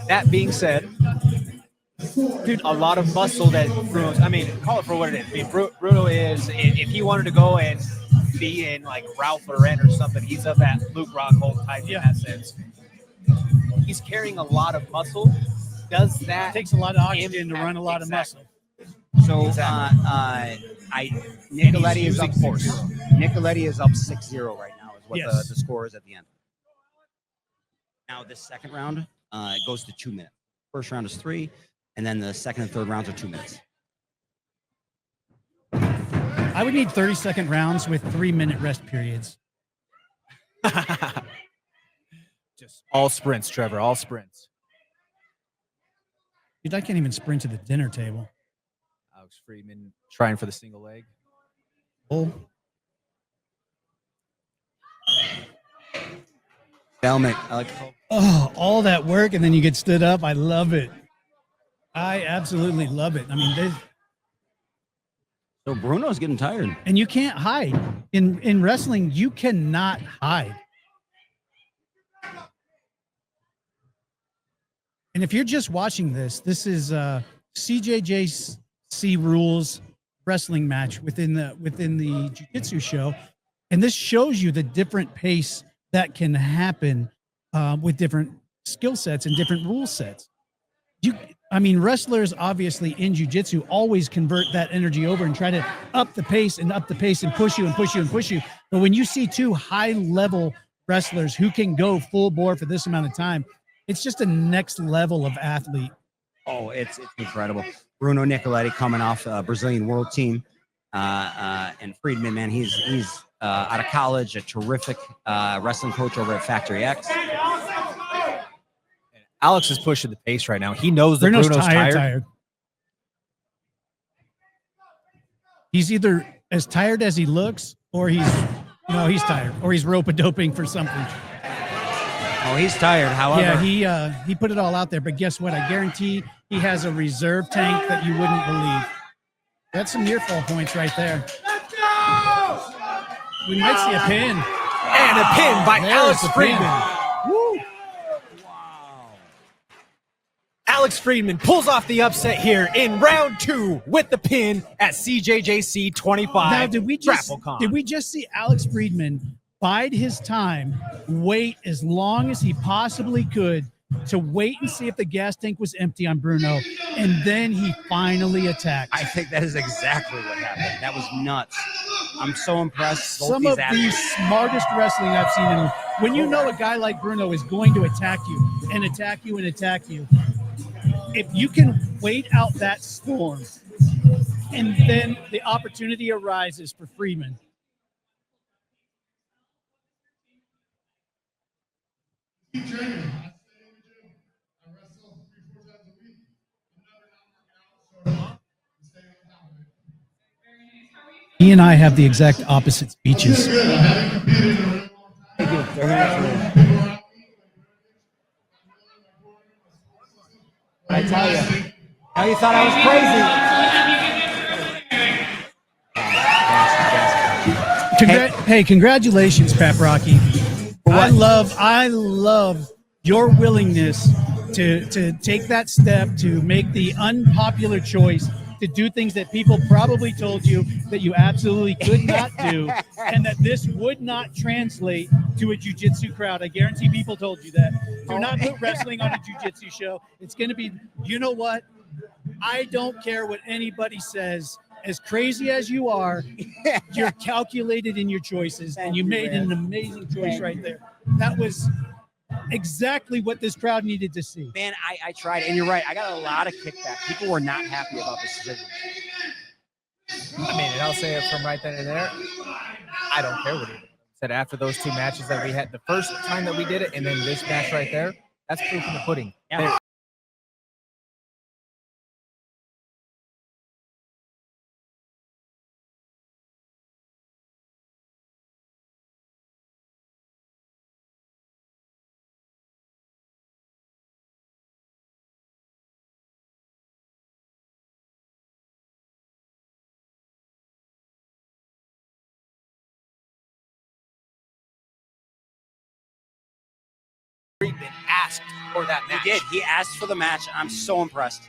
That being said, dude, a lot of muscle that Bruno's. I mean, call it for what it is. I mean, Bruno is. If he wanted to go and be in like Ralph Lauren or something, he's of that Luke Rockhold type in that sense. He's carrying a lot of muscle. Does that It takes a lot of oxygen to run a lot of muscle. So Nicoletti is up 6-0. Nicoletti is up 6-0 right now. Is what Yes. the score is at the end. Now this second round, it goes to 2 minutes. First round is 3, and then the second and third rounds are 2 minutes. I would need 30-second rounds with 3-minute rest periods. just all sprints, Trevor? All sprints. Dude, I can't even sprint to the dinner table. Alex Friedman trying for the single leg. Oh, Stalemate. I like. all that work, and then you get stood up. I love it. I absolutely love it. I mean, So Bruno's getting tired. and you can't hide. In wrestling, you cannot hide. And if you're just watching this, this is CJJC rules wrestling match within the jiu-jitsu show, and this shows you the different pace that can happen with different skill sets and different rule sets. I mean, wrestlers obviously in jiu-jitsu always convert that energy over and try to up the pace and push you and push you and push you. But when you see 2 high-level wrestlers who can go full bore for this amount of time, it's just a next level of athlete. Oh, it's incredible. Bruno Nicoletti coming off Brazilian world team, and Friedman, man, he's out of college, a terrific wrestling coach over at Factory X. Alex is pushing the pace right now. He knows that Bruno's Bruno's tired. He's either as tired as he looks, or he's tired, or he's rope-a-doping for something. Oh, he's tired. However, Yeah, he put it all out there, but guess what? I guarantee he has a reserve tank that you wouldn't believe. That's some near fall points right there. We might see a pin. And a pin by There's Alex the Friedman. pin. Woo. Alex Friedman pulls off the upset here in round 2 with the pin at CJJC 25. Now, did we GrappleCon. just see Alex Friedman bide his time, wait as long as he possibly could to wait and see if the gas tank was empty on Bruno, and then he finally attacked? I think that is exactly what happened. That was nuts. I'm so impressed. Both Some these of the athletes. smartest wrestling I've seen. And when you know a guy like Bruno is going to attack you and attack you and attack you, if you can wait out that storm and then the opportunity arises for Friedman. Keep training. I stay in the gym. I wrestle 3-4 times a week. I'm never not working out, so stay on top of it. He and I have the exact opposite speeches. Good. I haven't competed in a really long time. I tell you, how you thought I was crazy. Hey, congratulations, Pat Rocky. I love your willingness to take that step, to make the unpopular choice, to do things that people probably told you that you absolutely could not do, and that this would not translate to a jiu-jitsu crowd. I guarantee people told you that. Do not put wrestling on a jiu-jitsu show. It's going to be, you know what? I don't care what anybody says as crazy as you are, you're calculated in your choices, and you made an amazing choice right there. That was exactly what this crowd needed to see. Man, I tried, and you're right. I got a lot of kickback. People were not happy about this decision. I mean, and I'll say it from right then and there. I don't care what he said after those two matches that we had, the first time that we did it, and then this match right there. That's proof in the pudding. Yeah. Been asked for that match. He did. He asked for the match. I'm so impressed.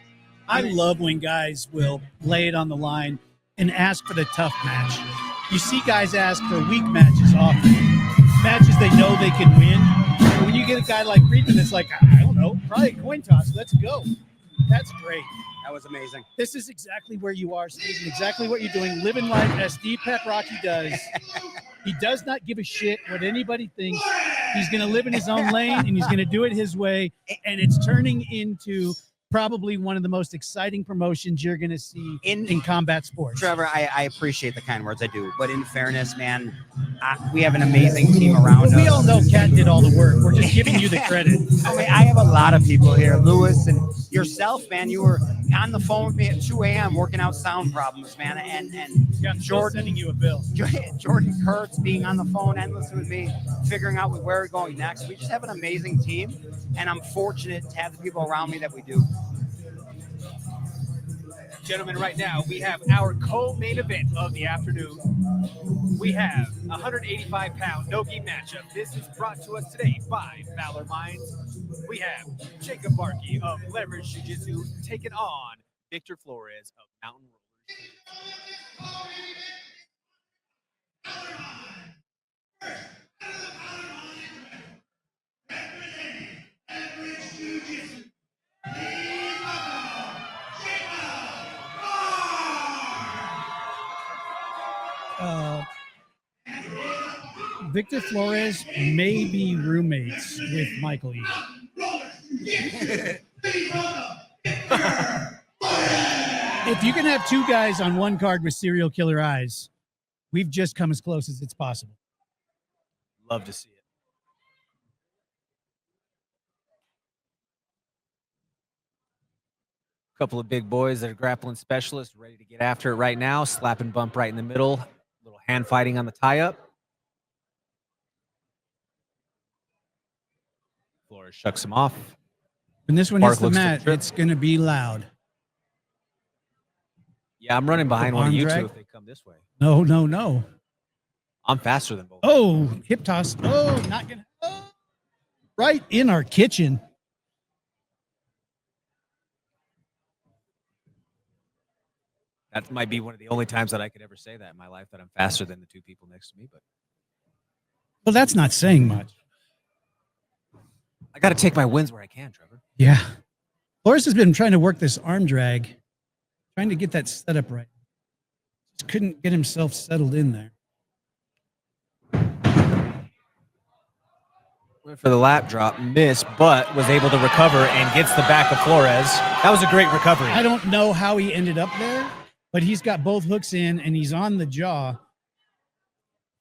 I love when guys will lay it on the line and ask for the tough match. You see guys ask for weak matches often, matches they know they can win. But when you get a guy like Friedman that's like, I don't know, probably a coin toss, let's go. That's great. That was amazing. This is exactly where you are, Steve, and exactly what you're doing, living life as Steve Paprocki does. He does not give a shit what anybody thinks. He's going to live in his own lane, and he's going to do it his way, and it's turning into probably one of the most exciting promotions you're going to see in combat sports. Trevor, I appreciate the kind words. I do. But in fairness, man, we have an amazing team around us. We all know Kat did all the work. We're just giving you the credit. I mean, I have a lot of people here. Lewis and yourself, man. You were on the phone with me at 2 a.m. working out sound problems, man. And Yeah, I'm Jordan sending you a bill. Jordan Kurtz being on the phone endlessly with me, figuring out where we're going next. We just have an amazing team, and I'm fortunate to have the people around me that we do. Gentlemen, right now we have our co-main event of the afternoon. We have a 185-pound no-gi matchup. This is brought to us today by Valor Minds. We have Jacob Barkey of Leverage Jiu-Jitsu taking on Victor Flores of Mountain Rollers. Victor Flores may be roommates with Michael Eaton. If you can have two guys on one card with serial killer eyes, we've just come as close as it's possible. Love to see it. Couple of big boys that are grappling specialists ready to get after it right now. Slap and bump right in the middle. Little hand fighting on the tie-up. Flores shucks him off. When this one Mark hits the looks to the mat, trip. it's going to be loud. Yeah, I'm running behind one of Arm you drag? two if they come this way. No, no, no. I'm faster than both. Oh, hip toss. Oh, not going to. Oh, right in our kitchen. That might be one of the only times that I could ever say that in my life, that I'm faster than the two people next to me. But Well, that's not saying much. I got to take my wins where I can, Trevor. Yeah. Flores has been trying to work this arm drag, trying to get that set up right. Just couldn't get himself settled in there. Went for the lap drop, missed, but was able to recover and gets the back of Flores. That was a great recovery. I don't know how he ended up there, but he's got both hooks in and he's on the jaw.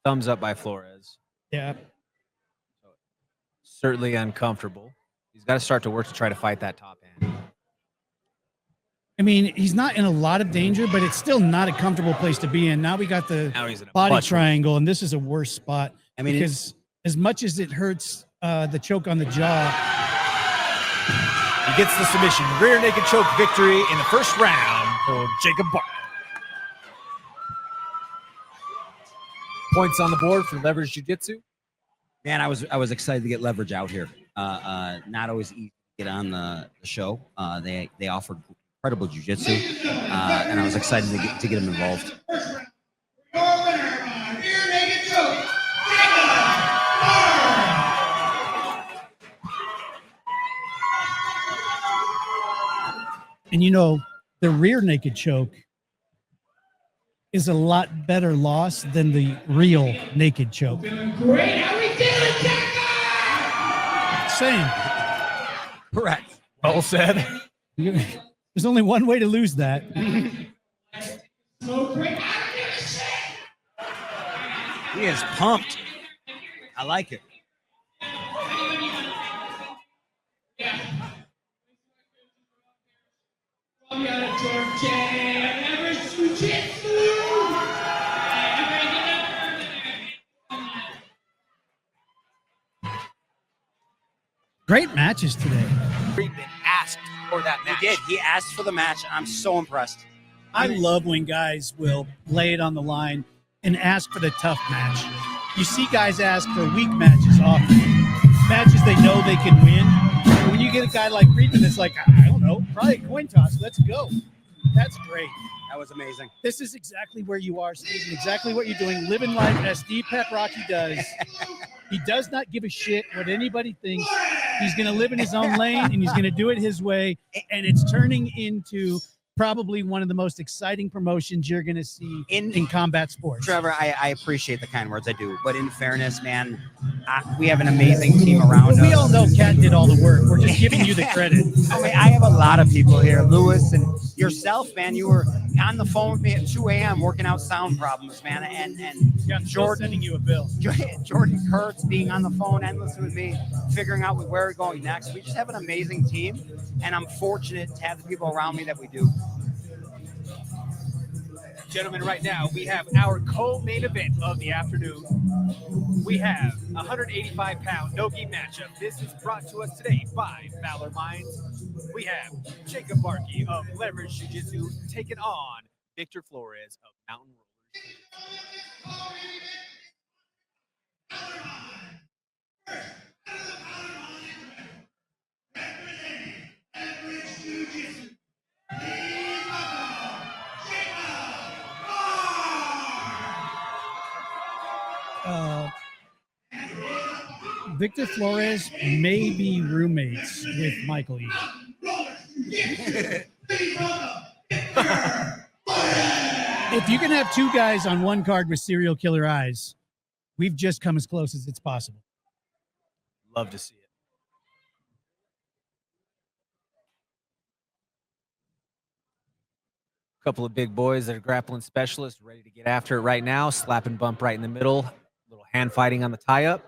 Thumbs up by Flores. Yeah. Certainly uncomfortable. He's got to start to work to try to fight that top hand. I mean, he's not in a lot of danger, but it's still not a comfortable place to be in. Now we got the Now he's in a body much triangle, and this is a worse spot. I mean, because as much as it hurts the choke on the jaw, He gets the submission. Rear naked choke victory in the first round for Jacob Barker. Points on the board for Leverage Jiu-Jitsu. Man, I was excited to get Leverage out here. Not always easy to get on the show. They offer incredible jiu-jitsu, and I was excited to get them involved. Your winner by rear naked choke, and you know, the rear naked choke is a lot better loss than the real naked choke. Great, how we feeling, Jacko? Same. Correct. Well said. There's only one way to lose that. So great, I don't give a shit. He is pumped. I like it. From out of Georgia, Everest Jiu-Jitsu. Great matches today. Been asked for that He match. did. He asked for the match. I'm so impressed. I love when guys will lay it on the line and ask for the tough match. You see guys ask for weak matches often, matches they know they can win. But when you get a guy like Friedman that's like, I don't know, probably a coin toss, let's go. That's great. That was amazing. This is exactly where you are, Steve, and exactly what you're doing, living life as Steve Paprocki does. He does not give a shit what anybody thinks. He's going to live in his own lane, and he's going to do it his way, and it's turning into probably one of the most exciting promotions you're going to see in combat sports. Trevor, I appreciate the kind words. I do. But in fairness, man, we have an amazing team around us. We all know Kat did all the work. We're just giving you the credit. I mean, I have a lot of people here. Lewis and yourself, man, you were on the phone with me at 2 a.m. working out sound problems, man. And Yeah, I'm Jordan, sending you a bill. Jordan Kurtz being on the phone endlessly with me, figuring out where we're going next. We just have an amazing team, and I'm fortunate to have the people around me that we do. Gentlemen, right now we have our co-main event of the afternoon. We have a 185-pound no-gi matchup. This is brought to us today by Valor Minds. We have Jacob Barkey of Leverage Jiu-Jitsu taking on Victor Flores of Mountain Rollers. Victor Flores may be roommates with Michael E. If you can have two guys on one card with serial killer eyes, we've just come as close as it's possible. Love to see it. Couple of big boys that are grappling specialists ready to get after it right now. Slap and bump right in the middle. Little hand fighting on the tie-up.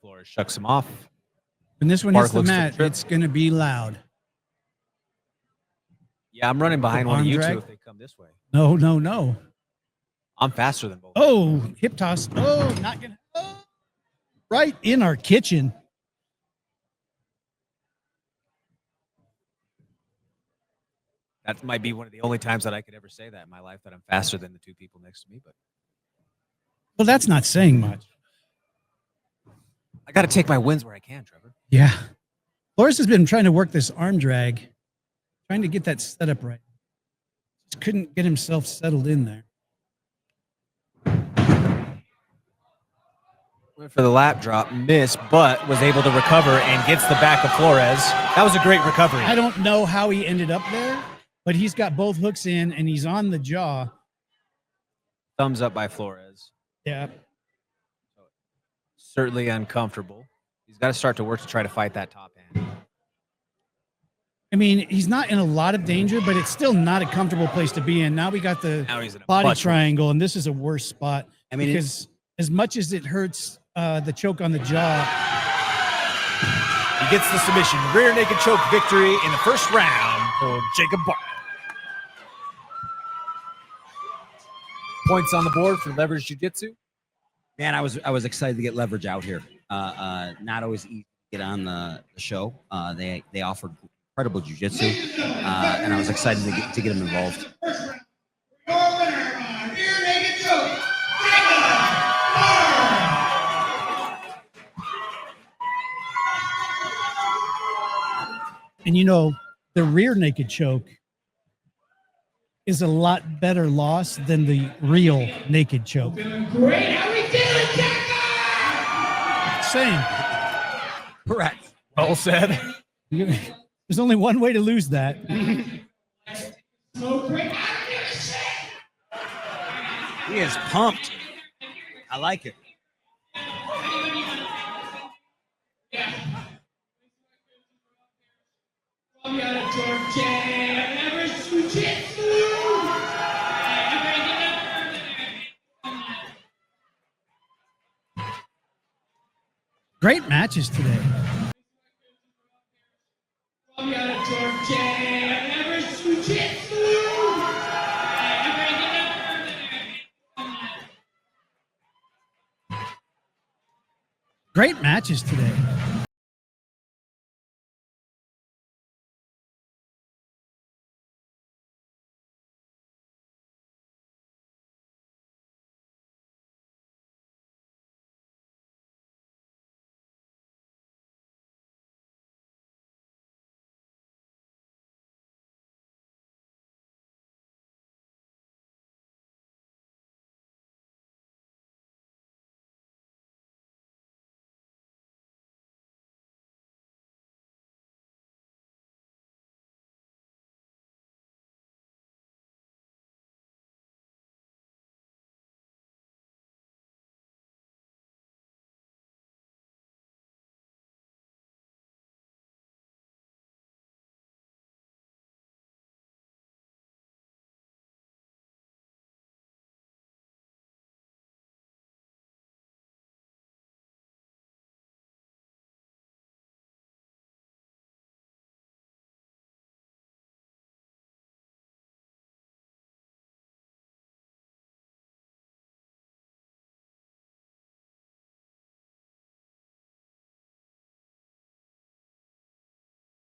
Flores shucks him off. When this one Mark hits the looks to mat, trip. it's going to be loud. Yeah, I'm running behind one of Arm you drag? two if they come this way. No, no, no. I'm faster than both. Oh, hip toss. Oh, not going to. Oh, right in our kitchen. That might be one of the only times that I could ever say that in my life, that I'm faster than the two people next to me. But Well, that's not saying much. I got to take my wins where I can, Trevor. Yeah. Flores has been trying to work this arm drag, trying to get that set up right. Just couldn't get himself settled in there. Went for the lap drop, missed, but was able to recover and gets the back of Flores. That was a great recovery. I don't know how he ended up there, but he's got both hooks in and he's on the jaw. Thumbs up by Flores. Yeah. Certainly uncomfortable. He's got to start to work to try to fight that top hand. I mean, he's not in a lot of danger, but it's still not a comfortable place to be in. Now we got the Now he's in a body much triangle, and this is a worse spot. I mean, because as much as it hurts the choke on the jaw, He gets the submission. Rear naked choke victory in the first round for Jacob Bark. Points on the board for Leverage Jiu-Jitsu. Man, I was excited to get Leverage out here. Not always easy to get on the show. They offer incredible jiu-jitsu, and I was excited to get them involved. Your winner, rear naked choke, Jacob Barr. and you know, the rear naked choke is a lot better loss than the real naked choke. Great, how we feeling, Jacko? Same. Correct. Well said. There's only one way to lose that. So great. I don't give a shit. He is pumped. I like it. From out of Georgia, Everest Jiu-Jitsu. Great matches today. From out of Georgia, Everest Jiu-Jitsu. Great matches today.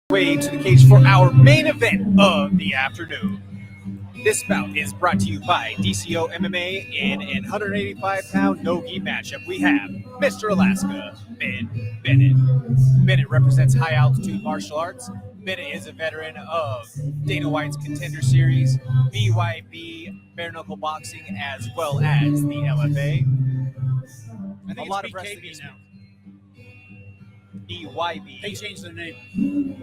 Way to the cage for our main event of the afternoon. This bout is brought to you by DCO MMA in an 185-pound no-gi matchup. We have Mr. Alaska, Ben Bennett. Bennett represents high-altitude martial arts. Bennett is a veteran of Dana White's Contender Series, BYB, bare knuckle boxing, as well as the LFA. I think A lot it's of wrestling BKB now. BYB. They changed their name.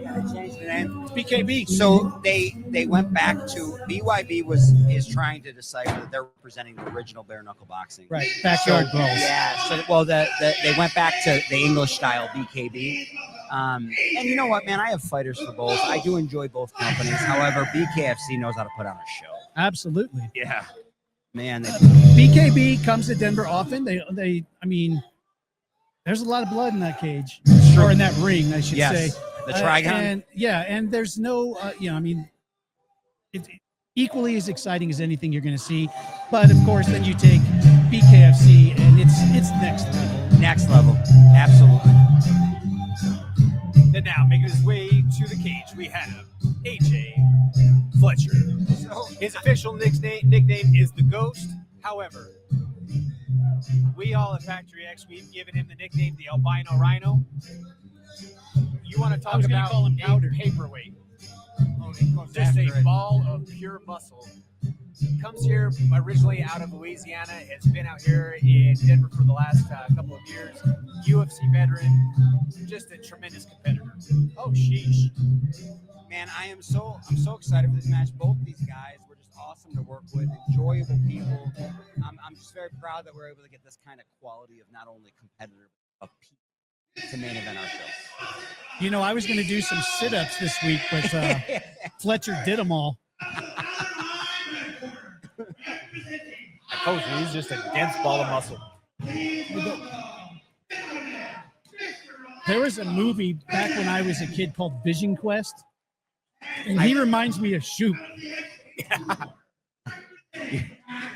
Yeah, they changed the name. It's BKB. So they went back to BYB is trying to decipher that they're representing the original bare knuckle boxing. Right. Backyard brawls. Yeah. So they went back to the English style BKB. And you know what, man? I have fighters for both. I do enjoy both companies. However, BKFC knows how to put on a show. Absolutely. Yeah. Man, BKB comes to Denver often. I mean, there's a lot of blood in that cage, or in that ring, I should say. The Trigon. And there's no, I mean, it's equally as exciting as anything you're going to see. But of course, then you take BKFC, and it's next level. Next level. Absolutely. And now, making his way to the cage, we have AJ Fletcher. His official nickname is the Ghost. However, we all at Factory X, we've given him the nickname the Albino Rhino. You want to talk about call him Powder. a paperweight? Just a ball of pure muscle. Comes here originally out of Louisiana. Has been out here in Denver for the last couple of years. UFC veteran, just a tremendous competitor. Oh, sheesh. Man, I'm so excited for this match. Both these guys were just awesome to work with, enjoyable people. I'm just very proud that we're able to get this kind of quality of not only competitor, but of people to main event our show. You know, I was going to do some sit-ups this week, but Fletcher did them all. Coach, he's just a dense ball of muscle. There was a movie back when I was a kid called Vision Quest, and he reminds me of Shoop.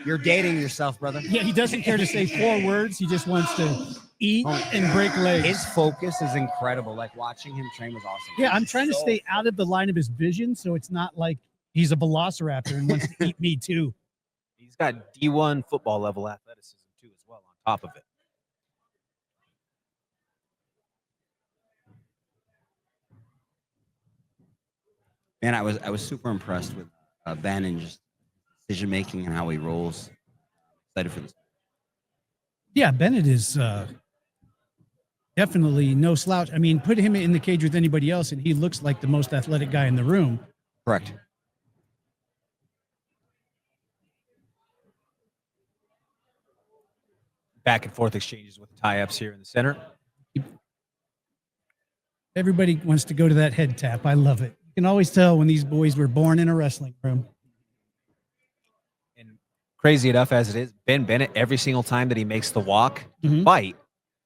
You're dating yourself, brother. Yeah, he doesn't care to say 4 words. He just wants to eat and break legs. His focus is incredible. Like watching him train was awesome. Yeah, I'm trying to stay out of the line of his vision, so it's not like he's a velociraptor and wants to eat me too. He's got D1 football level athleticism too, as well, on top of it. Man, I was super impressed with Ben and just decision making and how he rolls. Excited for this. Yeah, Bennett is definitely no slouch. I mean, put him in the cage with anybody else, and he looks like the most athletic guy in the room. Correct. back and forth exchanges with tie-ups here in the center. Everybody wants to go to that head tap. I love it. You can always tell when these boys were born in a wrestling room. And crazy enough as it is, Ben Bennett, every single time that he makes the walk to Mhm. fight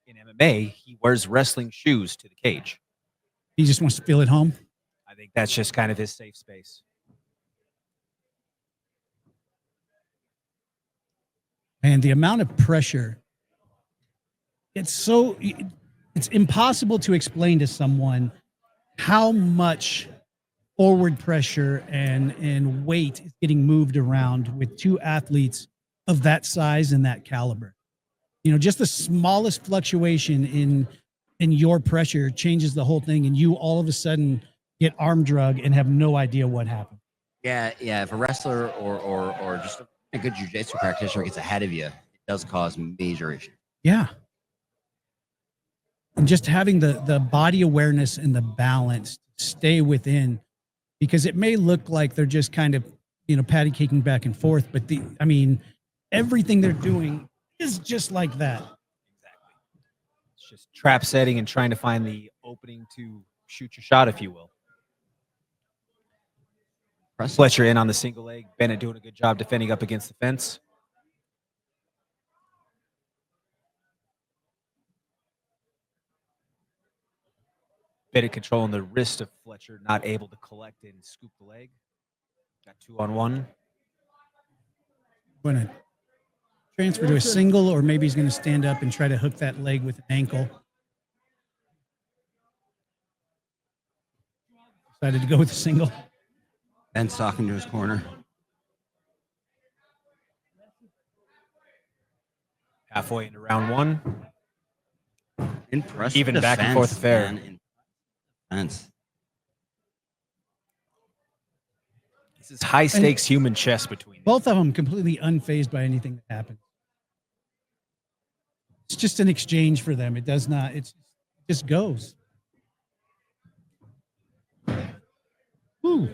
in MMA, he wears wrestling shoes to the cage. He just wants to feel at home. I think that's just kind of his safe space. And the amount of pressure, it's impossible to explain to someone how much forward pressure and weight is getting moved around with two athletes of that size and that caliber. Just the smallest fluctuation in your pressure changes the whole thing, and you all of a sudden get arm drug and have no idea what happened. Yeah. If a wrestler or just a good jiu-jitsu practitioner gets ahead of you, it does cause major issues. Yeah. And just having the body awareness and the balance to stay within, because it may look like they're just kind of, patty caking back and forth, but everything they're doing is just like that. Exactly. It's just trap setting and trying to find the opening to shoot your shot, if you will. Fletcher in on the single leg. Bennett doing a good job defending up against the fence. Bennett controlling the wrist of Fletcher, not able to collect and scoop the leg. Got 2-on-1. Going to transfer to a single, or maybe he's going to stand up and try to hook that leg with an ankle. Decided to go with a single. Ben's talking to his corner. Halfway into round one. Impressive. Even back and forth affair. Defense. This is high stakes human chess between them. Both of them completely unfazed by anything that happens. It's just an exchange for them. It does not, it just goes. Ooh.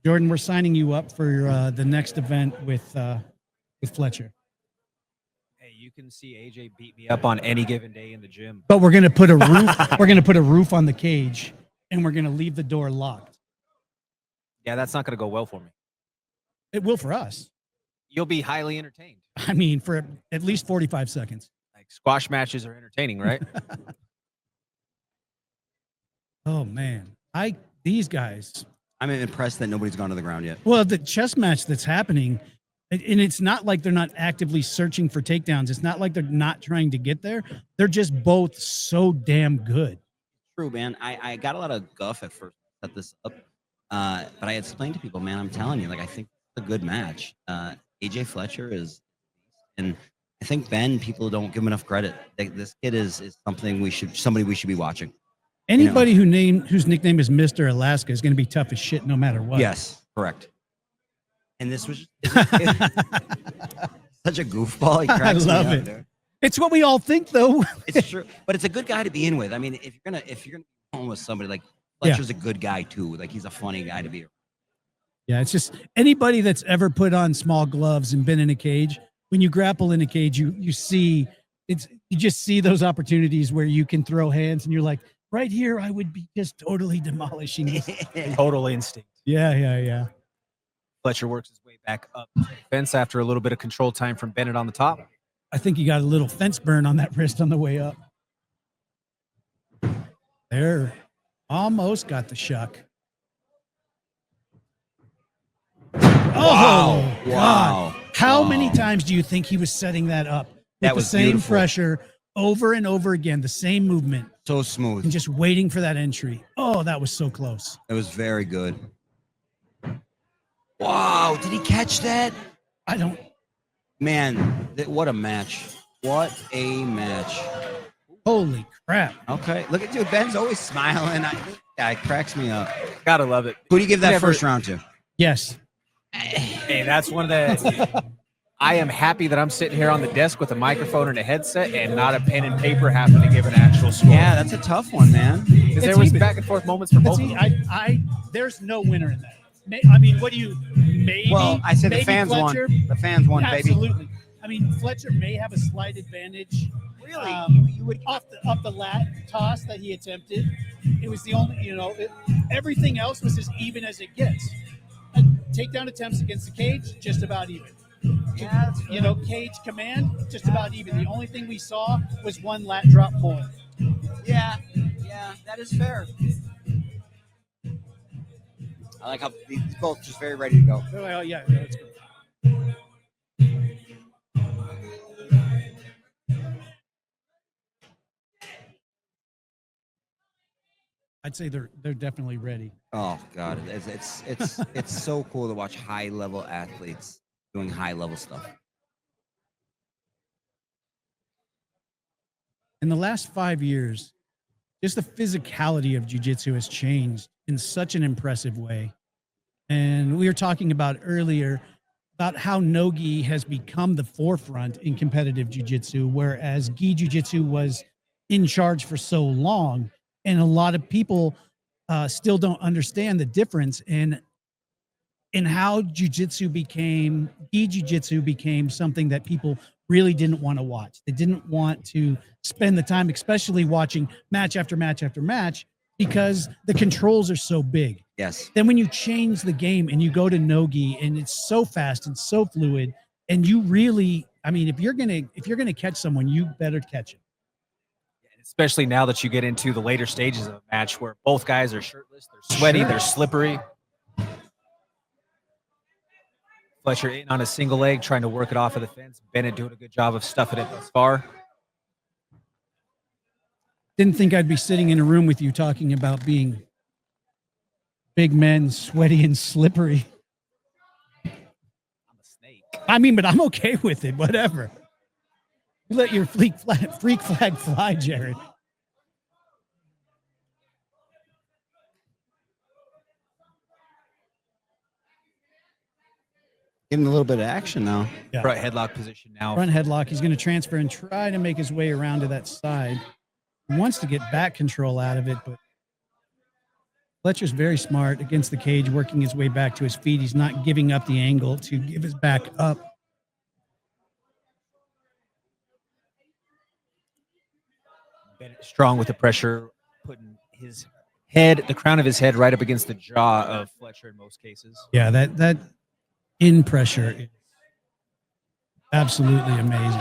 Jordan, we're signing you up for the next event with Fletcher. Hey, you can see AJ beat me up on any given day in the gym. But we're gonna put a roof. We're gonna put a roof on the cage, and we're gonna leave the door locked. Yeah, that's not going to go well for me. It will for us. You'll be highly entertained. I mean, for at least 45 seconds. Like squash matches are entertaining, right? Oh man, these guys. I'm impressed that nobody's gone to the ground yet. Well, the chess match that's happening, and it's not like they're not actively searching for takedowns. It's not like they're not trying to get there. They're just both so damn good. True, man. I got a lot of guff at first to set this up, but I explained to people, man, I'm telling you, like, I think it's a good match. AJ Fletcher is, and I think Ben, people don't give him enough credit. This kid is somebody we should be watching. Anybody whose nickname is Mr. Alaska is going to be tough as shit no matter what. Yes, correct. And this was such a goofball. He cracks I love me up, it. dude. It's what we all think, though. It's true, but it's a good guy to be in with. I mean, if you're gonna be home with somebody like Fletcher's a good guy too. Like, he's a funny guy to be around. Yeah, it's just anybody that's ever put on small gloves and been in a cage. When you grapple in a cage, you just see those opportunities where you can throw hands, and you're like, right here, I would be just totally demolishing this. Total instinct. Yeah. Fletcher works his way back up to the fence after a little bit of control time from Bennett on the top. I think he got a little fence burn on that wrist on the way up. There, almost got the shuck. Oh, God. Wow. How many times do you think he was setting that up? That With was the same beautiful. pressure over and over again, the same movement, So and smooth. just waiting for that entry. Oh, that was so close. It was very good. Wow, did he catch that? I don't. Man, what a match. What a match. Holy crap. Okay, look at dude. Ben's always smiling. This guy cracks me up. Gotta love it. Who do you give that Never- first round to? Yes. Hey, that's one of the. I am happy that I'm sitting here on the desk with a microphone and a headset and not a pen and paper having to give an actual score. Yeah, that's a tough one, man. Because there It's was even. back and forth moments for both of them. There's no winner in that. I mean, what do you maybe? Well, I said the maybe fans Fletcher? won. The fans won, baby. Absolutely. I mean, Fletcher may have a slight advantage. Really? You would off the lat toss that he attempted. It was the only, everything else was as even as it gets. Takedown attempts against the cage, just about even. Yeah, Cage command, just about even. The only thing we saw was one lat drop more. yeah, that is fair. I like how these both just very ready to go. Well, yeah, let's go. I'd say they're definitely ready. Oh God, it's so cool to watch high level athletes doing high level stuff. In the last 5 years, just the physicality of jiu-jitsu has changed in such an impressive way. And we were talking about earlier about how no-gi has become the forefront in competitive jiu-jitsu, whereas gi jiu-jitsu was in charge for so long. And a lot of people still don't understand the difference in how gi jiu-jitsu became something that people really didn't want to watch. They didn't want to spend the time, especially watching match after match after match, because the controls are so big. Yes. Then when you change the game and you go to no-gi and it's so fast and so fluid, and you really, I mean, if you're gonna catch someone, you better catch him. Especially now that you get into the later stages of a match where both guys are shirtless, they're sweaty, they're slippery. Fletcher in on a single leg, trying to work it off of the fence. Bennett doing a good job of stuffing it thus far. Didn't think I'd be sitting in a room with you talking about being big men, sweaty and slippery. I'm a snake. I mean, but I'm okay with it. Whatever. You let your freak flag fly, Jared. Give him a little bit of action now. Yeah. Front headlock position now. Front headlock. He's going to transfer and try to make his way around to that side. He wants to get back control out of it, but Fletcher's very smart against the cage, working his way back to his feet. He's not giving up the angle to give his back up. Bennett strong with the pressure, putting his head, the crown of his head, right up against the jaw of Fletcher in most cases. Yeah, that in pressure is absolutely amazing.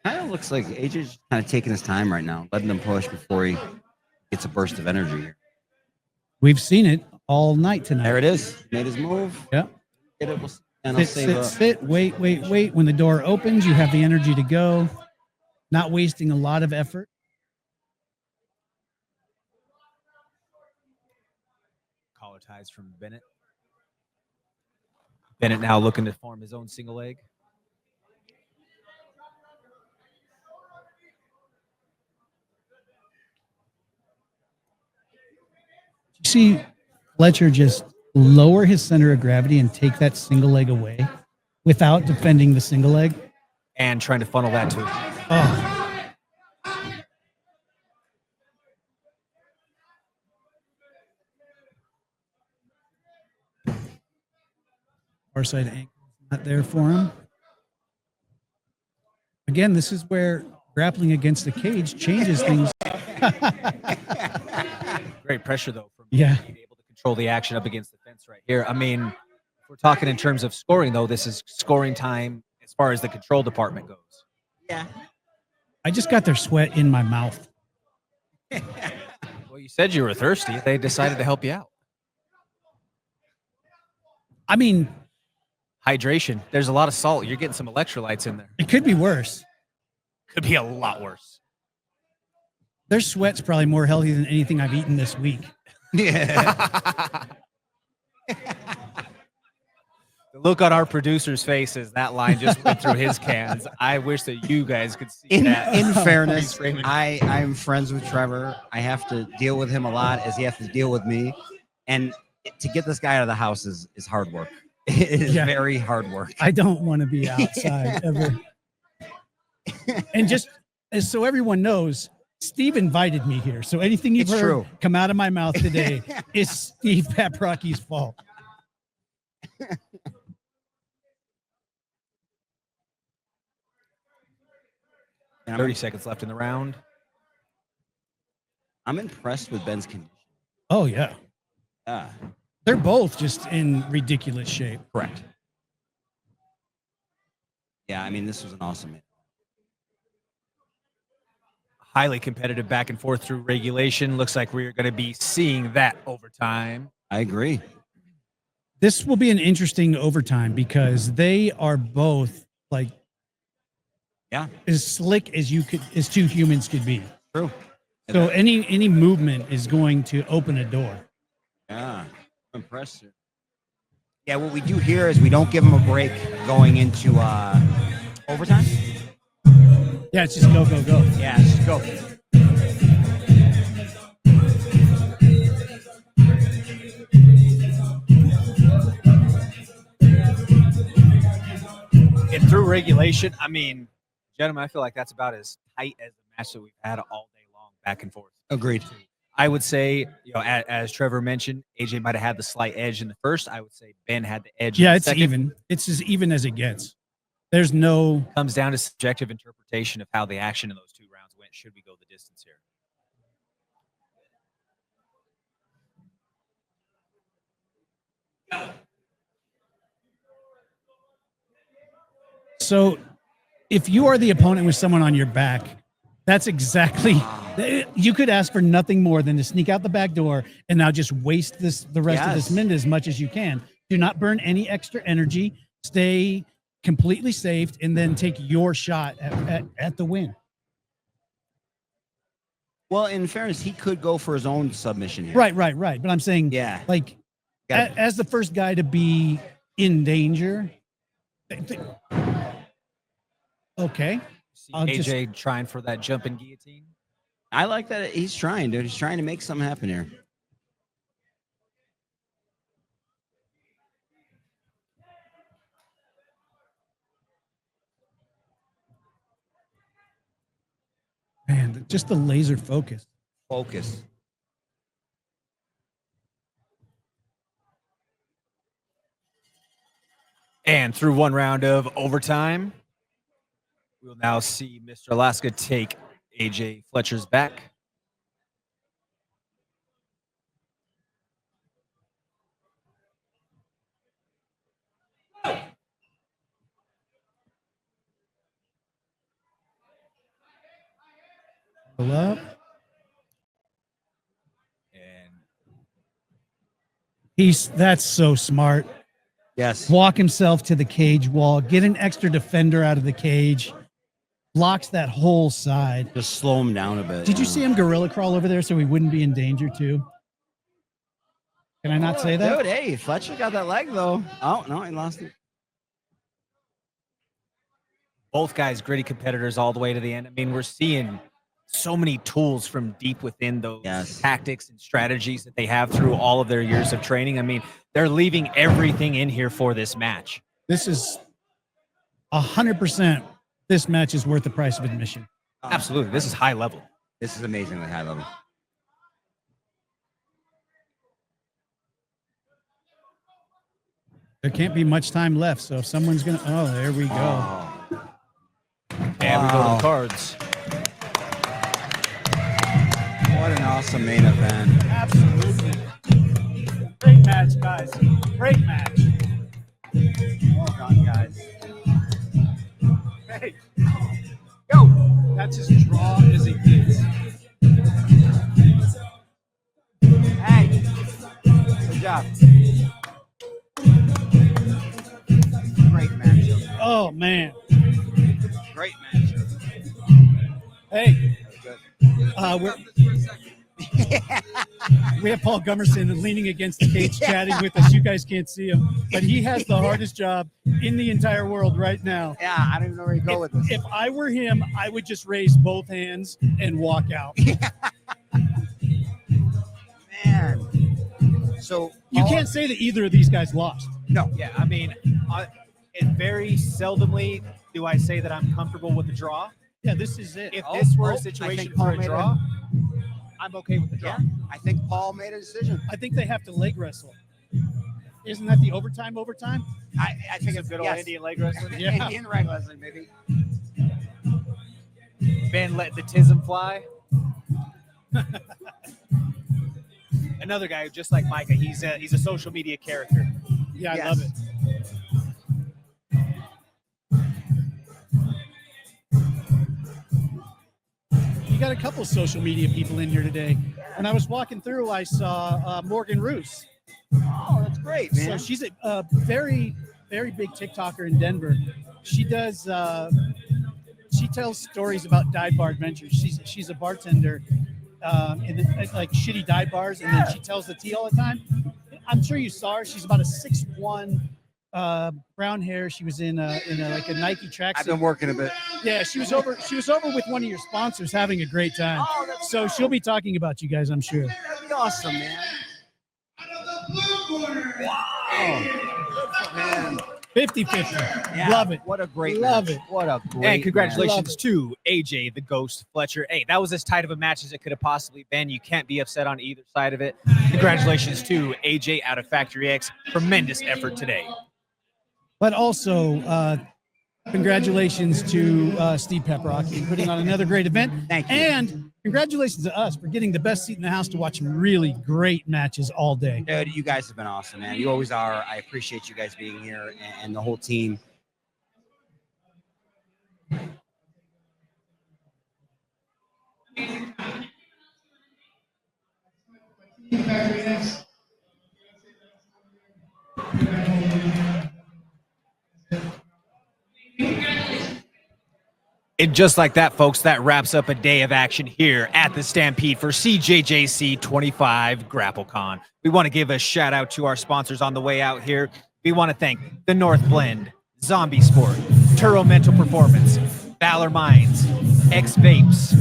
Kind of looks like AJ's kind of taking his time right now, letting them push before he gets a burst of energy here. We've seen it all night tonight. There it is. Made his move. Yeah. Get it. And I'll save up. Sit. Wait. When the door opens, you have the energy to go. Not wasting a lot of effort. Collar ties from Bennett. Bennett now looking to form his own single leg. You see Fletcher just lower his center of gravity and take that single leg away without defending the single leg. And trying to funnel that to Oh, far side ankle not there for him. Again, this is where grappling against the cage changes things. great pressure, though, from Yeah. being able to control the action up against the fence right here. I mean, if we're talking in terms of scoring, though, this is scoring time as far as the control department goes. Yeah. I just got their sweat in my mouth. Well, you said you were thirsty. They decided to help you out. I mean, Hydration. There's a lot of salt. You're getting some electrolytes in there. it could be worse. Could be a lot worse. Their sweat's probably more healthy than anything I've eaten this week. Yeah. The look on our producer's face as that line just went through his cans. I wish that you guys could see that. In fairness, He's framing- I'm friends with Trevor. I have to deal with him a lot as he has to deal with me. And to get this guy out of the house is hard work. It is Yeah. very hard work. I don't want to be outside ever. And just so everyone knows, Steve invited me here, so anything you've It's heard true. come out of my mouth today is Steve Paprocki's fault. And 30 seconds left in the round. I'm impressed with Ben's condition. Oh yeah, Yeah, they're both just in ridiculous shape. correct. Yeah, I mean, this was an awesome match. Highly competitive back and forth through regulation. Looks like we're going to be seeing that overtime. I agree. This will be an interesting overtime because they are both like Yeah, as slick as as two humans could be. true. So any movement is going to open a door. Yeah, impressive. Yeah, what we do here is we don't give them a break going into overtime. Yeah, it's just go, go, go. Yeah, let's just go. And through regulation, I mean, gentlemen, I feel like that's about as tight as the match that we've had all day long, back and forth. Agreed. I would say, as Trevor mentioned, AJ might have had the slight edge in the first. I would say Ben had the edge. Yeah, in the it's second. even. It's as even as it gets. There's no. Comes down to subjective interpretation of how the action in those 2 rounds went. Should we go the distance here? So, if you are the opponent with someone on your back, that's exactly. You could ask for nothing more than to sneak out the back door and now just waste the rest of this Yes. minute as much as you can. Do not burn any extra energy. Stay completely safe, and then take your shot at the win. Well, in fairness, he could go for his own submission here. Right. But I'm saying, Yeah. like, Gotta- as the first guy to be in danger. Okay. See I'll AJ trying for that jumping guillotine. I like that he's trying, dude. He's trying to make something happen here. Man, just the laser focus. Focus. And through 1 round of overtime, we'll now see Mr. Alaska take AJ Fletcher's back. Pull up. And That's so smart. Yes. Walk himself to the cage wall, get an extra defender out of the cage, blocks that whole side. Just slow him down a bit. Did you see him gorilla crawl over there so he wouldn't be in danger too? Can I not say that? Dude, hey, Fletcher got that leg though. Oh, no, he lost it. both guys gritty competitors all the way to the end. I mean, we're seeing so many tools from deep within those tactics and strategies that they have through all of their years of training. I mean, they're leaving everything in here for this match. This is 100%. This match is worth the price of admission. Absolutely. This is high level. This is amazingly high level. There can't be much time left. So if someone's going to, oh, there we go. Oh. And we go to the cards. What an awesome main event. Absolutely. Great match, guys. Great match. Well done, guys. Hey, go. That's as draw as it gets. Hey, good job. Great matchup. Oh, man. Great matchup. Hey, Good. we have Paul Gummerson leaning against the cage chatting with us. You guys can't see him, but he has the hardest job in the entire world right now. Yeah, I don't even know where you go with this. If I were him, I would just raise both hands and walk out. Man. So You can't say that either of these guys lost. No. Yeah, I mean, it very seldomly do I say that I'm comfortable with the draw. Yeah, this is it. If this were a I situation think for Paul a made draw, I'm okay with the draw. Yeah, I think Paul made a decision. I think they have to leg wrestle. Isn't that the overtime? I think it's Good old Indian leg wrestling. Yeah. Indian leg wrestling, baby. Ben let the tism fly. Another guy just like Micah. He's a social media character. Yeah, I Yes. love it. You got a couple social media people in here today. When I was walking through, I saw Morgan Roos. Oh, that's great, So man. she's a very, very big TikToker in Denver. She does. She tells stories about dive bar adventures. She's a bartender in like shitty dive bars, and then she tells the tea all the time. I'm sure you saw her. She's about a 6'1", brown hair. She was in like a Nike tracksuit. I've been working a bit. Yeah, she was over with one of your sponsors having a great time. Oh, that's So she'll be talking about you guys, I'm sure. That'd be awesome, man. Out of the blue corner. Oh, man. 50-50. Yeah, Love it. What a great Love match. it. What a great And congratulations Love to AJ the Ghost Fletcher. Hey, that was as tight of a match as it could have possibly been. You can't be upset on either side of it. Congratulations to AJ out of Factory X. Tremendous effort today. But also, congratulations to Steve Pepperocki putting on another great event. Thank you. And congratulations to us for getting the best seat in the house to watch really great matches all day. Dude, you guys have been awesome, man. You always are. I appreciate you guys being here and the whole team. And just like that, folks, that wraps up a day of action here at the Stampede for CJJC 25 GrappleCon. We want to give a shout out to our sponsors on the way out here. We want to thank the North Blend, Zombie Sport, Turo Mental Performance, Valor Minds, X Vapes,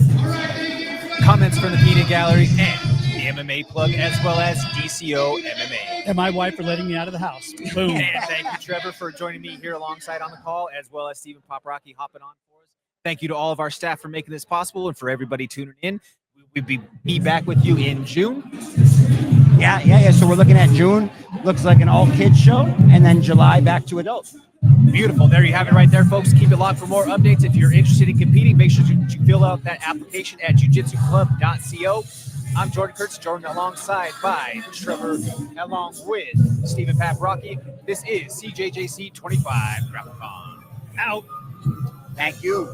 Comments from the Peanut Gallery, and the MMA Plug, as well as DCO MMA. And my wife for letting me out of the house. Boom. And thank you, Trevor, for joining me here alongside on the call, as well as Stephen Poprocki hopping on for us. Thank you to all of our staff for making this possible and for everybody tuning in. We'll be back with you in June. Yeah. So we're looking at June. Looks like an all-kids show. And then July back to adults. Beautiful. There you have it right there, folks. Keep it locked for more updates. If you're interested in competing, make sure you fill out that application at jujitsuclub.co. I'm Jordan Kurtz, joined alongside by Trevor, along with Stephen Paprocki. This is CJJC 25 GrappleCon. Out. Thank you.